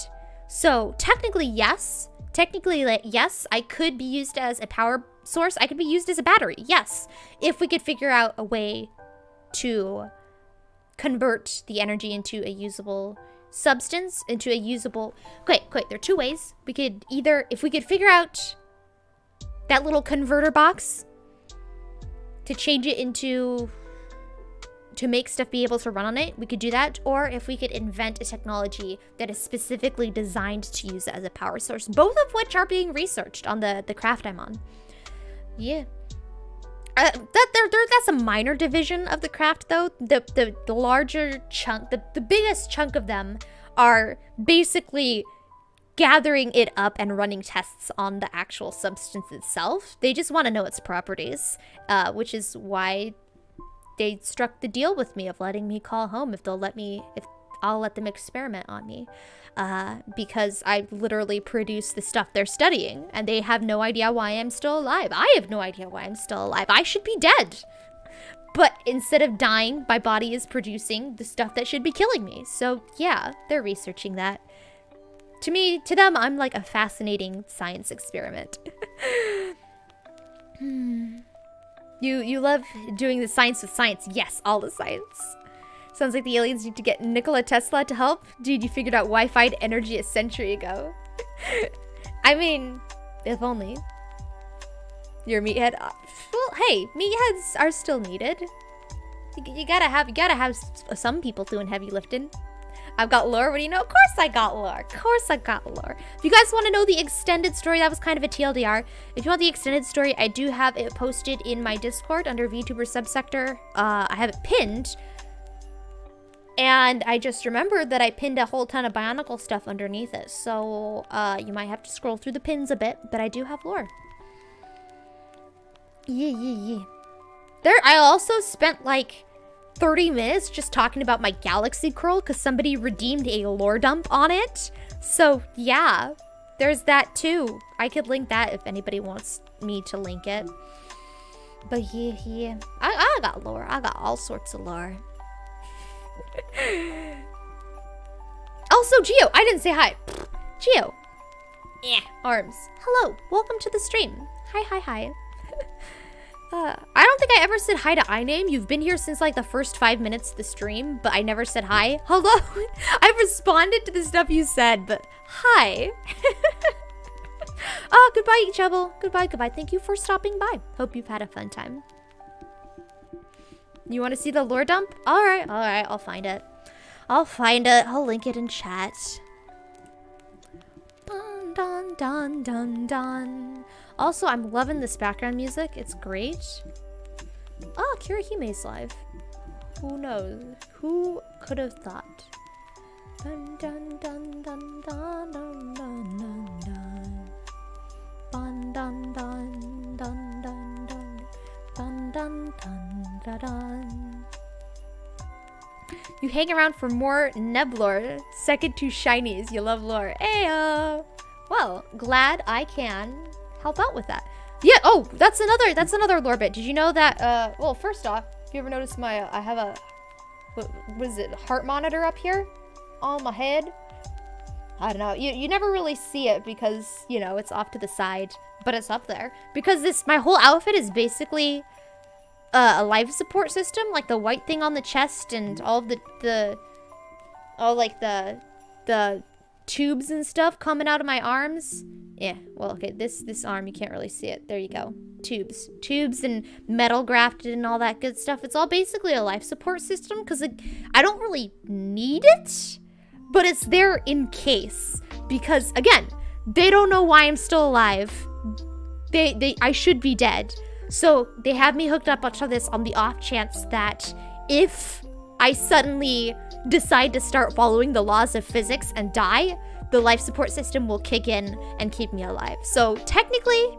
So technically yes, I could be used as a power source. I could be used as a battery, yes, if we could figure out a way to convert the energy into a usable substance, into a usable... Wait, there are two ways. We could either, if we could figure out that little converter box to change it into... to make stuff be able to run on it, we could do that. Or if we could invent a technology that is specifically designed to use it as a power source. Both of which are being researched on the craft I'm on. Yeah. That's a minor division of the craft, though. The larger chunk, the biggest chunk of them are basically gathering it up and running tests on the actual substance itself. They just want to know its properties, which is why they struck the deal with me of letting me call home if I'll let them experiment on me. Because I literally produce the stuff they're studying, and they have no idea why I'm still alive. I have no idea why I'm still alive. I should be dead. But instead of dying, my body is producing the stuff that should be killing me. So yeah, they're researching that. To them, I'm like a fascinating science experiment. You love doing the science with science. Yes, all the science. Sounds like the aliens need to get Nikola Tesla to help. Dude, you figured out Wi-Fi energy a century ago. I mean, if only. Your meathead. Well, hey, meatheads are still needed. You gotta have some people doing heavy lifting. I've got lore. What do you know? Of course I got lore. Of course I got lore. If you guys want to know the extended story, that was kind of a TLDR. If you want the extended story, I do have it posted in my Discord under VTuber subsector. I have it pinned. And I just remembered that I pinned a whole ton of Bionicle stuff underneath it. So you might have to scroll through the pins a bit, but I do have lore. Yeah. I also spent like 30 minutes just talking about my galaxy curl because somebody redeemed a lore dump on it. So yeah, there's that too. I could link that if anybody wants me to link it. But yeah. I got lore. I got all sorts of lore. Also, Geo, I didn't say hi. Geo. Yeah, arms. Hello, welcome to the stream. Hi. I don't think I ever said hi to iName. You've been here since like the first 5 minutes of the stream, but I never said hi. Hello. I've responded to the stuff you said, but hi. Oh, goodbye, Trouble. Goodbye. Thank you for stopping by. Hope you've had a fun time. You want to see the lore dump? All right. I'll find it. I'll link it in chat. Dun. Also, I'm loving this background music. It's great. Oh, Kirahime's live. Who knows? Who could have thought? Dun. You hang around for more Neblor. Second to shinies. You love lore. Ayo. Well, glad I can help out with that. Yeah. Oh, that's another lore bit. Did you know that? Well, first off, if you ever noticed my, I have a, what is it? Heart monitor up here on my head. I don't know. You never really see it because, you know, it's off to the side, but it's up there because my whole outfit is basically a life support system, like the white thing on the chest and all of the tubes and stuff coming out of my arms. Yeah, well, okay, this arm, you can't really see it. There you go. Tubes and metal grafted and all that good stuff. It's all basically a life support system because I don't really need it, but it's there in case because, again, they don't know why I'm still alive. I should be dead. So they have me hooked up onto this on the off chance that if I suddenly decide to start following the laws of physics and die, the life support system will kick in and keep me alive. So technically,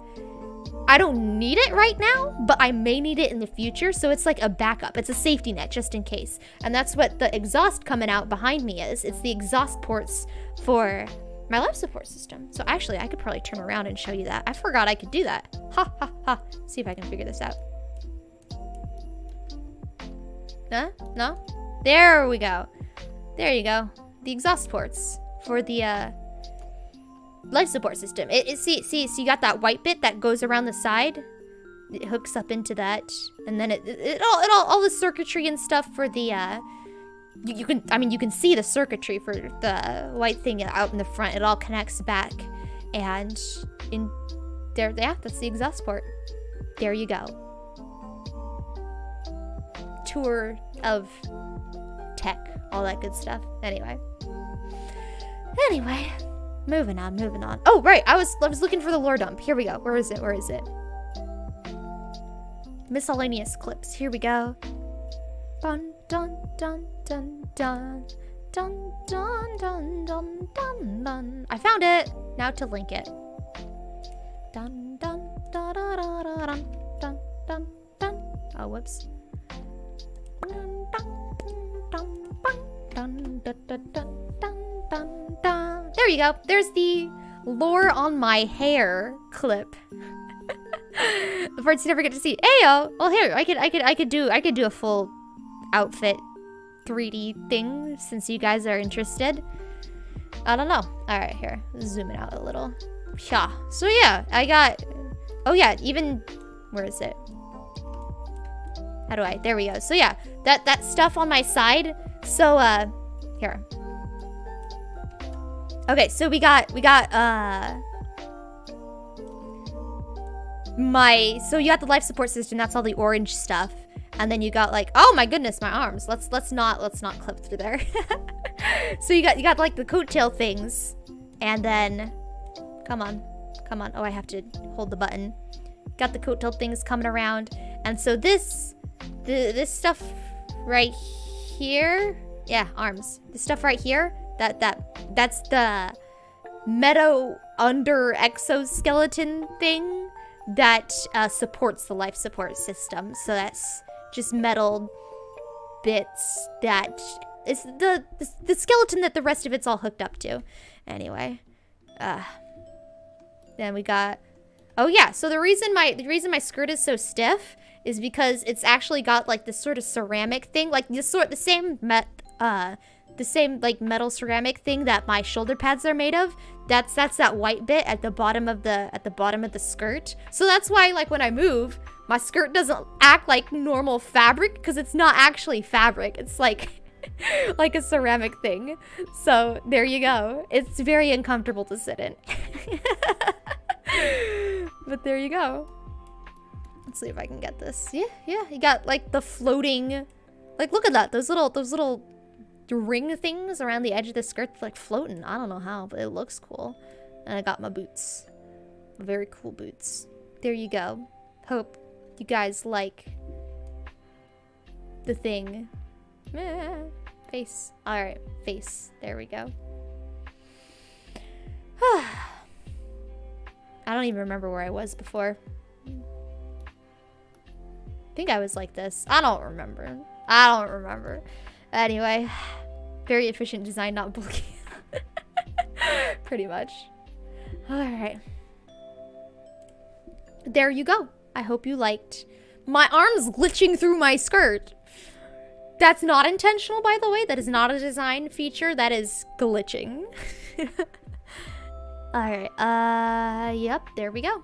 I don't need it right now, but I may need it in the future. So it's like a backup. It's a safety net just in case. And that's what the exhaust coming out behind me is. It's the exhaust ports for my life support system. So actually, I could probably turn around and show you that. I forgot I could do that. Ha. See if I can figure this out. Huh? No? There we go. There you go. The exhaust ports for the life support system. See, so you got that white bit that goes around the side. It hooks up into that, and then it all the circuitry and stuff for the you can see the circuitry for the white thing out in the front. It all connects back, and in there, yeah, that's the exhaust port. There you go. Tour of tech, all that good stuff. Anyway, moving on. Oh, right, I was looking for the lore dump. Here we go. Where is it? Miscellaneous clips. Here we go. Dun dun dun dun dun dun dun dun dun dun dun. I found it. Now to link it. Dun dun da da da da dun dun dun dun. Oh, whoops. Dun dun dun dun dun dun dun dun. There you go. There's the lore on my hair clip. The parts you never get to see. Ayo. Well, here I could do a full outfit 3D thing since you guys are interested. I don't know. All right, here, zoom it out a little. Yeah. So yeah, I got. Oh yeah, even where is it? How do I? There we go. So yeah, that stuff on my side. So here. Okay, so we got so you got the life support system, that's all the orange stuff. And then you got like, oh my goodness, my arms. Let's not clip through there. So you got like the coattail things. And then come on. Oh, I have to hold the button. Got the coattail things coming around. And so this stuff right here. Yeah, arms. This stuff right here, that's the meadow under exoskeleton thing that supports the life support system. So that's just metal bits that is the skeleton that the rest of it's all hooked up to. Anyway, Then we got, oh yeah, so the reason my skirt is so stiff is because it's actually got like this sort of ceramic thing, like the same like metal ceramic thing that my shoulder pads are made of. That's that white bit at the bottom of the skirt. So that's why, like, when I move, my skirt doesn't act like normal fabric, because it's not actually fabric. It's like like a ceramic thing. So there you go. It's very uncomfortable to sit in. But there you go. Let's see if I can get this. Yeah, you got like the floating, like, look at that. Those little ring things around the edge of the skirt, like floating. I don't know how, but it looks cool. And I got my boots. Very cool boots. There you go. Hope you guys like the thing. Face. Alright, face. There we go. I don't even remember where I was before. I think I was like this. I don't remember. Anyway, very efficient design, not bulky. Pretty much. Alright. There you go. I hope you liked. My arm's glitching through my skirt. That's not intentional, by the way. That is not a design feature. That is glitching. Alright, yep, there we go.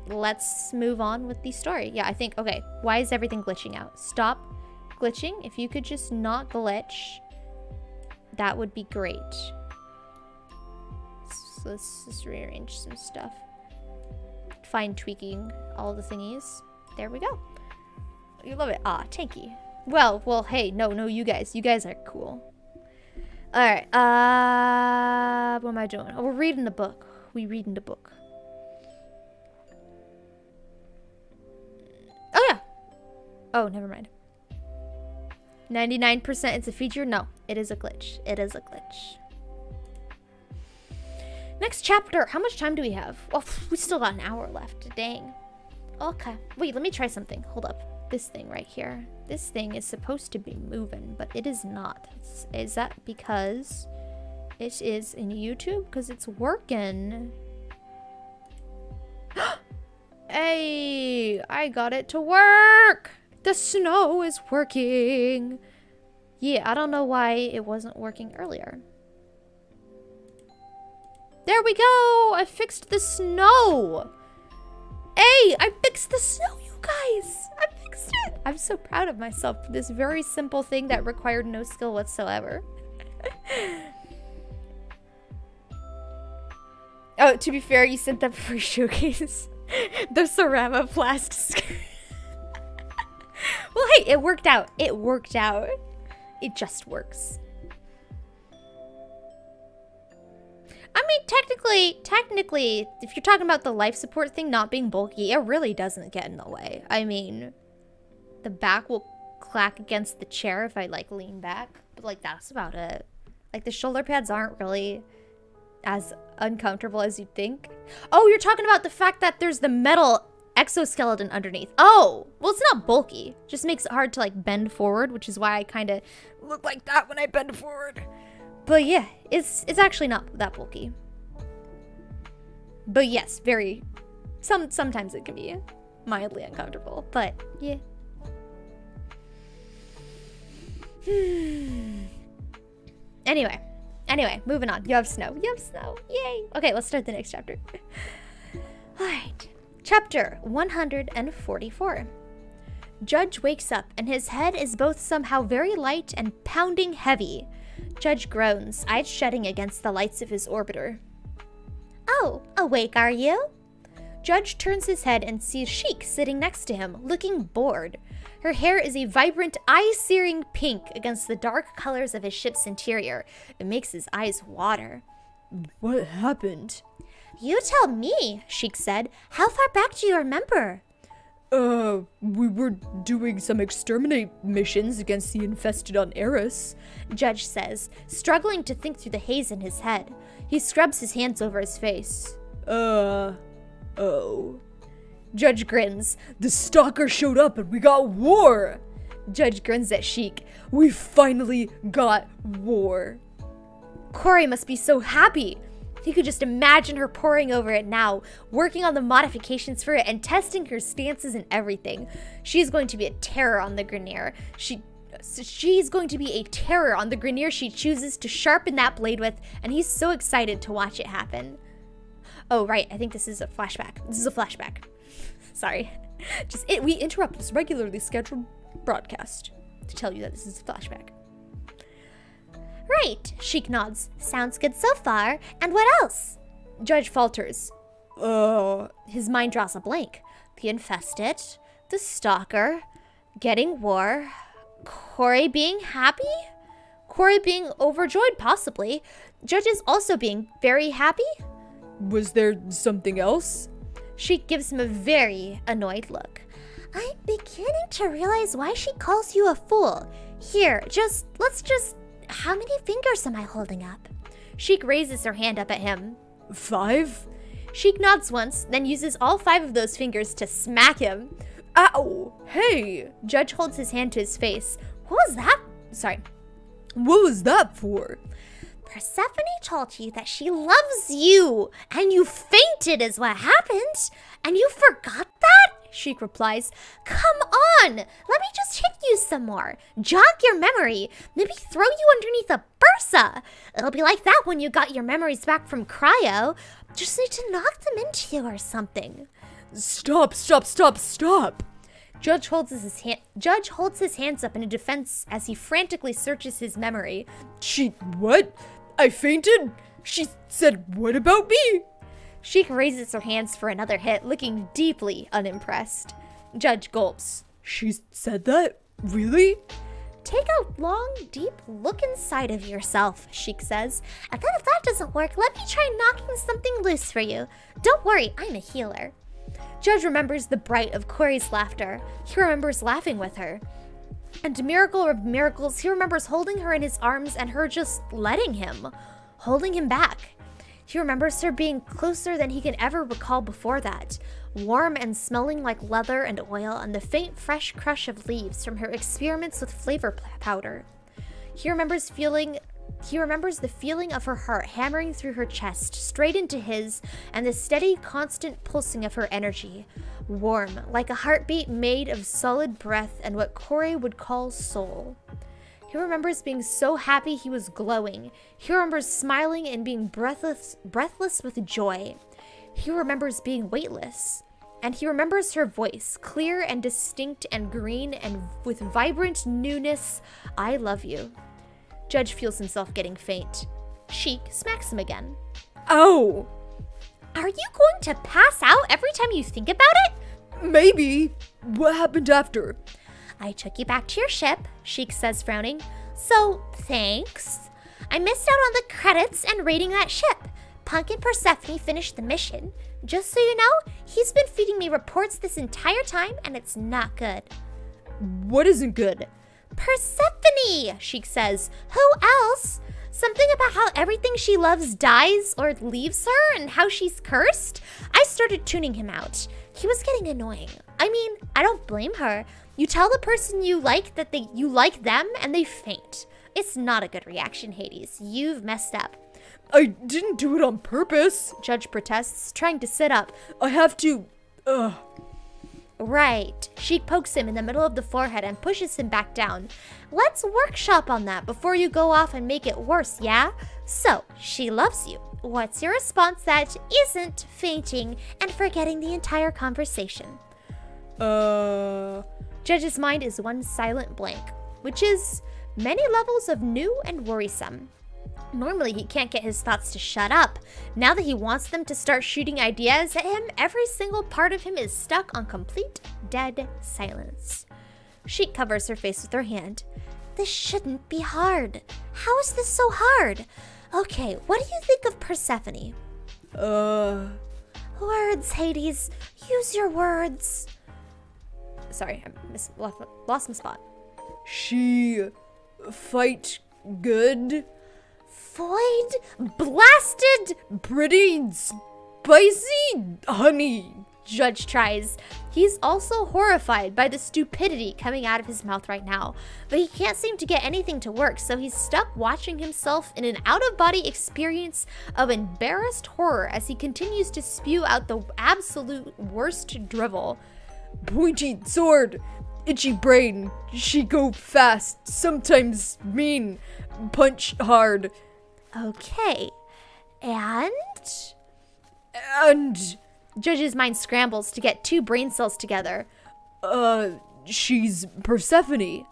Let's move on with the story. Yeah, I think, okay, why is everything glitching out? Stop glitching. If you could just not glitch, that would be great. So let's just rearrange some stuff. Fine tweaking all the thingies. There we go. You love it. Ah, tanky. Well, hey, no, you guys are cool. Alright, what am I doing? Oh, we're reading the book. Oh, yeah. Oh, never mind. 99% it's a feature? No, it is a glitch. Next chapter. How much time do we have? Oh, we still got an hour left. Dang. Okay. Wait, let me try something. Hold up. This thing right here. This thing is supposed to be moving, but it is not. Is that because it is in YouTube? Because it's working. Hey, I got it to work. The snow is working. Yeah, I don't know why it wasn't working earlier. There we go. I fixed the snow. Hey, I fixed the snow, you guys. I fixed it. I'm so proud of myself for this very simple thing that required no skill whatsoever. Oh, to be fair, you sent that for showcase. The ceramaplast skirt. Well, hey, it worked out. It just works. I mean, technically, if you're talking about the life support thing not being bulky, it really doesn't get in the way. I mean, the back will clack against the chair if I, like, lean back. But, like, that's about it. Like, the shoulder pads aren't really as uncomfortable as you'd think. Oh, you're talking about the fact that there's the metal exoskeleton underneath. Oh, well, it's not bulky. It just makes it hard to, like, bend forward, which is why I kind of look like that when I bend forward. But yeah, it's actually not that bulky. But yes, sometimes it can be mildly uncomfortable, but yeah. Anyway, moving on. You have snow. Yay. Okay, let's start the next chapter. Alright. Chapter 144. Judge wakes up and his head is both somehow very light and pounding heavy. Judge groans, eyes shutting against the lights of his orbiter. Oh, awake are you? Judge turns his head and sees Sheik sitting next to him, looking bored. Her hair is a vibrant, eye-searing pink against the dark colors of his ship's interior. It makes his eyes water. What happened? You tell me, Sheik said. How far back do you remember? We were doing some exterminate missions against the infested on Eris, Judge says, struggling to think through the haze in his head. He scrubs his hands over his face. Oh. Judge grins. The stalker showed up and we got war. Judge grins at Sheik. We finally got war. Corey must be so happy. You could just imagine her poring over it now, working on the modifications for it and testing her stances and everything. She's going to be a terror on the Grineer. She's going to be a terror on the Grineer she chooses to sharpen that blade with, and he's so excited to watch it happen. Oh, right, I think this is a flashback. Sorry. We interrupt this regularly scheduled broadcast to tell you that this is a flashback. Right, Sheik nods. Sounds good so far. And what else? Judge falters. His mind draws a blank. The infested, the stalker, getting war, Corey being happy? Corey being overjoyed, possibly. Judge is also being very happy? Was there something else? She gives him a very annoyed look. I'm beginning to realize why she calls you a fool. Here, let's just... How many fingers am I holding up? Sheik raises her hand up at him. 5? Sheik nods once, then uses all 5 of those fingers to smack him. Ow! Hey! Judge holds his hand to his face. What was that? Sorry. What was that for? Persephone told you that she loves you, and you fainted is what happened. And you forgot that? Sheik replies. Come on! Let me just hit you some more. Jog your memory. Maybe throw you underneath a bursa. It'll be like that when you got your memories back from cryo. Just need to knock them into you or something. Stop! Judge holds his hands up in a defense as he frantically searches his memory. What? I fainted? She said what about me? Sheik raises her hands for another hit, looking deeply unimpressed. Judge gulps. She said that? Really? Take a long, deep look inside of yourself, Sheik says. And then if that doesn't work, let me try knocking something loose for you. Don't worry, I'm a healer. Judge remembers the bright of Corey's laughter. He remembers laughing with her. And miracle of miracles, he remembers holding her in his arms and her just letting him, holding him back. He remembers her being closer than he can ever recall before that, warm and smelling like leather and oil and the faint, fresh crush of leaves from her experiments with flavor powder. He remembers the feeling of her heart hammering through her chest, straight into his, and the steady, constant pulsing of her energy. Warm, like a heartbeat made of solid breath and what Corey would call soul. He remembers being so happy he was glowing. He remembers smiling and being breathless with joy. He remembers being weightless. And he remembers her voice, clear and distinct and green and with vibrant newness. I love you. Judge feels himself getting faint. Sheik smacks him again. Ow! Are you going to pass out every time you think about it? Maybe. What happened after? I took you back to your ship, Sheik says, frowning. So, thanks. I missed out on the credits and raiding that ship. Punk and Persephone finished the mission. Just so you know, he's been feeding me reports this entire time, and it's not good. What isn't good? Persephone, Sheik says. Who else? Something about how everything she loves dies or leaves her and how she's cursed? I started tuning him out. He was getting annoying. I mean, I don't blame her. You tell the person you like that you like them and they faint. It's not a good reaction, Hades. You've messed up. I didn't do it on purpose, Judge protests, trying to sit up. I have to... Right. She pokes him in the middle of the forehead and pushes him back down. Let's workshop on that before you go off and make it worse, yeah? So, she loves you. What's your response that isn't fainting and forgetting the entire conversation? Judge's mind is one silent blank, which is many levels of new and worrisome. Normally, he can't get his thoughts to shut up. Now that he wants them to start shooting ideas at him, every single part of him is stuck on complete, dead silence. She covers her face with her hand. This shouldn't be hard. How is this so hard? Okay, what do you think of Persephone? Words, Hades. Use your words. Sorry, I lost my spot. She... fight good? Void, blasted, Pretty spicy honey. Judge tries. He's also horrified by the stupidity coming out of his mouth right now, but he can't seem to get anything to work, so he's stuck watching himself in an out-of-body experience of embarrassed horror as he continues to spew out the absolute worst drivel. Pointy sword, itchy brain, she go fast, sometimes mean, punch hard. Okay. And Judge's mind scrambles to get two brain cells together. She's Persephone.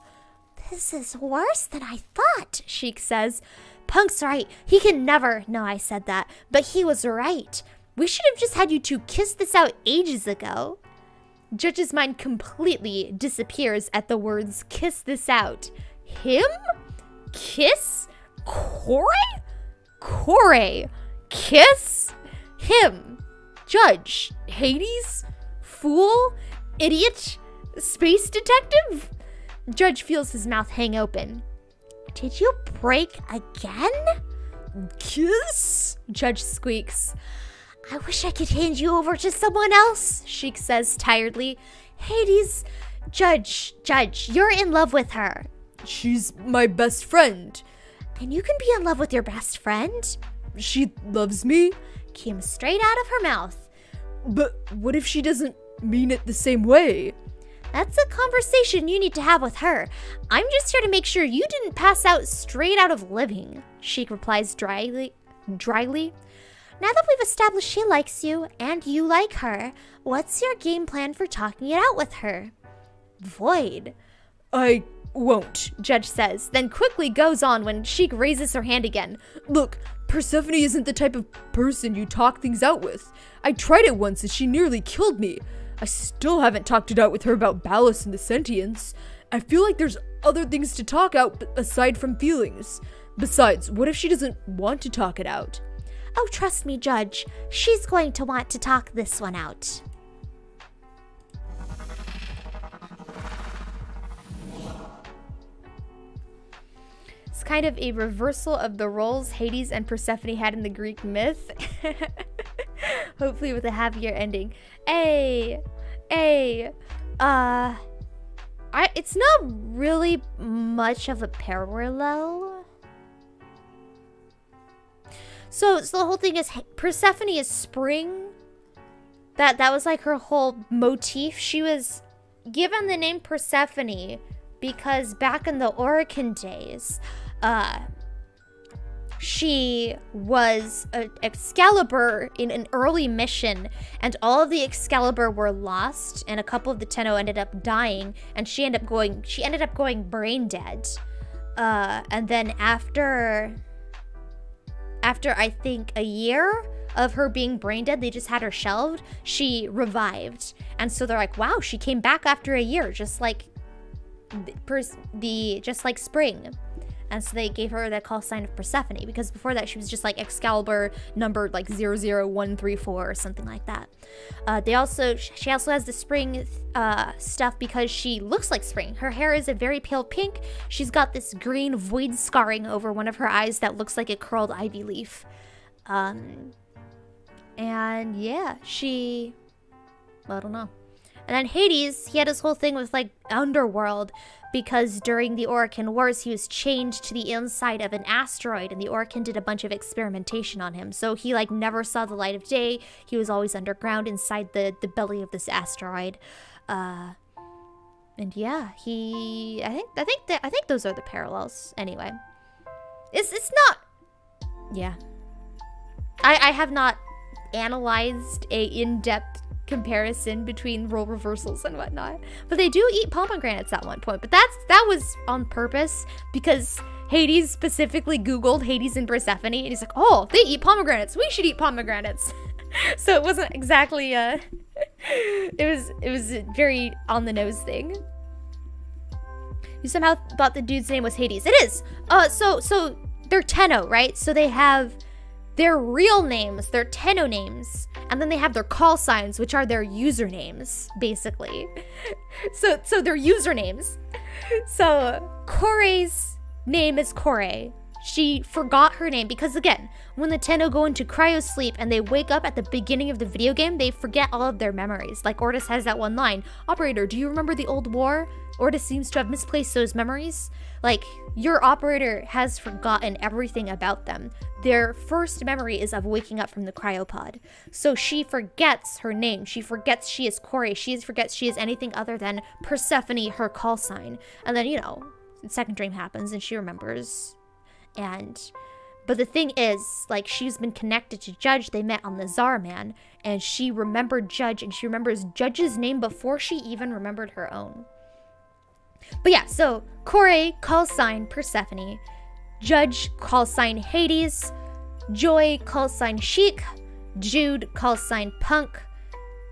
this is worse than I thought. Sheik says. Punk's right. He can never know I said that, but he was right. We should have just had you two kiss this out ages ago. Judge's mind completely disappears at the words kiss this out. Him? Kiss? Corey? Corey? Kiss? Him? Judge? Hades? Fool? Idiot? Space detective? Judge feels his mouth hang open. Did you break again? Kiss? Judge squeaks. I wish I could hand you over to someone else, Sheik says tiredly. Hades. Judge, you're in love with her. She's my best friend. And you can be in love with your best friend? She loves me. Came straight out of her mouth. But what if she doesn't mean it the same way? That's a conversation you need to have with her. I'm just here to make sure you didn't pass out straight out of living, Sheik replies dryly. Now that we've established she likes you and you like her, what's your game plan for talking it out with her? Void. I won't, Judge says, then quickly goes on when Sheik raises her hand again. Look, Persephone isn't the type of person you talk things out with. I tried it once and she nearly killed me. I still haven't talked it out with her about Ballast and the sentience. I feel like there's other things to talk out aside from feelings. Besides, what if she doesn't want to talk it out? Oh, trust me, Judge. She's going to want to talk this one out. It's kind of a reversal of the roles Hades and Persephone had in the Greek myth. Hopefully with a happier ending. It's not really much of a parallel. So the whole thing is Persephone is spring. That was like her whole motif. She was given the name Persephone because back in the Oracle days, she was an Excalibur in an early mission, and all of the Excalibur were lost, and a couple of the Tenno ended up dying, and she ended up going brain dead. And then after I think a year of her being brain dead, they just had her shelved, she revived. And so they're like, wow, she came back after a year, just like spring. And so they gave her the call sign of Persephone, because before that she was just like Excalibur numbered like 00134 or something like that. She also has the spring stuff because she looks like spring. Her hair is a very pale pink. She's got this green void scarring over one of her eyes that looks like a curled ivy leaf. And yeah, I don't know. And then Hades, he had his whole thing with like underworld, because during the Oracle Wars, he was chained to the inside of an asteroid, and the Oracle did a bunch of experimentation on him. So he like never saw the light of day. He was always underground inside the belly of this asteroid. And yeah, I think those are the parallels. Anyway, it's not. Yeah, I have not analyzed a in-depth comparison between role reversals and whatnot, but they do eat pomegranates at one point, but that was on purpose because Hades specifically googled Hades and Persephone, and he's like, oh, they eat pomegranates, we should eat pomegranates. So it wasn't exactly it was a very on the nose thing. You somehow thought the dude's name was Hades. It is. So they're Tenno, right? So they have their real names, their Tenno names, and then they have their call signs, which are their usernames, basically. So their usernames. So Kore's name is Kore. she forgot her name because, again, when the Tenno go into cryosleep and they wake up at the beginning of the video game, they forget all of their memories. Like Ortis has that one line, "Operator, do you remember the old war?" Ortis seems to have misplaced those memories. Like, your operator has forgotten everything about them. Their first memory is of waking up from the cryopod. So she forgets her name. She forgets she is Corey. She forgets she is anything other than Persephone, her call sign. And then, you know, the second dream happens and she remembers. But the thing is, like, she's been connected to Judge. They met on the Czar Man, and she remembered Judge, and she remembers Judge's name before she even remembered her own. But yeah, so Corey, call sign Persephone. Judge, call sign Hades. Joy, call sign Sheik. Jude, call sign Punk.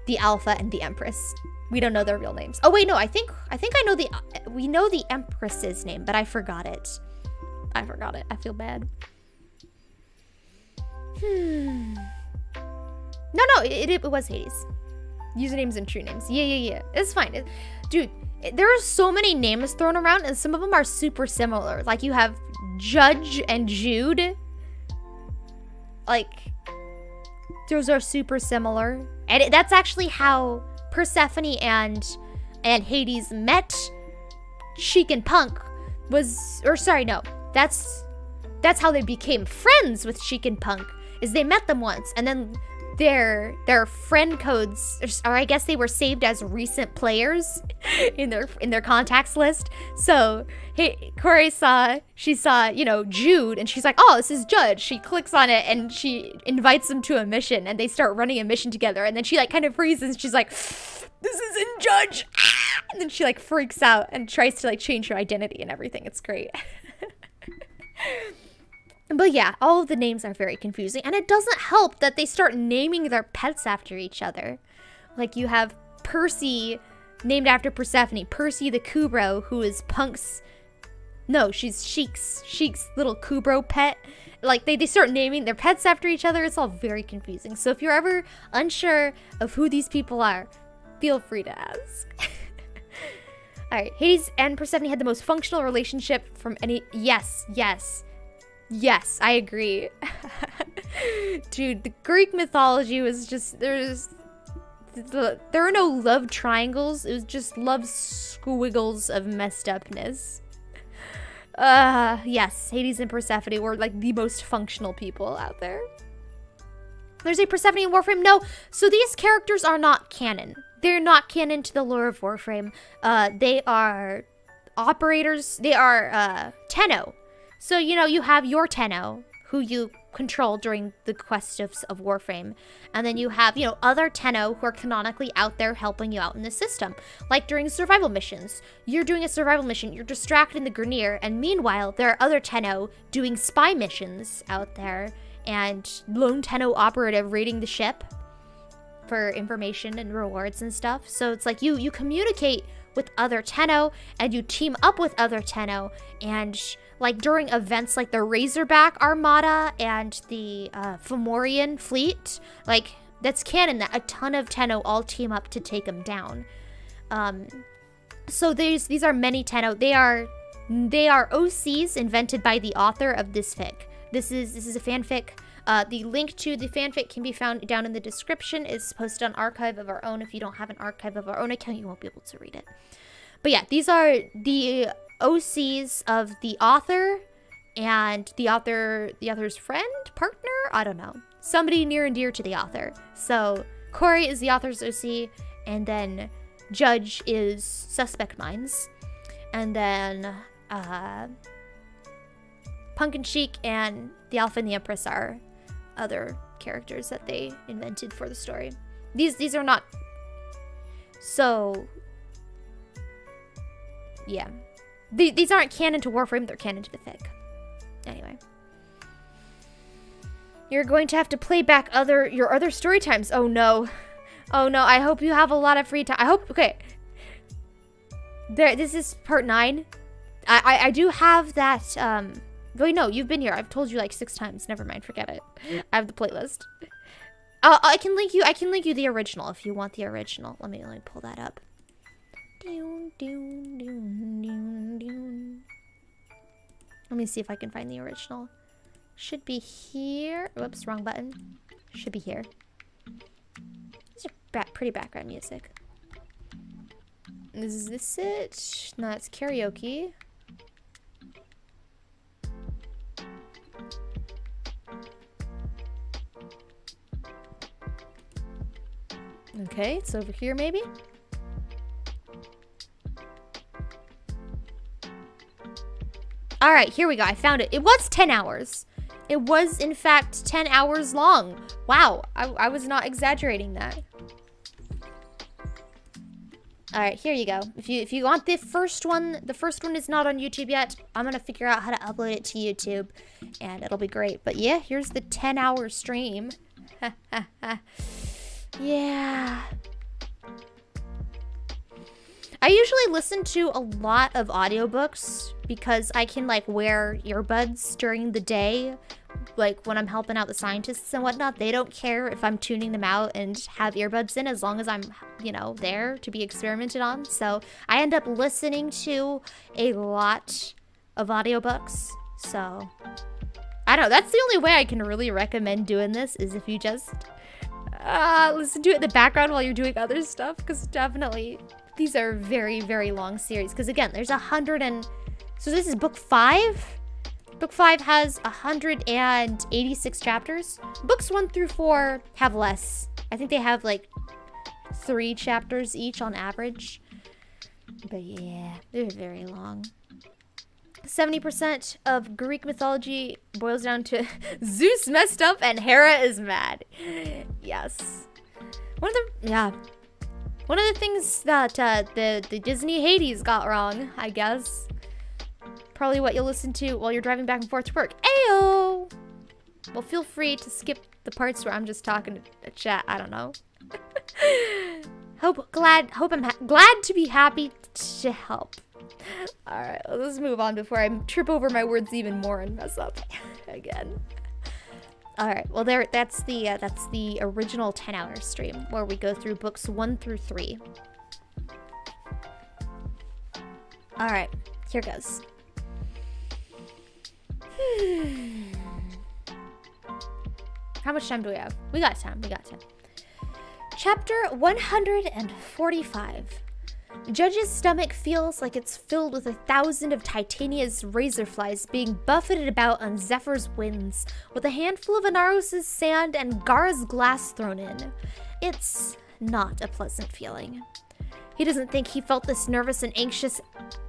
The Alpha, and the Empress. We don't know their real names. Oh wait, no, I think I know we know the Empress's name, but I forgot it. I feel bad. No, it was Hades. Usernames and true names. Yeah. It's fine. Dude, there are so many names thrown around, and some of them are super similar. Like, you have Judge and Jude. Like, those are super similar. And that's actually how Persephone and Hades met Sheik and Punk. That's how they became friends with Sheik and Punk, is they met them once, and then their friend codes, or I guess they were saved as recent players in their contacts list. So Corey saw, you know, Jude, and she's like, oh, this is Judge. She clicks on it and she invites him to a mission, and they start running a mission together. And then she like kind of freezes, and she's like, this isn't Judge. And then she like freaks out and tries to like change her identity and everything. It's great. But yeah, all of the names are very confusing, and it doesn't help that they start naming their pets after each other. Like, you have Percy, named after Persephone. Percy the Kubro, who is Punk's... No, she's Sheik's little Kubro pet. Like, they start naming their pets after each other. It's all very confusing. So if you're ever unsure of who these people are, feel free to ask. Alright, Hades and Persephone had the most functional relationship from any... Yes, I agree. Dude, the Greek mythology was just... There are no love triangles. It was just love squiggles of messed upness. Yes, Hades and Persephone were like the most functional people out there. There's a Persephone in Warframe? No. So these characters are not canon. They're not canon to the lore of Warframe. They are operators. They are Tenno. So, you know, you have your Tenno, who you control during the quest of Warframe. And then you have, you know, other Tenno who are canonically out there helping you out in the system. Like during survival missions. You're doing a survival mission, you're distracted in the Grineer, and meanwhile, there are other Tenno doing spy missions out there. And lone Tenno operative raiding the ship for information and rewards and stuff. So it's like you communicate with other Tenno, and you team up with other Tenno, and like during events like the Razorback Armada and the Fomorian fleet, like that's canon that a ton of Tenno all team up to take them down. So these are many Tenno. They are OCs invented by the author of this fic. This is a fanfic. The link to the fanfic can be found down in the description. It's posted on Archive of Our Own. If you don't have an Archive of Our Own account, you won't be able to read it. But yeah, these are the OCs of the author and the author's friend, partner, I don't know. Somebody near and dear to the author. So Corey is the author's OC, and then Judge is suspectmind's, and then Punk and Sheik and the Alpha and the Empress are other characters that they invented for the story. These are not... So... Yeah. These aren't canon to Warframe, they're canon to the fic. Anyway. You're going to have to play back your other story times. Oh no. Oh no, I hope you have a lot of free time. I hope... Okay. This is part 9. I do have that... Wait, no, you've been here. I've told you like 6 times. Never mind, forget it. I have the playlist. I can link you the original if you want the original. Let me pull that up. Let me see if I can find the original. Should be here. Whoops, wrong button. Should be here. These are pretty background music. Is this it? No, it's karaoke. Okay, it's over here maybe. All right, here we go. I found it. It was 10 hours. It was, in fact, 10 hours long. Wow, I was not exaggerating that. All right, here you go. If you want the first one is not on YouTube yet. I'm gonna figure out how to upload it to YouTube, and it'll be great. But yeah, here's the 10-hour stream. Yeah. I usually listen to a lot of audiobooks because I can like wear earbuds during the day. Like when I'm helping out the scientists and whatnot, they don't care if I'm tuning them out and have earbuds in as long as I'm, you know, there to be experimented on. So I end up listening to a lot of audiobooks. So I don't know. That's the only way I can really recommend doing this is if you just listen to it in the background while you're doing other stuff. Because definitely these are very, very long series. Because again, there's 100 and... So this is book 5. Book 5 has 186 chapters. Books 1 through 4 have less. I think they have like 3 chapters each on average. But yeah, they're very long. 70% of Greek mythology boils down to Zeus messed up and Hera is mad. Yes. One of the things that the Disney Hades got wrong, I guess. Probably what you'll listen to while you're driving back and forth to work. Ayo! Well, feel free to skip the parts where I'm just talking to chat. I don't know. Glad to be happy to help. All right, let's move on before I trip over my words even more and mess up again. All right, well that's the original 10-hour stream where we go through books 1 through 3. All right, here goes. How much time do we have? We got time. Chapter 145. Judge's stomach feels like it's filled with 1,000 of Titania's razorflies being buffeted about on Zephyr's winds, with a handful of Inaros' sand and Gara's glass thrown in. It's not a pleasant feeling. He doesn't think he felt this nervous and anxious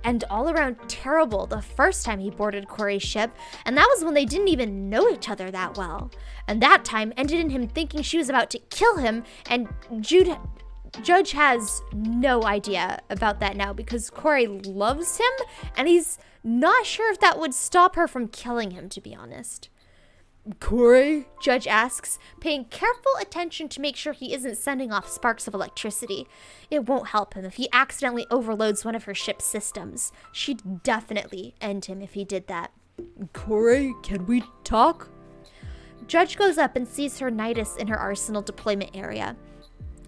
and all around terrible the first time he boarded Corey's ship, and that was when they didn't even know each other that well. And that time ended in him thinking she was about to kill him, and Judge has no idea about that now because Corey loves him, and he's not sure if that would stop her from killing him, to be honest. Corey? Judge asks, paying careful attention to make sure he isn't sending off sparks of electricity. It won't help him if he accidentally overloads one of her ship's systems. She'd definitely end him if he did that. Corey, can we talk? Judge goes up and sees her Nidus in her arsenal deployment area.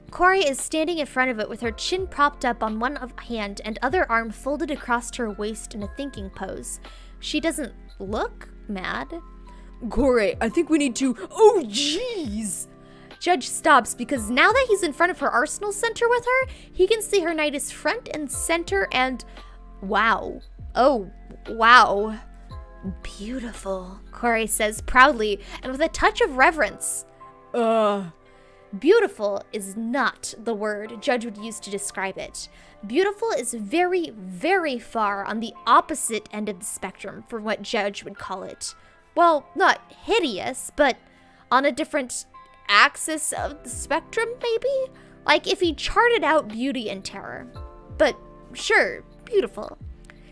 Corey is standing in front of it with her chin propped up on one hand and other arm folded across her waist in a thinking pose. She doesn't look mad. Corey, I think we need to... Oh, jeez! Judge stops because now that he's in front of her arsenal center with her, he can see her Nidus front and center and... Wow. Oh, wow. Beautiful, Corey says proudly and with a touch of reverence. Beautiful is not the word Judge would use to describe it. Beautiful is very, very far on the opposite end of the spectrum for what Judge would call it. Well, not hideous, but on a different axis of the spectrum, maybe? Like if he charted out beauty and terror. But sure, beautiful.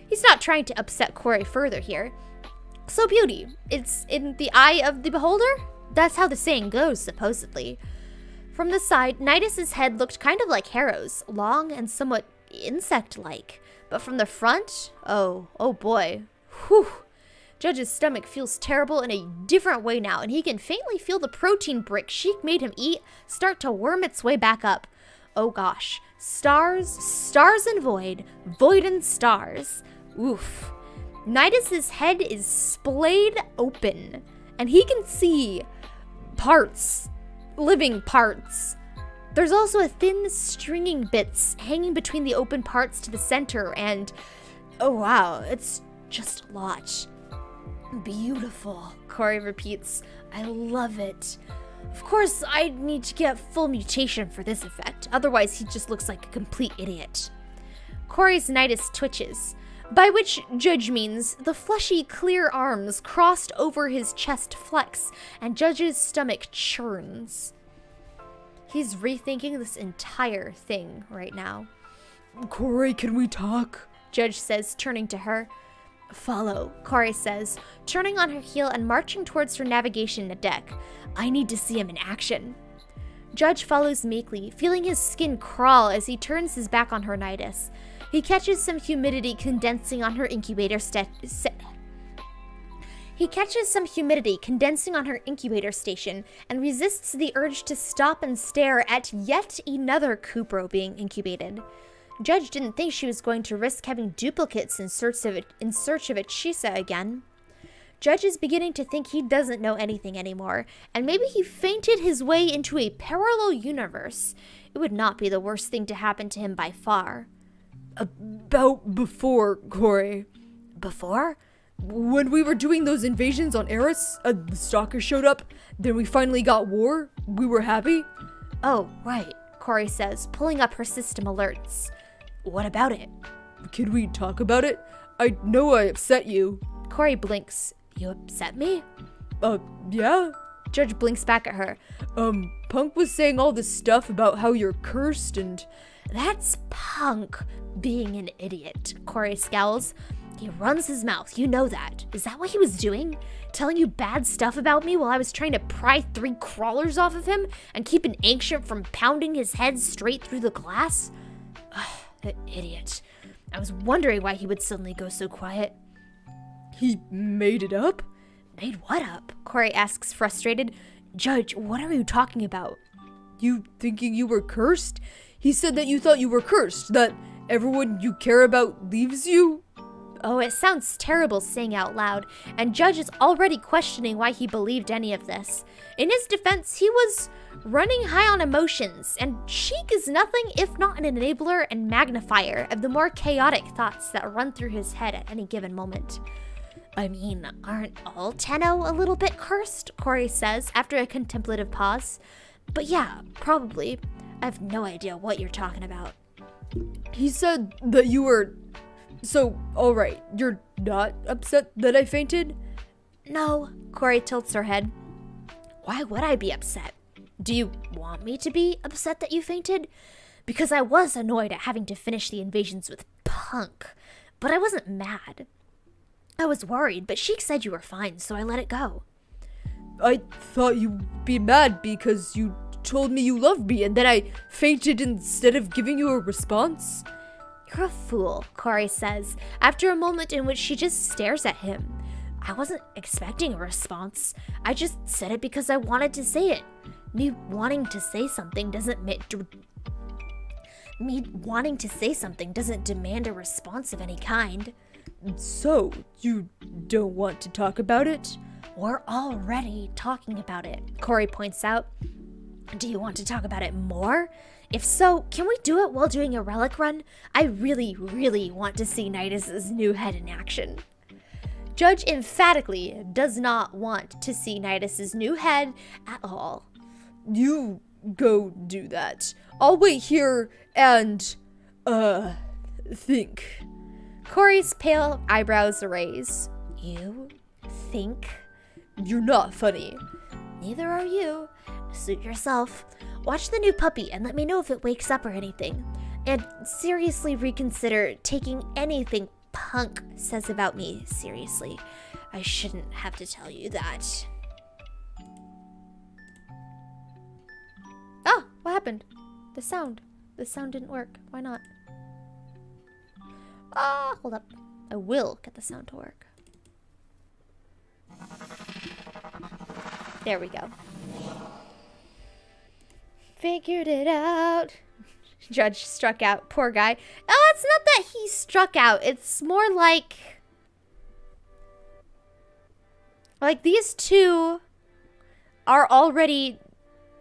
He's not trying to upset Corey further here. So beauty, it's in the eye of the beholder? That's how the saying goes, supposedly. From the side, Nidus's head looked kind of like Harrow's, long and somewhat insect-like. But from the front, oh boy, whew. Judge's stomach feels terrible in a different way now, and he can faintly feel the protein brick Sheik made him eat start to worm its way back up. Oh gosh, stars and void, void and stars. Oof. Nidus's head is splayed open, and he can see parts, living parts. There's also a thin stringing bits hanging between the open parts to the center, and oh wow, it's just a lot. Beautiful, Corey repeats. I love it. Of course, I need to get full mutation for this effect, otherwise he just looks like a complete idiot. Corey's nidus twitches, by which Judge means the fleshy, clear arms crossed over his chest flex, and Judge's stomach churns. He's rethinking this entire thing right now. Corey, can we talk? Judge says, turning to her. Follow, Corey says, turning on her heel and marching towards her navigation deck. I need to see him in action. Judge follows meekly, feeling his skin crawl as he turns his back on her nidus. He catches some humidity condensing on her incubator station and resists the urge to stop and stare at yet another Cupro being incubated. Judge didn't think she was going to risk having duplicates in search of a Chisa again. Judge is beginning to think he doesn't know anything anymore, and maybe he fainted his way into a parallel universe. It would not be the worst thing to happen to him by far. About before, Corey. Before? When we were doing those invasions on Eris, the stalkers showed up, then we finally got war, we were happy. Oh, right, Corey says, pulling up her system alerts. What about it? Can we talk about it? I know I upset you. Corey blinks. You upset me? Yeah? Judge blinks back at her. Punk was saying all this stuff about how you're cursed and... That's Punk being an idiot, Corey scowls. He runs his mouth, you know that. Is that what he was doing? Telling you bad stuff about me while I was trying to pry 3 crawlers off of him and keep an ancient from pounding his head straight through the glass? Ugh, that idiot. I was wondering why he would suddenly go so quiet. He made it up? Made what up? Corey asks, frustrated. Judge, what are you talking about? You thinking you were cursed? He said that you thought you were cursed, that everyone you care about leaves you? Oh, it sounds terrible saying out loud, and Judge is already questioning why he believed any of this. In his defense, he was running high on emotions, and Sheik is nothing if not an enabler and magnifier of the more chaotic thoughts that run through his head at any given moment. I mean, aren't all Tenno a little bit cursed? Corey says after a contemplative pause. But yeah, probably. I have no idea what you're talking about. He said that you were... So, alright, you're not upset that I fainted? No, Corey tilts her head. Why would I be upset? Do you want me to be upset that you fainted? Because I was annoyed at having to finish the invasions with Punk, but I wasn't mad. I was worried, but Sheik said you were fine, so I let it go. I thought you'd be mad because you told me you loved me and then I fainted instead of giving you a response. You're a fool, Corey says, after a moment in which she just stares at him. I wasn't expecting a response. I just said it because I wanted to say it. Me wanting to say something doesn't demand a response of any kind. So, you don't want to talk about it? We're already talking about it, Corey points out. Do you want to talk about it more? If so, can we do it while doing a relic run? I really, really want to see Nidus's new head in action. Judge emphatically does not want to see Nidus's new head at all. You go do that. I'll wait here and, think. Corey's pale eyebrows raise. You think? You're not funny. Neither are you. Suit yourself. Watch the new puppy and let me know if it wakes up or anything. And seriously reconsider taking anything Punk says about me seriously. I shouldn't have to tell you that. Oh, what happened? The sound. The sound didn't work. Why not? Hold up. I will get the sound to work. There we go. Figured it out. Judge struck out. Poor guy. Oh, it's not that he struck out. It's more like Like, these two are already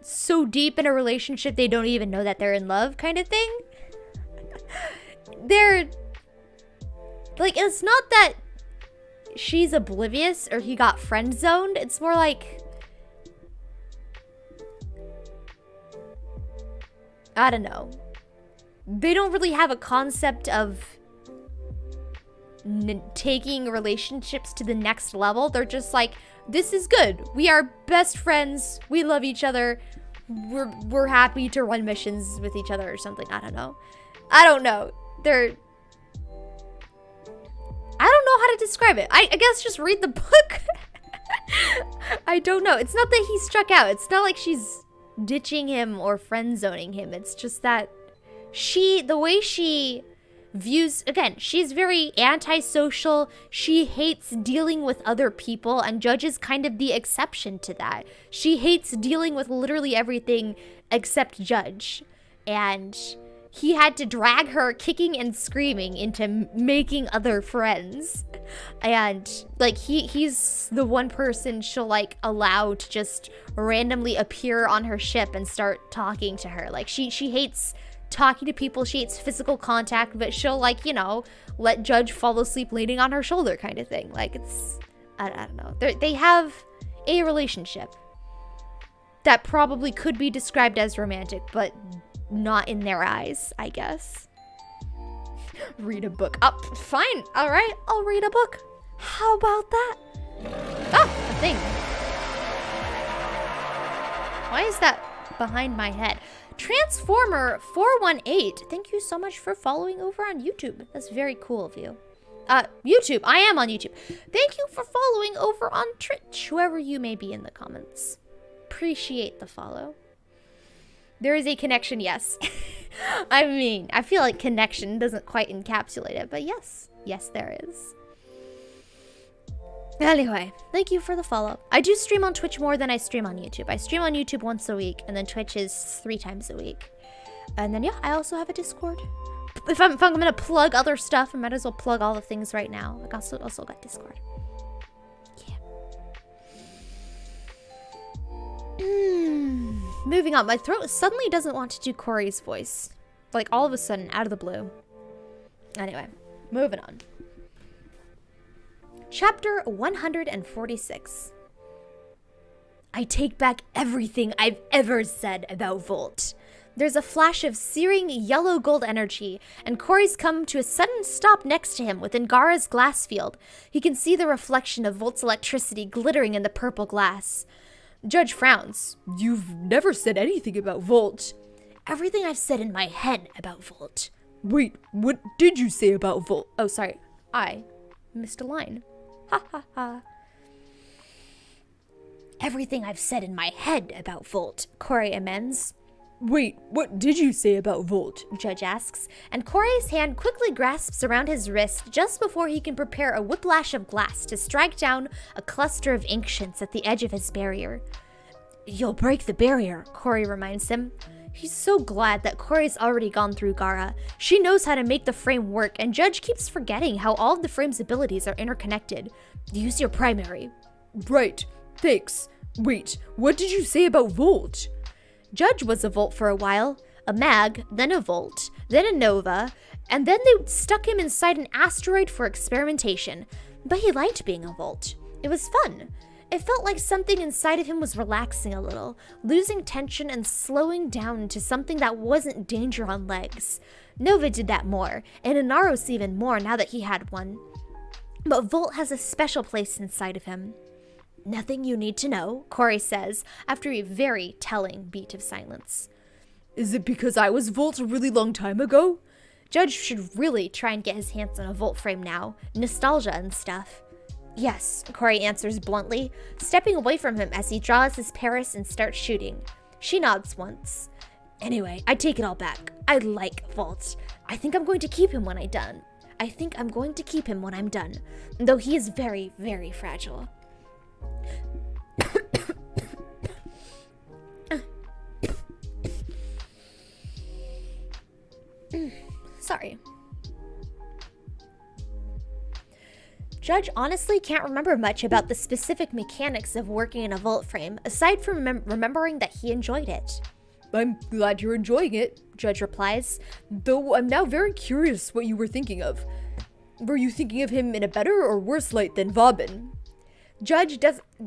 so deep in a relationship they don't even know that they're in love kind of thing. They're like, it's not that she's oblivious or he got friend zoned. It's more like, I don't know. They don't really have a concept of taking relationships to the next level. They're just like, this is good. We are best friends. We love each other. We're happy to run missions with each other or something. I don't know. I don't know how to describe it. I guess just read the book. I don't know. It's not that he struck out. It's not like she's ditching him or friend zoning him. It's just that the way she views, again, she's very antisocial. She hates dealing with other people, and Judge is kind of the exception to that. She hates dealing with literally everything except Judge. And he had to drag her kicking and screaming into making other friends. And like he's the one person she'll like allow to just randomly appear on her ship and start talking to her. Like she hates talking to people, she hates physical contact, but she'll like, you know, let Judge fall asleep leaning on her shoulder kind of thing. Like it's, I don't know. They have a relationship that probably could be described as romantic, but not in their eyes, I guess. Read a book. Oh, fine. All right, I'll read a book. How about that? Oh, a thing. Why is that behind my head? Transformer 418. Thank you so much for following over on YouTube. That's very cool of you. YouTube. I am on YouTube. Thank you for following over on Twitch, whoever you may be in the comments. Appreciate the follow. There is a connection, yes. I mean, I feel like connection doesn't quite encapsulate it, but yes. Yes, there is. Anyway, thank you for the follow. I do stream on Twitch more than I stream on YouTube. I stream on YouTube once a week, and then Twitch is 3 times a week. And then, yeah, I also have a Discord. If I'm going to plug other stuff, I might as well plug all the things right now. I also got Discord. Moving on. My throat suddenly doesn't want to do Corey's voice. Like, all of a sudden, out of the blue. Anyway, moving on. Chapter 146. I take back everything I've ever said about Volt. There's a flash of searing yellow gold energy, and Corey's come to a sudden stop next to him within Gara's glass field. He can see the reflection of Volt's electricity glittering in the purple glass. Judge frowns. You've never said anything about Volt. Everything I've said in my head about Volt. Wait, what did you say about Volt? Oh, sorry. I missed a line. Ha ha ha. Everything I've said in my head about Volt, Corey amends. Wait, what did you say about Volt? Judge asks, and Corey's hand quickly grasps around his wrist just before he can prepare a whiplash of glass to strike down a cluster of ancients at the edge of his barrier. You'll break the barrier, Corey reminds him. He's so glad that Corey's already gone through Gara. She knows how to make the frame work, and Judge keeps forgetting how all of the frame's abilities are interconnected. Use your primary. Right, thanks. Wait, what did you say about Volt? Judge was a Volt for a while, a Mag, then a Volt, then a Nova, and then they stuck him inside an asteroid for experimentation. But he liked being a Volt. It was fun. It felt like something inside of him was relaxing a little, losing tension and slowing down to something that wasn't danger on legs. Nova did that more, and Inaros even more now that he had one. But Volt has a special place inside of him. Nothing you need to know, Corey says, after a very telling beat of silence. Is it because I was Volt a really long time ago? Judge should really try and get his hands on a Volt frame now. Nostalgia and stuff. Yes, Corey answers bluntly, stepping away from him as he draws his Paris and starts shooting. She nods once. Anyway, I take it all back. I like Volt. I think I'm going to keep him when I'm done. Though he is very, very fragile. Sorry. Judge honestly can't remember much about the specific mechanics of working in a Warframe, aside from remembering that he enjoyed it. I'm glad you're enjoying it, Judge replies, though I'm now very curious what you were thinking of. Were you thinking of him in a better or worse light than Vauban?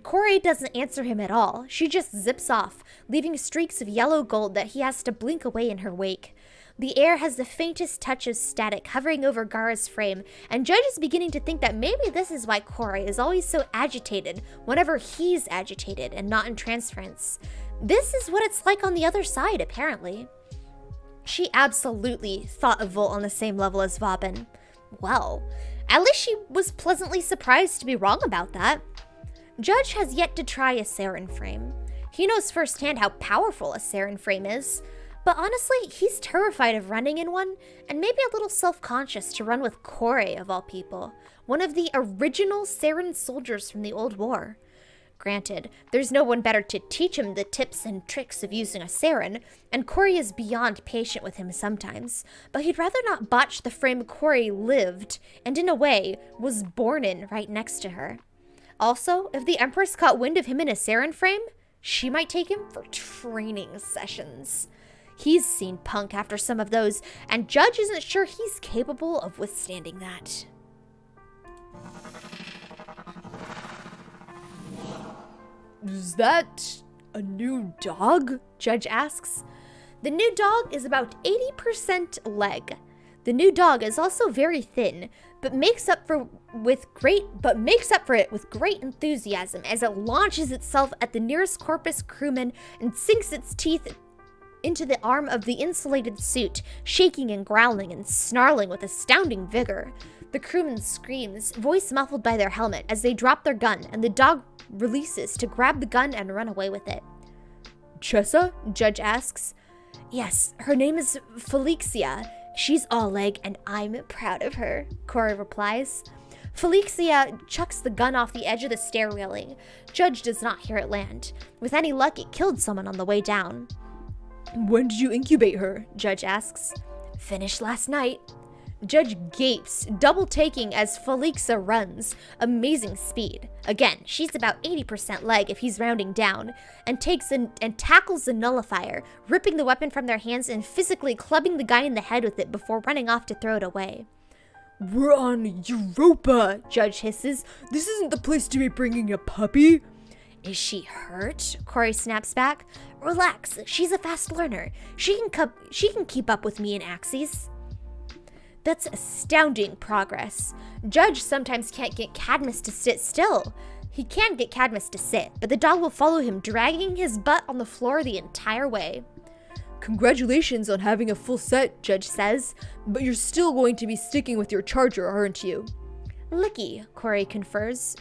Corey doesn't answer him at all. She just zips off, leaving streaks of yellow gold that he has to blink away in her wake. The air has the faintest touch of static hovering over Gara's frame, and Judge is beginning to think that maybe this is why Corey is always so agitated whenever he's agitated and not in transference. This is what it's like on the other side, apparently. She absolutely thought of Volt on the same level as Vauban. Well, at least she was pleasantly surprised to be wrong about that. Judge has yet to try a Saren frame. He knows firsthand how powerful a Saren frame is, but honestly, he's terrified of running in one, and maybe a little self-conscious to run with Corey of all people, one of the original Saren soldiers from the old war. Granted, there's no one better to teach him the tips and tricks of using a Saren, and Corey is beyond patient with him sometimes, but he'd rather not botch the frame Corey lived, and in a way, was born in right next to her. Also, if the Empress caught wind of him in a Saren frame, she might take him for training sessions. He's seen punk after some of those, and Judge isn't sure he's capable of withstanding that. Is that a new dog? Judge asks. The new dog is about 80% leg. The new dog is also very thin, but makes up for it with great enthusiasm as it launches itself at the nearest Corpus crewman and sinks its teeth into the arm of the insulated suit, shaking and growling and snarling with astounding vigor. The crewman screams, voice muffled by their helmet, as they drop their gun, and the dog releases to grab the gun and run away with it. Chessa? Judge asks. Yes, her name is Felixia. She's all leg, and I'm proud of her, Corey replies. Felixia chucks the gun off the edge of the stair railing. Judge does not hear it land. With any luck, it killed someone on the way down. When did you incubate her? Judge asks. Finished last night. Judge gapes, double taking as Felixia runs. Amazing speed. Again, she's about 80% leg if he's rounding down, and tackles the nullifier, ripping the weapon from their hands and physically clubbing the guy in the head with it before running off to throw it away. We're on Europa, Judge hisses. This isn't the place to be bringing a puppy. Is she hurt? Corey snaps back. Relax, she's a fast learner. She can keep up with me in Axes. That's astounding progress. Judge sometimes can't get Cadmus to sit still. He can get Cadmus to sit, but the dog will follow him, dragging his butt on the floor the entire way. Congratulations on having a full set, Judge says, but you're still going to be sticking with your charger, aren't you? Licky, Corey confirms.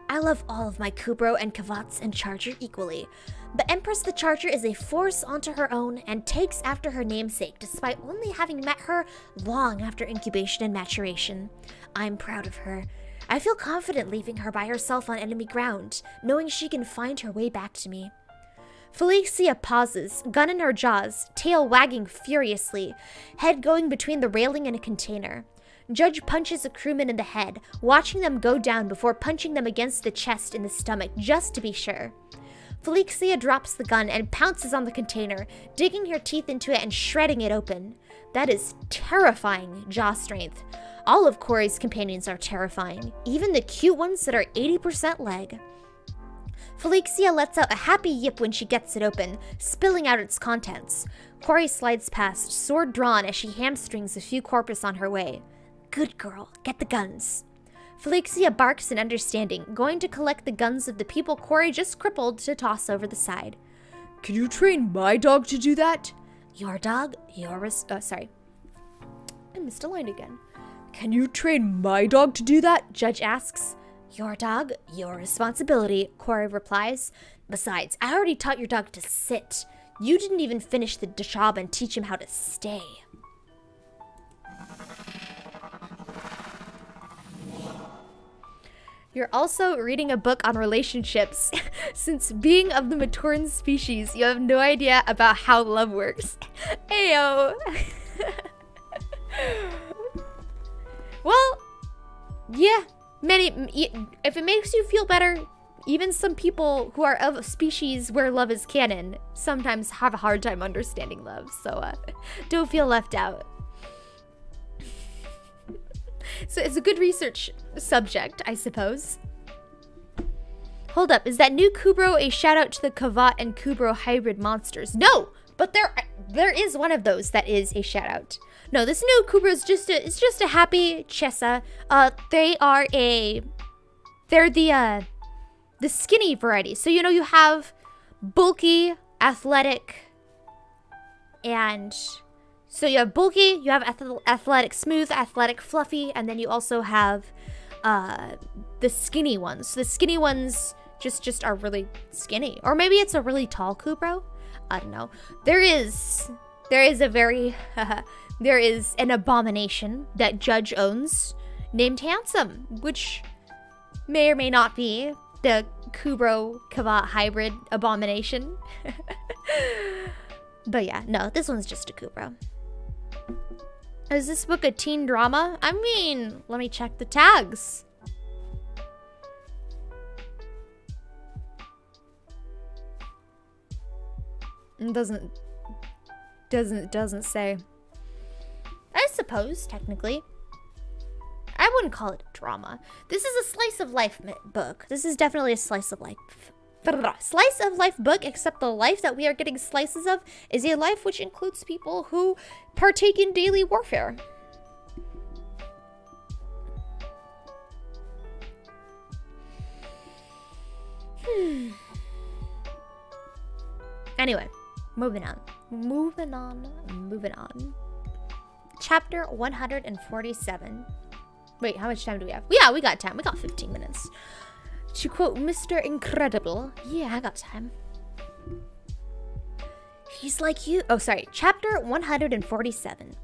I love all of my Kubro and Kavats and Charger equally. But Empress the Charger is a force onto her own and takes after her namesake despite only having met her long after incubation and maturation. I'm proud of her. I feel confident leaving her by herself on enemy ground, knowing she can find her way back to me. Felixia pauses, gun in her jaws, tail wagging furiously, head going between the railing and a container. Judge punches a crewman in the head, watching them go down before punching them against the chest in the stomach just to be sure. Felixia drops the gun and pounces on the container, digging her teeth into it and shredding it open. That is terrifying jaw strength. All of Corey's companions are terrifying, even the cute ones that are 80% leg. Felixia lets out a happy yip when she gets it open, spilling out its contents. Corey slides past, sword drawn as she hamstrings a few corpus on her way. Good girl, get the guns. Felixia barks in understanding, going to collect the guns of the people Corey just crippled to toss over the side. Can you train my dog to do that? Your dog? I missed a line again. Can you train my dog to do that? Judge asks. Your dog, your responsibility, Corey replies. Besides, I already taught your dog to sit. You didn't even finish the job and teach him how to stay. You're also reading a book on relationships. Since being of the maturin species, you have no idea about how love works. Ayo! Well, yeah. If it makes you feel better, even some people who are of a species where love is canon sometimes have a hard time understanding love. So don't feel left out. So it's a good research subject, I suppose. Hold up, is that new Kubro a shout out to the Kavat and Kubro hybrid monsters? No, but there is one of those that is a shout out. No, this new Kubro is just a happy Chessa. They're the skinny variety. So you know you have bulky, athletic, and so you have bulky, you have athletic, smooth, athletic, fluffy, and then you also have the skinny ones. So the skinny ones just are really skinny, or maybe it's a really tall Kubro. I don't know. There is a very there is an abomination that Judge owns named Handsome, which may or may not be the Kubro Kavat hybrid abomination. But yeah, no, this one's just a Kubro. Is this book a teen drama? I mean, let me check the tags. It doesn't say. I suppose, technically. I wouldn't call it a drama. This is a slice of life book. This is definitely a slice of life. Slice of life book, except the life that we are getting slices of is a life which includes people who partake in daily warfare. Anyway, moving on. Chapter 147. Wait, how much time do we have? Yeah, we got time. We got 15 minutes. To quote Mr. Incredible. Yeah, I got time. He's like you. Oh, sorry. Chapter 147.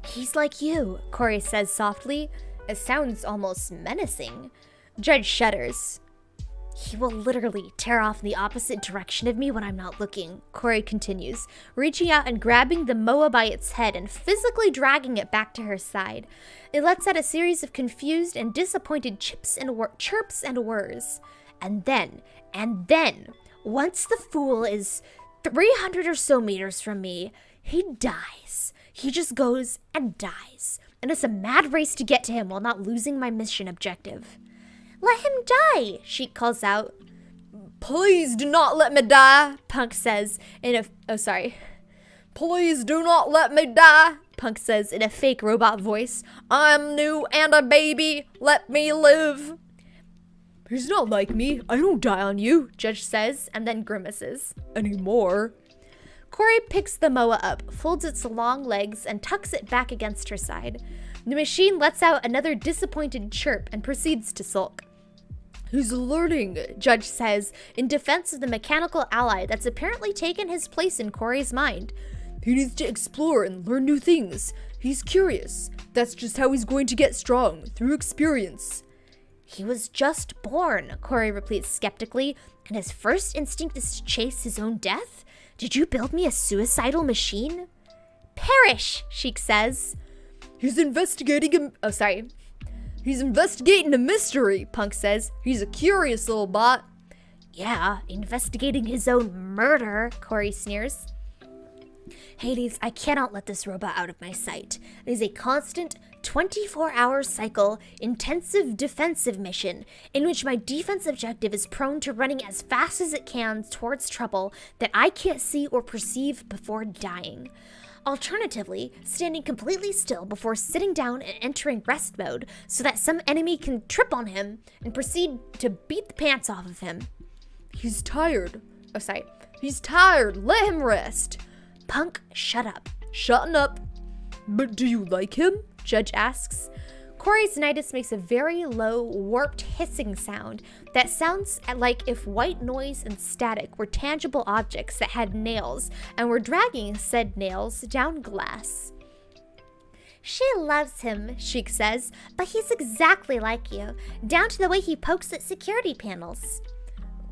He's like you, Corey says softly. It sounds almost menacing. Judge shudders. He will literally tear off in the opposite direction of me when I'm not looking, Corey continues, reaching out and grabbing the moa by its head and physically dragging it back to her side. It lets out a series of confused and disappointed chirps and whirs. And then, once the fool is 300 or so meters from me, he dies. He just goes and dies. And it's a mad race to get to him while not losing my mission objective. Let him die, Sheik calls out. Please do not let me die, Punk says in a... Please do not let me die, Punk says in a fake robot voice. I'm new and a baby. Let me live. He's not like me. I don't die on you, Judge says, and then grimaces. Anymore. Corey picks the moa up, folds its long legs, and tucks it back against her side. The machine lets out another disappointed chirp and proceeds to sulk. He's learning, Judge says, in defense of the mechanical ally that's apparently taken his place in Corey's mind. He needs to explore and learn new things. He's curious. That's just how he's going to get strong, through experience. He was just born, Corey repeats skeptically, and his first instinct is to chase his own death? Did you build me a suicidal machine? Perish, Sheik says. He's investigating a mystery, Punk says. He's a curious little bot. Yeah, investigating his own murder, Corey sneers. Hades, I cannot let this robot out of my sight. It is a constant 24-hour cycle, intensive defensive mission in which my defense objective is prone to running as fast as it can towards trouble that I can't see or perceive before dying. Alternatively, standing completely still before sitting down and entering rest mode so that some enemy can trip on him and proceed to beat the pants off of him. He's tired. He's tired. Let him rest. Punk, shut up. Shutting up. But do you like him? Judge asks. Corey's Nidus makes a very low, warped hissing sound that sounds like if white noise and static were tangible objects that had nails and were dragging said nails down glass. She loves him, Sheik says, but he's exactly like you, down to the way he pokes at security panels.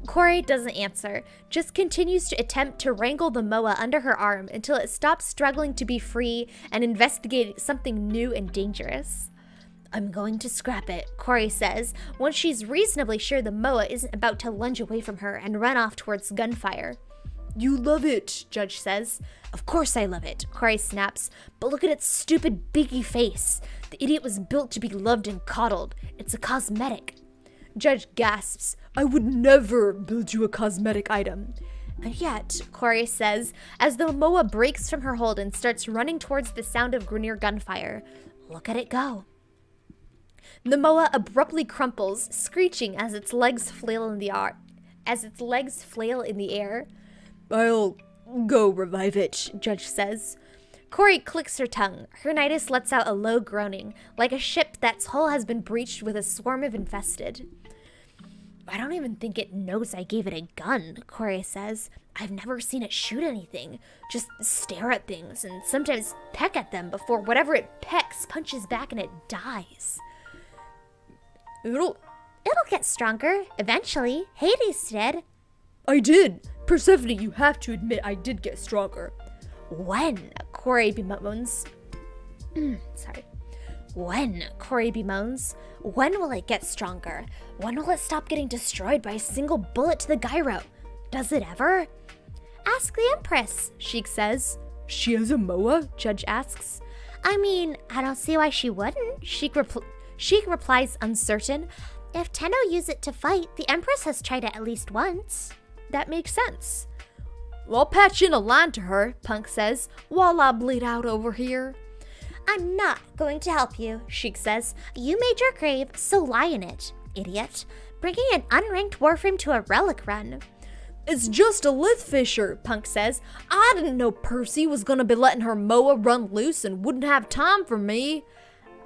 Corey doesn't answer, just continues to attempt to wrangle the moa under her arm until it stops struggling to be free and investigate something new and dangerous. I'm going to scrap it, Corey says, once she's reasonably sure the Moa isn't about to lunge away from her and run off towards gunfire. You love it, Judge says. Of course I love it, Corey snaps, but look at its stupid biggie face. The idiot was built to be loved and coddled. It's a cosmetic. Judge gasps. I would never build you a cosmetic item. And yet, Corey says, as the Moa breaks from her hold and starts running towards the sound of Grineer gunfire. Look at it go. The Moa abruptly crumples, screeching as its legs flail in the air. I'll go revive it, Judge says. Corey clicks her tongue. Her nidus lets out a low groaning, like a ship that's hull has been breached with a swarm of infested. I don't even think it knows I gave it a gun, Corey says. I've never seen it shoot anything. Just stare at things and sometimes peck at them before whatever it pecks punches back and it dies. It'll get stronger, eventually. Hades did. I did. Persephone, you have to admit I did get stronger. When? Corey bemoans. When? Corey bemoans. When will it get stronger? When will it stop getting destroyed by a single bullet to the gyro? Does it ever? Ask the Empress, Sheik says. She has a Moa? Judge asks. I mean, I don't see why she wouldn't, Sheik replies uncertain. If Tenno used it to fight, the Empress has tried it at least once. That makes sense. I'll patch in a line to her, Punk says, while I bleed out over here. I'm not going to help you, Sheik says. You made your grave, so lie in it, idiot. Bringing an unranked Warframe to a relic run. It's just a lith fisher, Punk says. I didn't know Percy was gonna be letting her Moa run loose and wouldn't have time for me.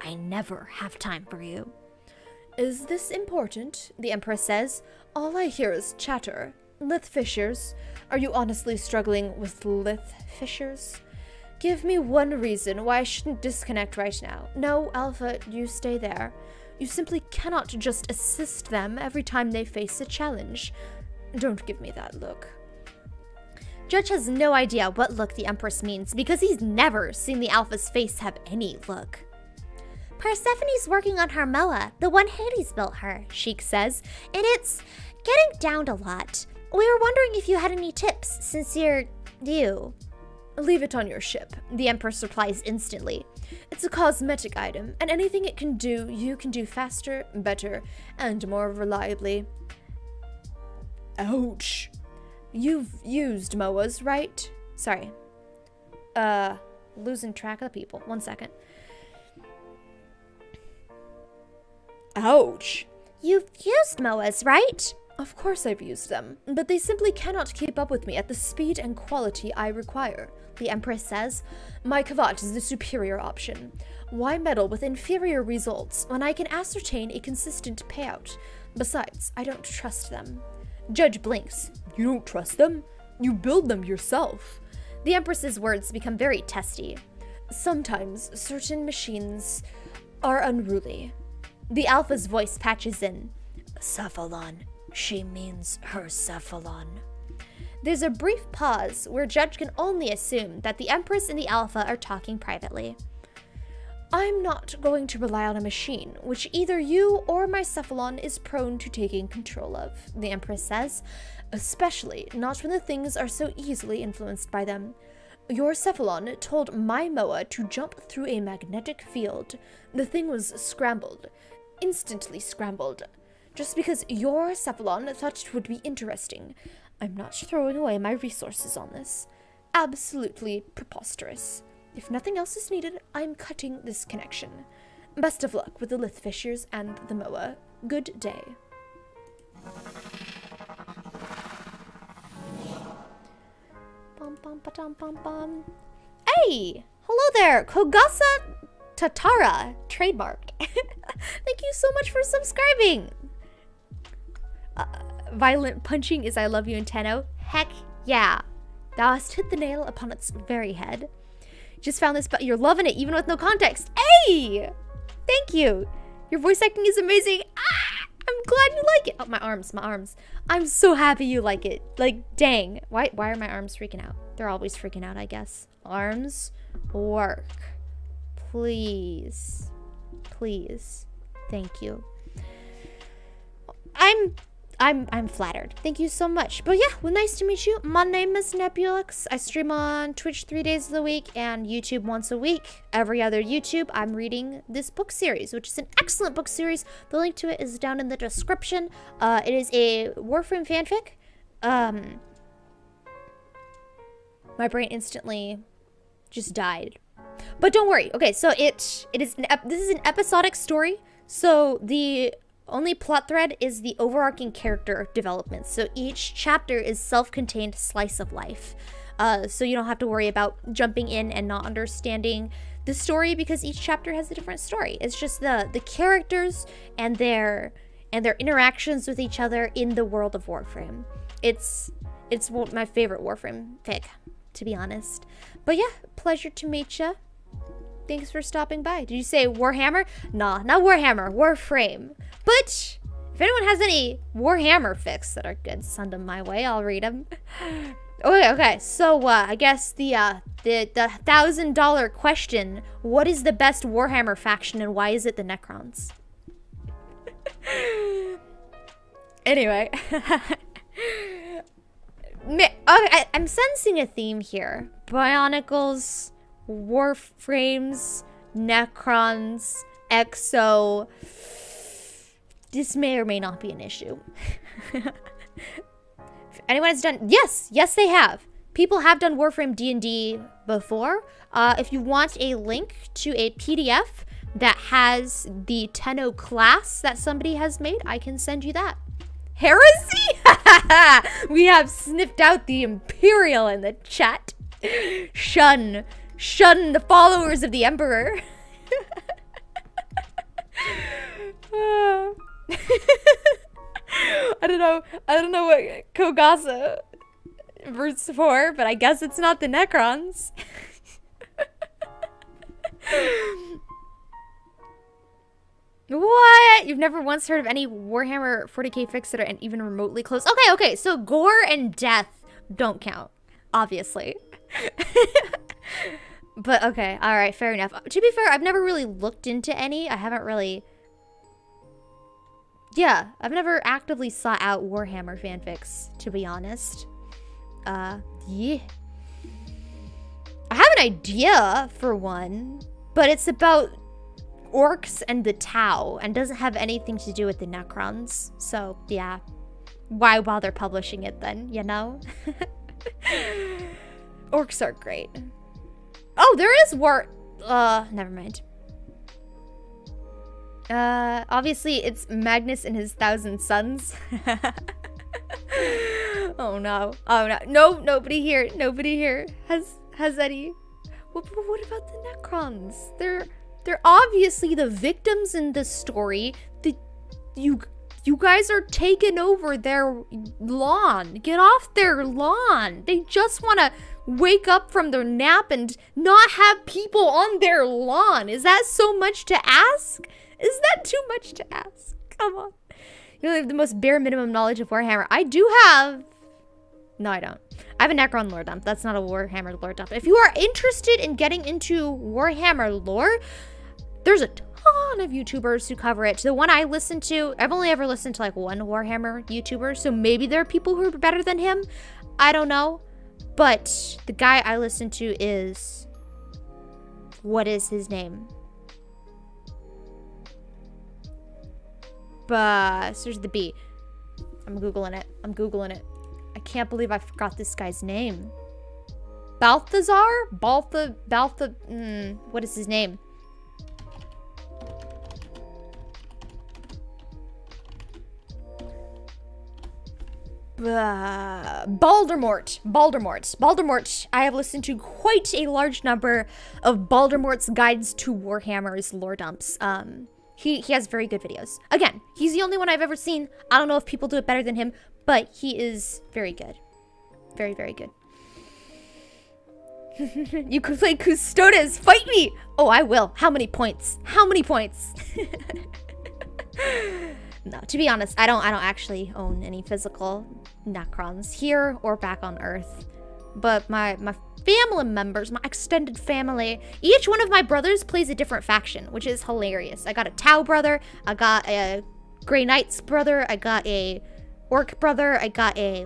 I never have time for you. Is this important? The Empress says. All I hear is chatter. Lith fishers? Are you honestly struggling with lith fishers? Give me one reason why I shouldn't disconnect right now. No, Alpha, you stay there. You simply cannot just assist them every time they face a challenge. Don't give me that look. Judge has no idea what look the Empress means because he's never seen the Alpha's face have any look. Persephone's working on her Moa, the one Hades built her, Sheik says, and it's getting downed a lot. We were wondering if you had any tips, since you're you. Leave it on your ship, the Empress replies instantly. It's a cosmetic item, and anything it can do, you can do faster, better, and more reliably. Ouch. You've used Moas, right? Sorry. Losing track of the people. 1 second. Ouch. You've used Moas, right? Of course I've used them, but they simply cannot keep up with me at the speed and quality I require, the Empress says. My Kavat is the superior option. Why meddle with inferior results when I can ascertain a consistent payout? Besides, I don't trust them. Judge blinks. You don't trust them? You build them yourself. The Empress's words become very testy. Sometimes certain machines are unruly. The Alpha's voice patches in. Cephalon. She means her cephalon. There's a brief pause where Judge can only assume that the Empress and the Alpha are talking privately. I'm not going to rely on a machine, which either you or my cephalon is prone to taking control of, the Empress says, especially not when the things are so easily influenced by them. Your cephalon told my Moa to jump through a magnetic field. The thing was scrambled. Instantly scrambled. Just because your cephalon thought it would be interesting. I'm not throwing away my resources on this. Absolutely preposterous. If nothing else is needed, I'm cutting this connection. Best of luck with the Lith Fishers and the Moa. Good day. Bum, bum, ba-dum, bum, bum. Hey! Hello there! Kogasa Tatara. Trademarked. Thank you so much for subscribing! Violent punching is I love you in Tenno. Heck yeah. Thou hast hit the nail upon its very head. Just found this, but you're loving it even with no context. Hey! Thank you. Your voice acting is amazing. Ah! I'm glad you like it. Oh, my arms. I'm so happy you like it. Like, dang. Why are my arms freaking out? They're always freaking out, I guess. Arms, work. Please. please. Thank you. I'm flattered. Thank you so much. But yeah, well, nice to meet you. My name is Nebulux. I stream on Twitch 3 days of the week and YouTube once a week. Every other YouTube, I'm reading this book series, which is an excellent book series. The link to it is down in the description. It is a Warframe fanfic. My brain instantly just died. But don't worry. Okay, so this is an episodic story. So the only plot thread is the overarching character development. So each chapter is self-contained slice of life. So you don't have to worry about jumping in and not understanding the story because each chapter has a different story. It's just the characters and their interactions with each other in the world of Warframe. It's my favorite Warframe fic, to be honest. But yeah, pleasure to meet ya. Thanks for stopping by. Did you say Warhammer? Nah, not Warhammer, Warframe. But if anyone has any Warhammer fics that are good, send them my way. I'll read them. Okay. So I guess the $1,000 question: what is the best Warhammer faction, and why is it the Necrons? Anyway, okay, I'm sensing a theme here. Bionicles, Warframes, Necrons, Exo. This may or may not be an issue. If anyone has done... Yes, they have. People have done Warframe D&D before. If you want a link to a PDF that has the Tenno class that somebody has made, I can send you that. Heresy? We have sniffed out the Imperial in the chat. Shun the followers of the Emperor. I don't know what Kogasa roots for, but I guess it's not the Necrons. What? You've never once heard of any Warhammer 40k fics that are even remotely close? Okay, so gore and death don't count, obviously. But okay, alright, fair enough. To be fair, I've never really looked into any. I've never actively sought out Warhammer fanfics, to be honest. Yeah. I have an idea for one, but it's about orcs and the Tau and doesn't have anything to do with the Necrons. So, yeah. Why bother publishing it then, you know? Orcs are great. Oh, there is never mind. Obviously it's Magnus and his 1,000 sons. Oh no. No, nobody here has any. What about the Necrons? They're obviously the victims in this story. You guys are taking over their lawn. Get off their lawn. They just want to wake up from their nap and not have people on their lawn. Is that so much to ask? Is that too much to ask? Come on. You have the most bare minimum knowledge of Warhammer. I do have... No, I don't. I have a Necron lore dump. That's not a Warhammer lore dump. If you are interested in getting into Warhammer lore, there's a ton of YouTubers who cover it. The one I listen to, I've only ever listened to like one Warhammer YouTuber, so maybe there are people who are better than him. I don't know. But the guy I listen to is... What is his name? There's the B. I'm Googling it. I can't believe I forgot this guy's name. Balthazar? What is his name? Baldermort. I have listened to quite a large number of Baldermort's guides to Warhammer's lore dumps. He has very good videos. Again, he's the only one I've ever seen. I don't know if people do it better than him, but he is very good. Very, very good. You could play Custodes. Fight me! Oh, I will. How many points? No, to be honest, I don't actually own any physical Necrons here or back on Earth. but my family members, my extended family, each one of my brothers plays a different faction, which is hilarious. I got a Tau brother, I got a Grey Knights brother, I got a Orc brother, I got a...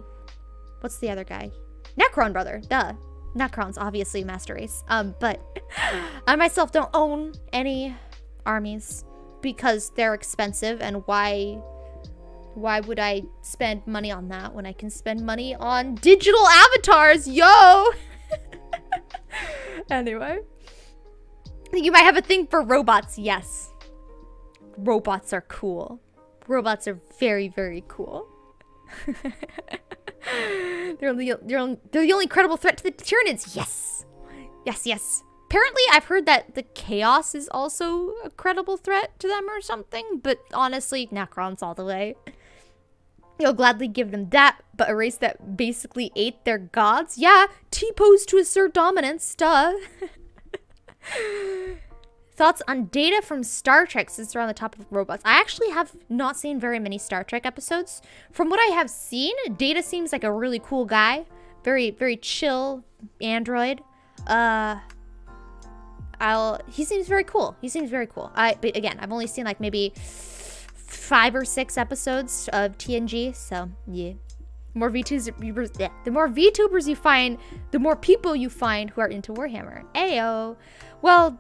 What's the other guy? Necron brother, duh. Necron's obviously master race. But I myself don't own any armies because they're expensive, and why would I spend money on that when I can spend money on digital avatars? Yo! Anyway. You might have a thing for robots. Yes. Robots are cool. Robots are very, very cool. They're the only credible threat to the Tyranids. Yes. Yes, yes. Apparently, I've heard that the Chaos is also a credible threat to them or something, but honestly, Necrons all the way. You'll gladly give them that, but a race that basically ate their gods? Yeah, T-pose to assert dominance, duh. Thoughts on Data from Star Trek, since they're on the topic of robots. I actually have not seen very many Star Trek episodes. From what I have seen, Data seems like a really cool guy. Very, very chill android. He seems very cool. He seems very cool. But again, I've only seen like maybe 5 or 6 episodes of TNG, so yeah. The more VTubers you find, the more people you find who are into Warhammer. Ayo. Well,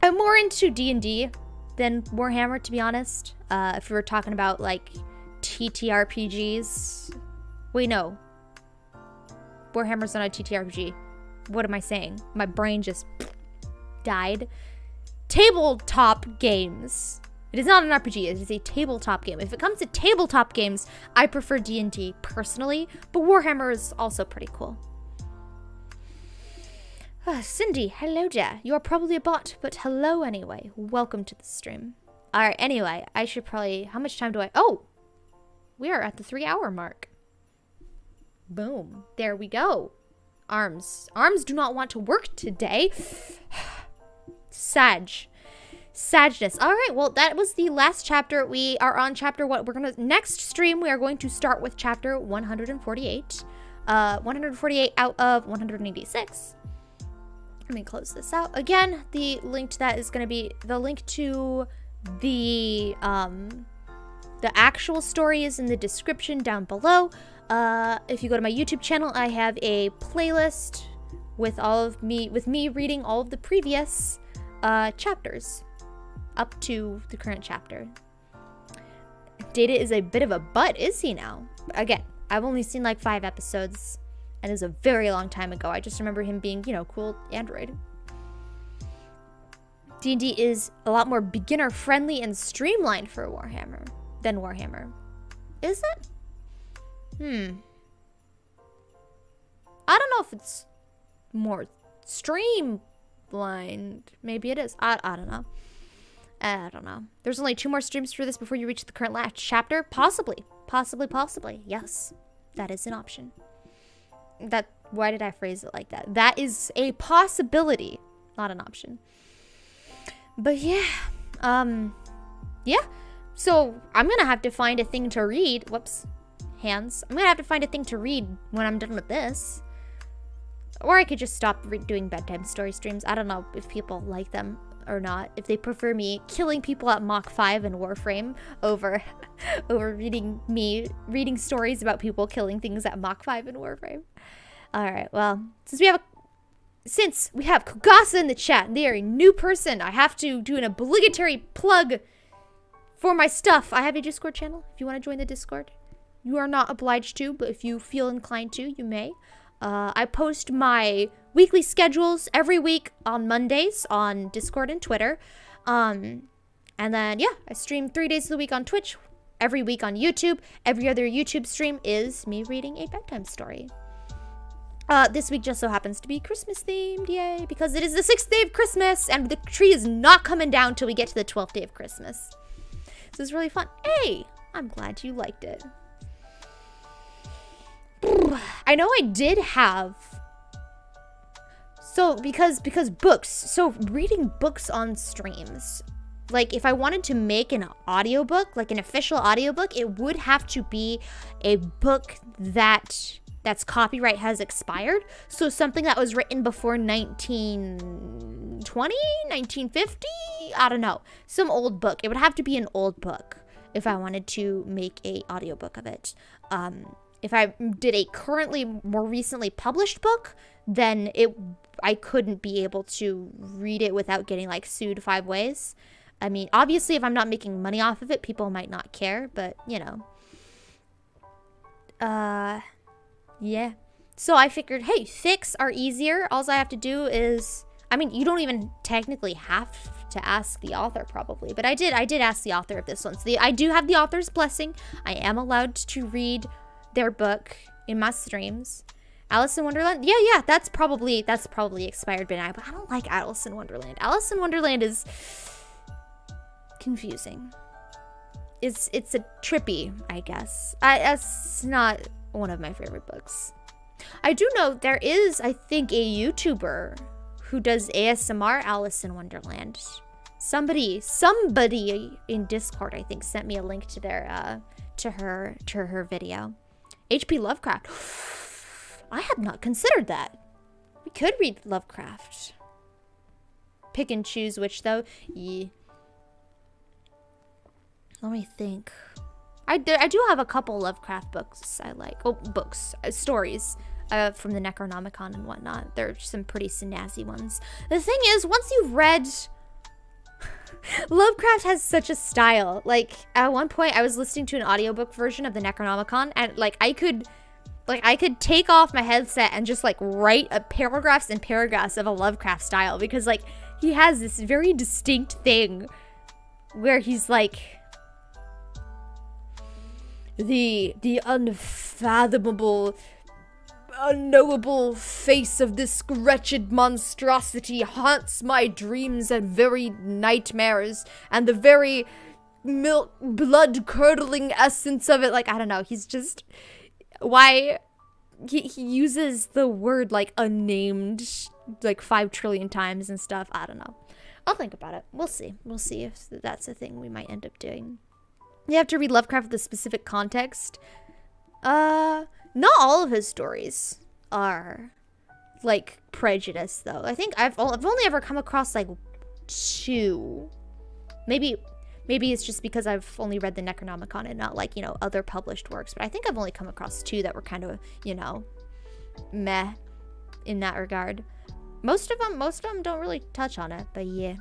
I'm more into D&D than Warhammer, to be honest. If we were talking about like TTRPGs. Wait, no. Warhammer's not a TTRPG. What am I saying? My brain just died. Tabletop games. It is not an RPG, it is a tabletop game. If it comes to tabletop games, I prefer D&D personally, but Warhammer is also pretty cool. Cindy, hello there. You are probably a bot, but hello anyway. Welcome to the stream. Alright, anyway, I should probably... How much time do I... Oh! We are at the 3-hour mark. Boom. There we go. Arms. Arms do not want to work today. Sadness. All right, well, that was the last chapter. We are on chapter what? Next stream, we are going to start with chapter 148. 148 out of 186. Let me close this out. Again, the link to that is going to be the link to the actual story is in the description down below. If you go to my YouTube channel, I have a playlist with me reading all of the previous chapters up to the current chapter. Data is a bit of a butt, is he now? Again, I've only seen like 5 episodes, and it was a very long time ago. I just remember him being, cool android. D&D is a lot more beginner-friendly and streamlined for Warhammer than Warhammer. Is it? I don't know if it's more streamlined. Maybe it is. I don't know. I don't know. There's only 2 more streams for this before you reach the current last chapter. Possibly. Yes. That is an option. Why did I phrase it like that? That is a possibility, not an option. But yeah. Yeah. So I'm going to have to find a thing to read. Whoops. Hands. I'm going to have to find a thing to read when I'm done with this. Or I could just stop doing bedtime story streams. I don't know if people like them or not. If they prefer me killing people at Mach 5 in Warframe over reading stories about people killing things at Mach 5 in Warframe. Alright, well, since we have Kogasa in the chat and they are a new person, I have to do an obligatory plug for my stuff. I have a Discord channel if you want to join the Discord. You are not obliged to, but if you feel inclined to, you may. I post my weekly schedules every week on Mondays on Discord and Twitter. And then, yeah, I stream 3 days of the week on Twitch, every week on YouTube. Every other YouTube stream is me reading a bedtime story. This week just so happens to be Christmas themed, yay, because it is the 6th day of Christmas, and the tree is not coming down till we get to the 12th day of Christmas. So it's really fun. Hey, I'm glad you liked it. I know I did have... So, because books, so reading books on streams, like if I wanted to make an audiobook, like an official audiobook, it would have to be a book that that's copyright has expired. So something that was written before 1920, 1950, I don't know. Some old book. It would have to be an old book if I wanted to make a audiobook of it. If I did a currently more recently published book, then I couldn't be able to read it without getting like sued 5 ways. I mean, obviously if I'm not making money off of it, people might not care, but you know. Yeah. So I figured, hey, fics are easier. All I have to do is, I mean, you don't even technically have to ask the author probably, but I did ask the author of this one. So I do have the author's blessing. I am allowed to read their book in my streams. Alice in Wonderland? Yeah, that's probably expired by now, but I don't like Alice in Wonderland. Alice in Wonderland is confusing. It's a trippy, I guess. It's not one of my favorite books. I do know there is, I think, a YouTuber who does ASMR Alice in Wonderland. Somebody in Discord, I think, sent me a link to their to her video. H.P. Lovecraft. I had not considered that. We could read Lovecraft. Pick and choose which, though. Yeah. Let me think. I do have a couple Lovecraft books I like. Oh, stories from the Necronomicon and whatnot. There are some pretty snazzy ones. The thing is, once you've read... Lovecraft has such a style. Like, at one point, I was listening to an audiobook version of the Necronomicon, and, like, I could take off my headset and just, like, write paragraphs and paragraphs of a Lovecraft style, because, like, he has this very distinct thing where he's, like... The unfathomable, unknowable face of this wretched monstrosity haunts my dreams and very nightmares, and the very blood-curdling essence of it, like, I don't know, he's just... Why... He uses the word, like, unnamed, like, 5 trillion times and stuff. I don't know. I'll think about it. We'll see. We'll see if that's a thing we might end up doing. You have to read Lovecraft with a specific context. Not all of his stories are, like, prejudiced, though. I think I've only ever come across, like, 2. Maybe it's just because I've only read the Necronomicon and not, like, you know, other published works. But I think I've only come across 2 that were kind of, you know, meh in that regard. Most of them don't really touch on it, but yeah.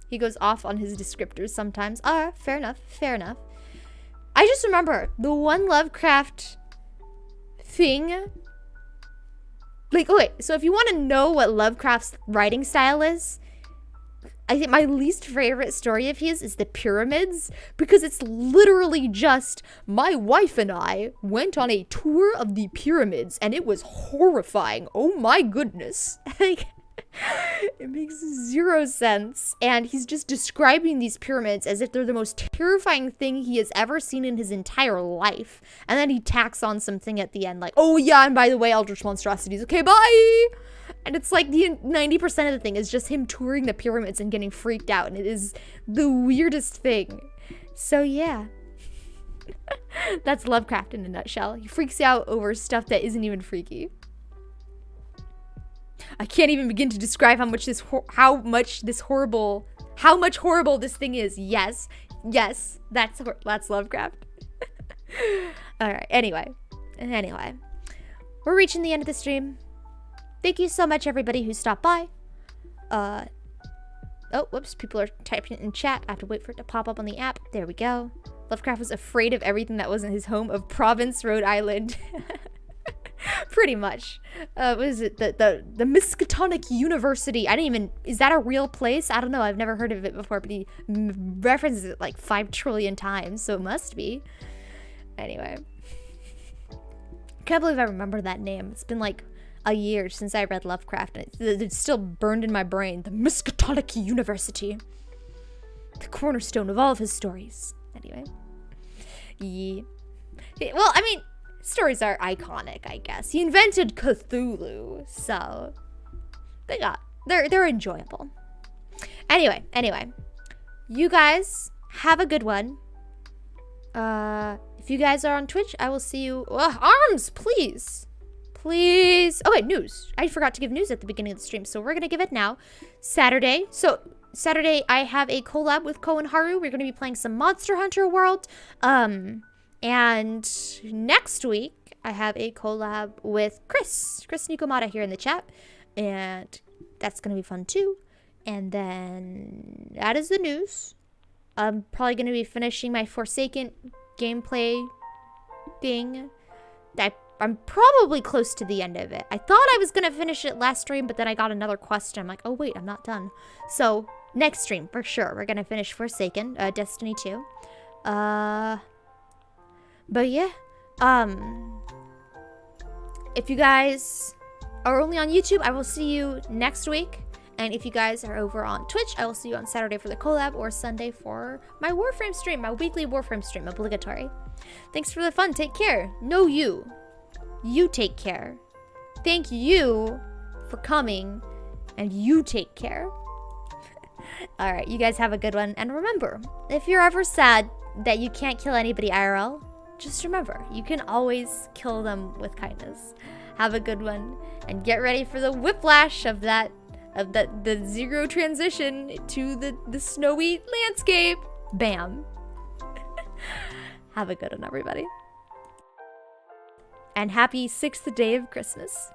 He goes off on his descriptors sometimes. Fair enough. I just remember the one Lovecraft thing. Like, okay, so if you want to know what Lovecraft's writing style is, I think my least favorite story of his is the pyramids, because it's literally just, my wife and I went on a tour of the pyramids, and it was horrifying. Oh my goodness. Like, it makes 0 sense, and he's just describing these pyramids as if they're the most terrifying thing he has ever seen in his entire life, and then he tacks on something at the end like, oh yeah, and by the way, eldritch monstrosities, okay, bye. And it's like the 90% of the thing is just him touring the pyramids and getting freaked out, and it is the weirdest thing. So yeah. That's Lovecraft in a nutshell. He freaks out over stuff that isn't even freaky. I can't even begin to describe how much horrible this thing is. Yes, that's Lovecraft. All right. Anyway, we're reaching the end of the stream. Thank you so much, everybody who stopped by. Oh, whoops! People are typing it in chat. I have to wait for it to pop up on the app. There we go. Lovecraft was afraid of everything that wasn't his home of Province, Rhode Island. Pretty much. What is it? The Miskatonic University. Is that a real place? I don't know. I've never heard of it before, but he references it like 5 trillion times, so it must be. Anyway. Can't believe I remember that name. It's been like a year since I read Lovecraft, and it's still burned in my brain. The Miskatonic University. The cornerstone of all of his stories. Anyway. Yeah. Well, I mean... stories are iconic, I guess. He invented Cthulhu, so they're enjoyable. Anyway, you guys have a good one. If you guys are on Twitch, I will see you. Arms, please. Please. Oh, wait, news. I forgot to give news at the beginning of the stream, so we're going to give it now. Saturday. So, Saturday, I have a collab with Ko and Haru. We're going to be playing some Monster Hunter World. And next week, I have a collab with Chris Nikomata here in the chat. And that's going to be fun, too. And then that is the news. I'm probably going to be finishing my Forsaken gameplay thing. I'm probably close to the end of it. I thought I was going to finish it last stream, but then I got another quest. I'm like, oh, wait, I'm not done. So, next stream, for sure. We're going to finish Forsaken, Destiny 2. But yeah. If you guys are only on YouTube, I will see you next week. And if you guys are over on Twitch, I will see you on Saturday for the collab or Sunday for my Warframe stream, my weekly Warframe stream, obligatory. Thanks for the fun. Take care. No, you. You take care. Thank you for coming, and you take care. All right, you guys have a good one. And remember, if you're ever sad that you can't kill anybody IRL, just remember, you can always kill them with kindness. Have a good one, and get ready for the whiplash of the zero transition to the snowy landscape. Bam. Have a good one, everybody. And happy 6th day of Christmas.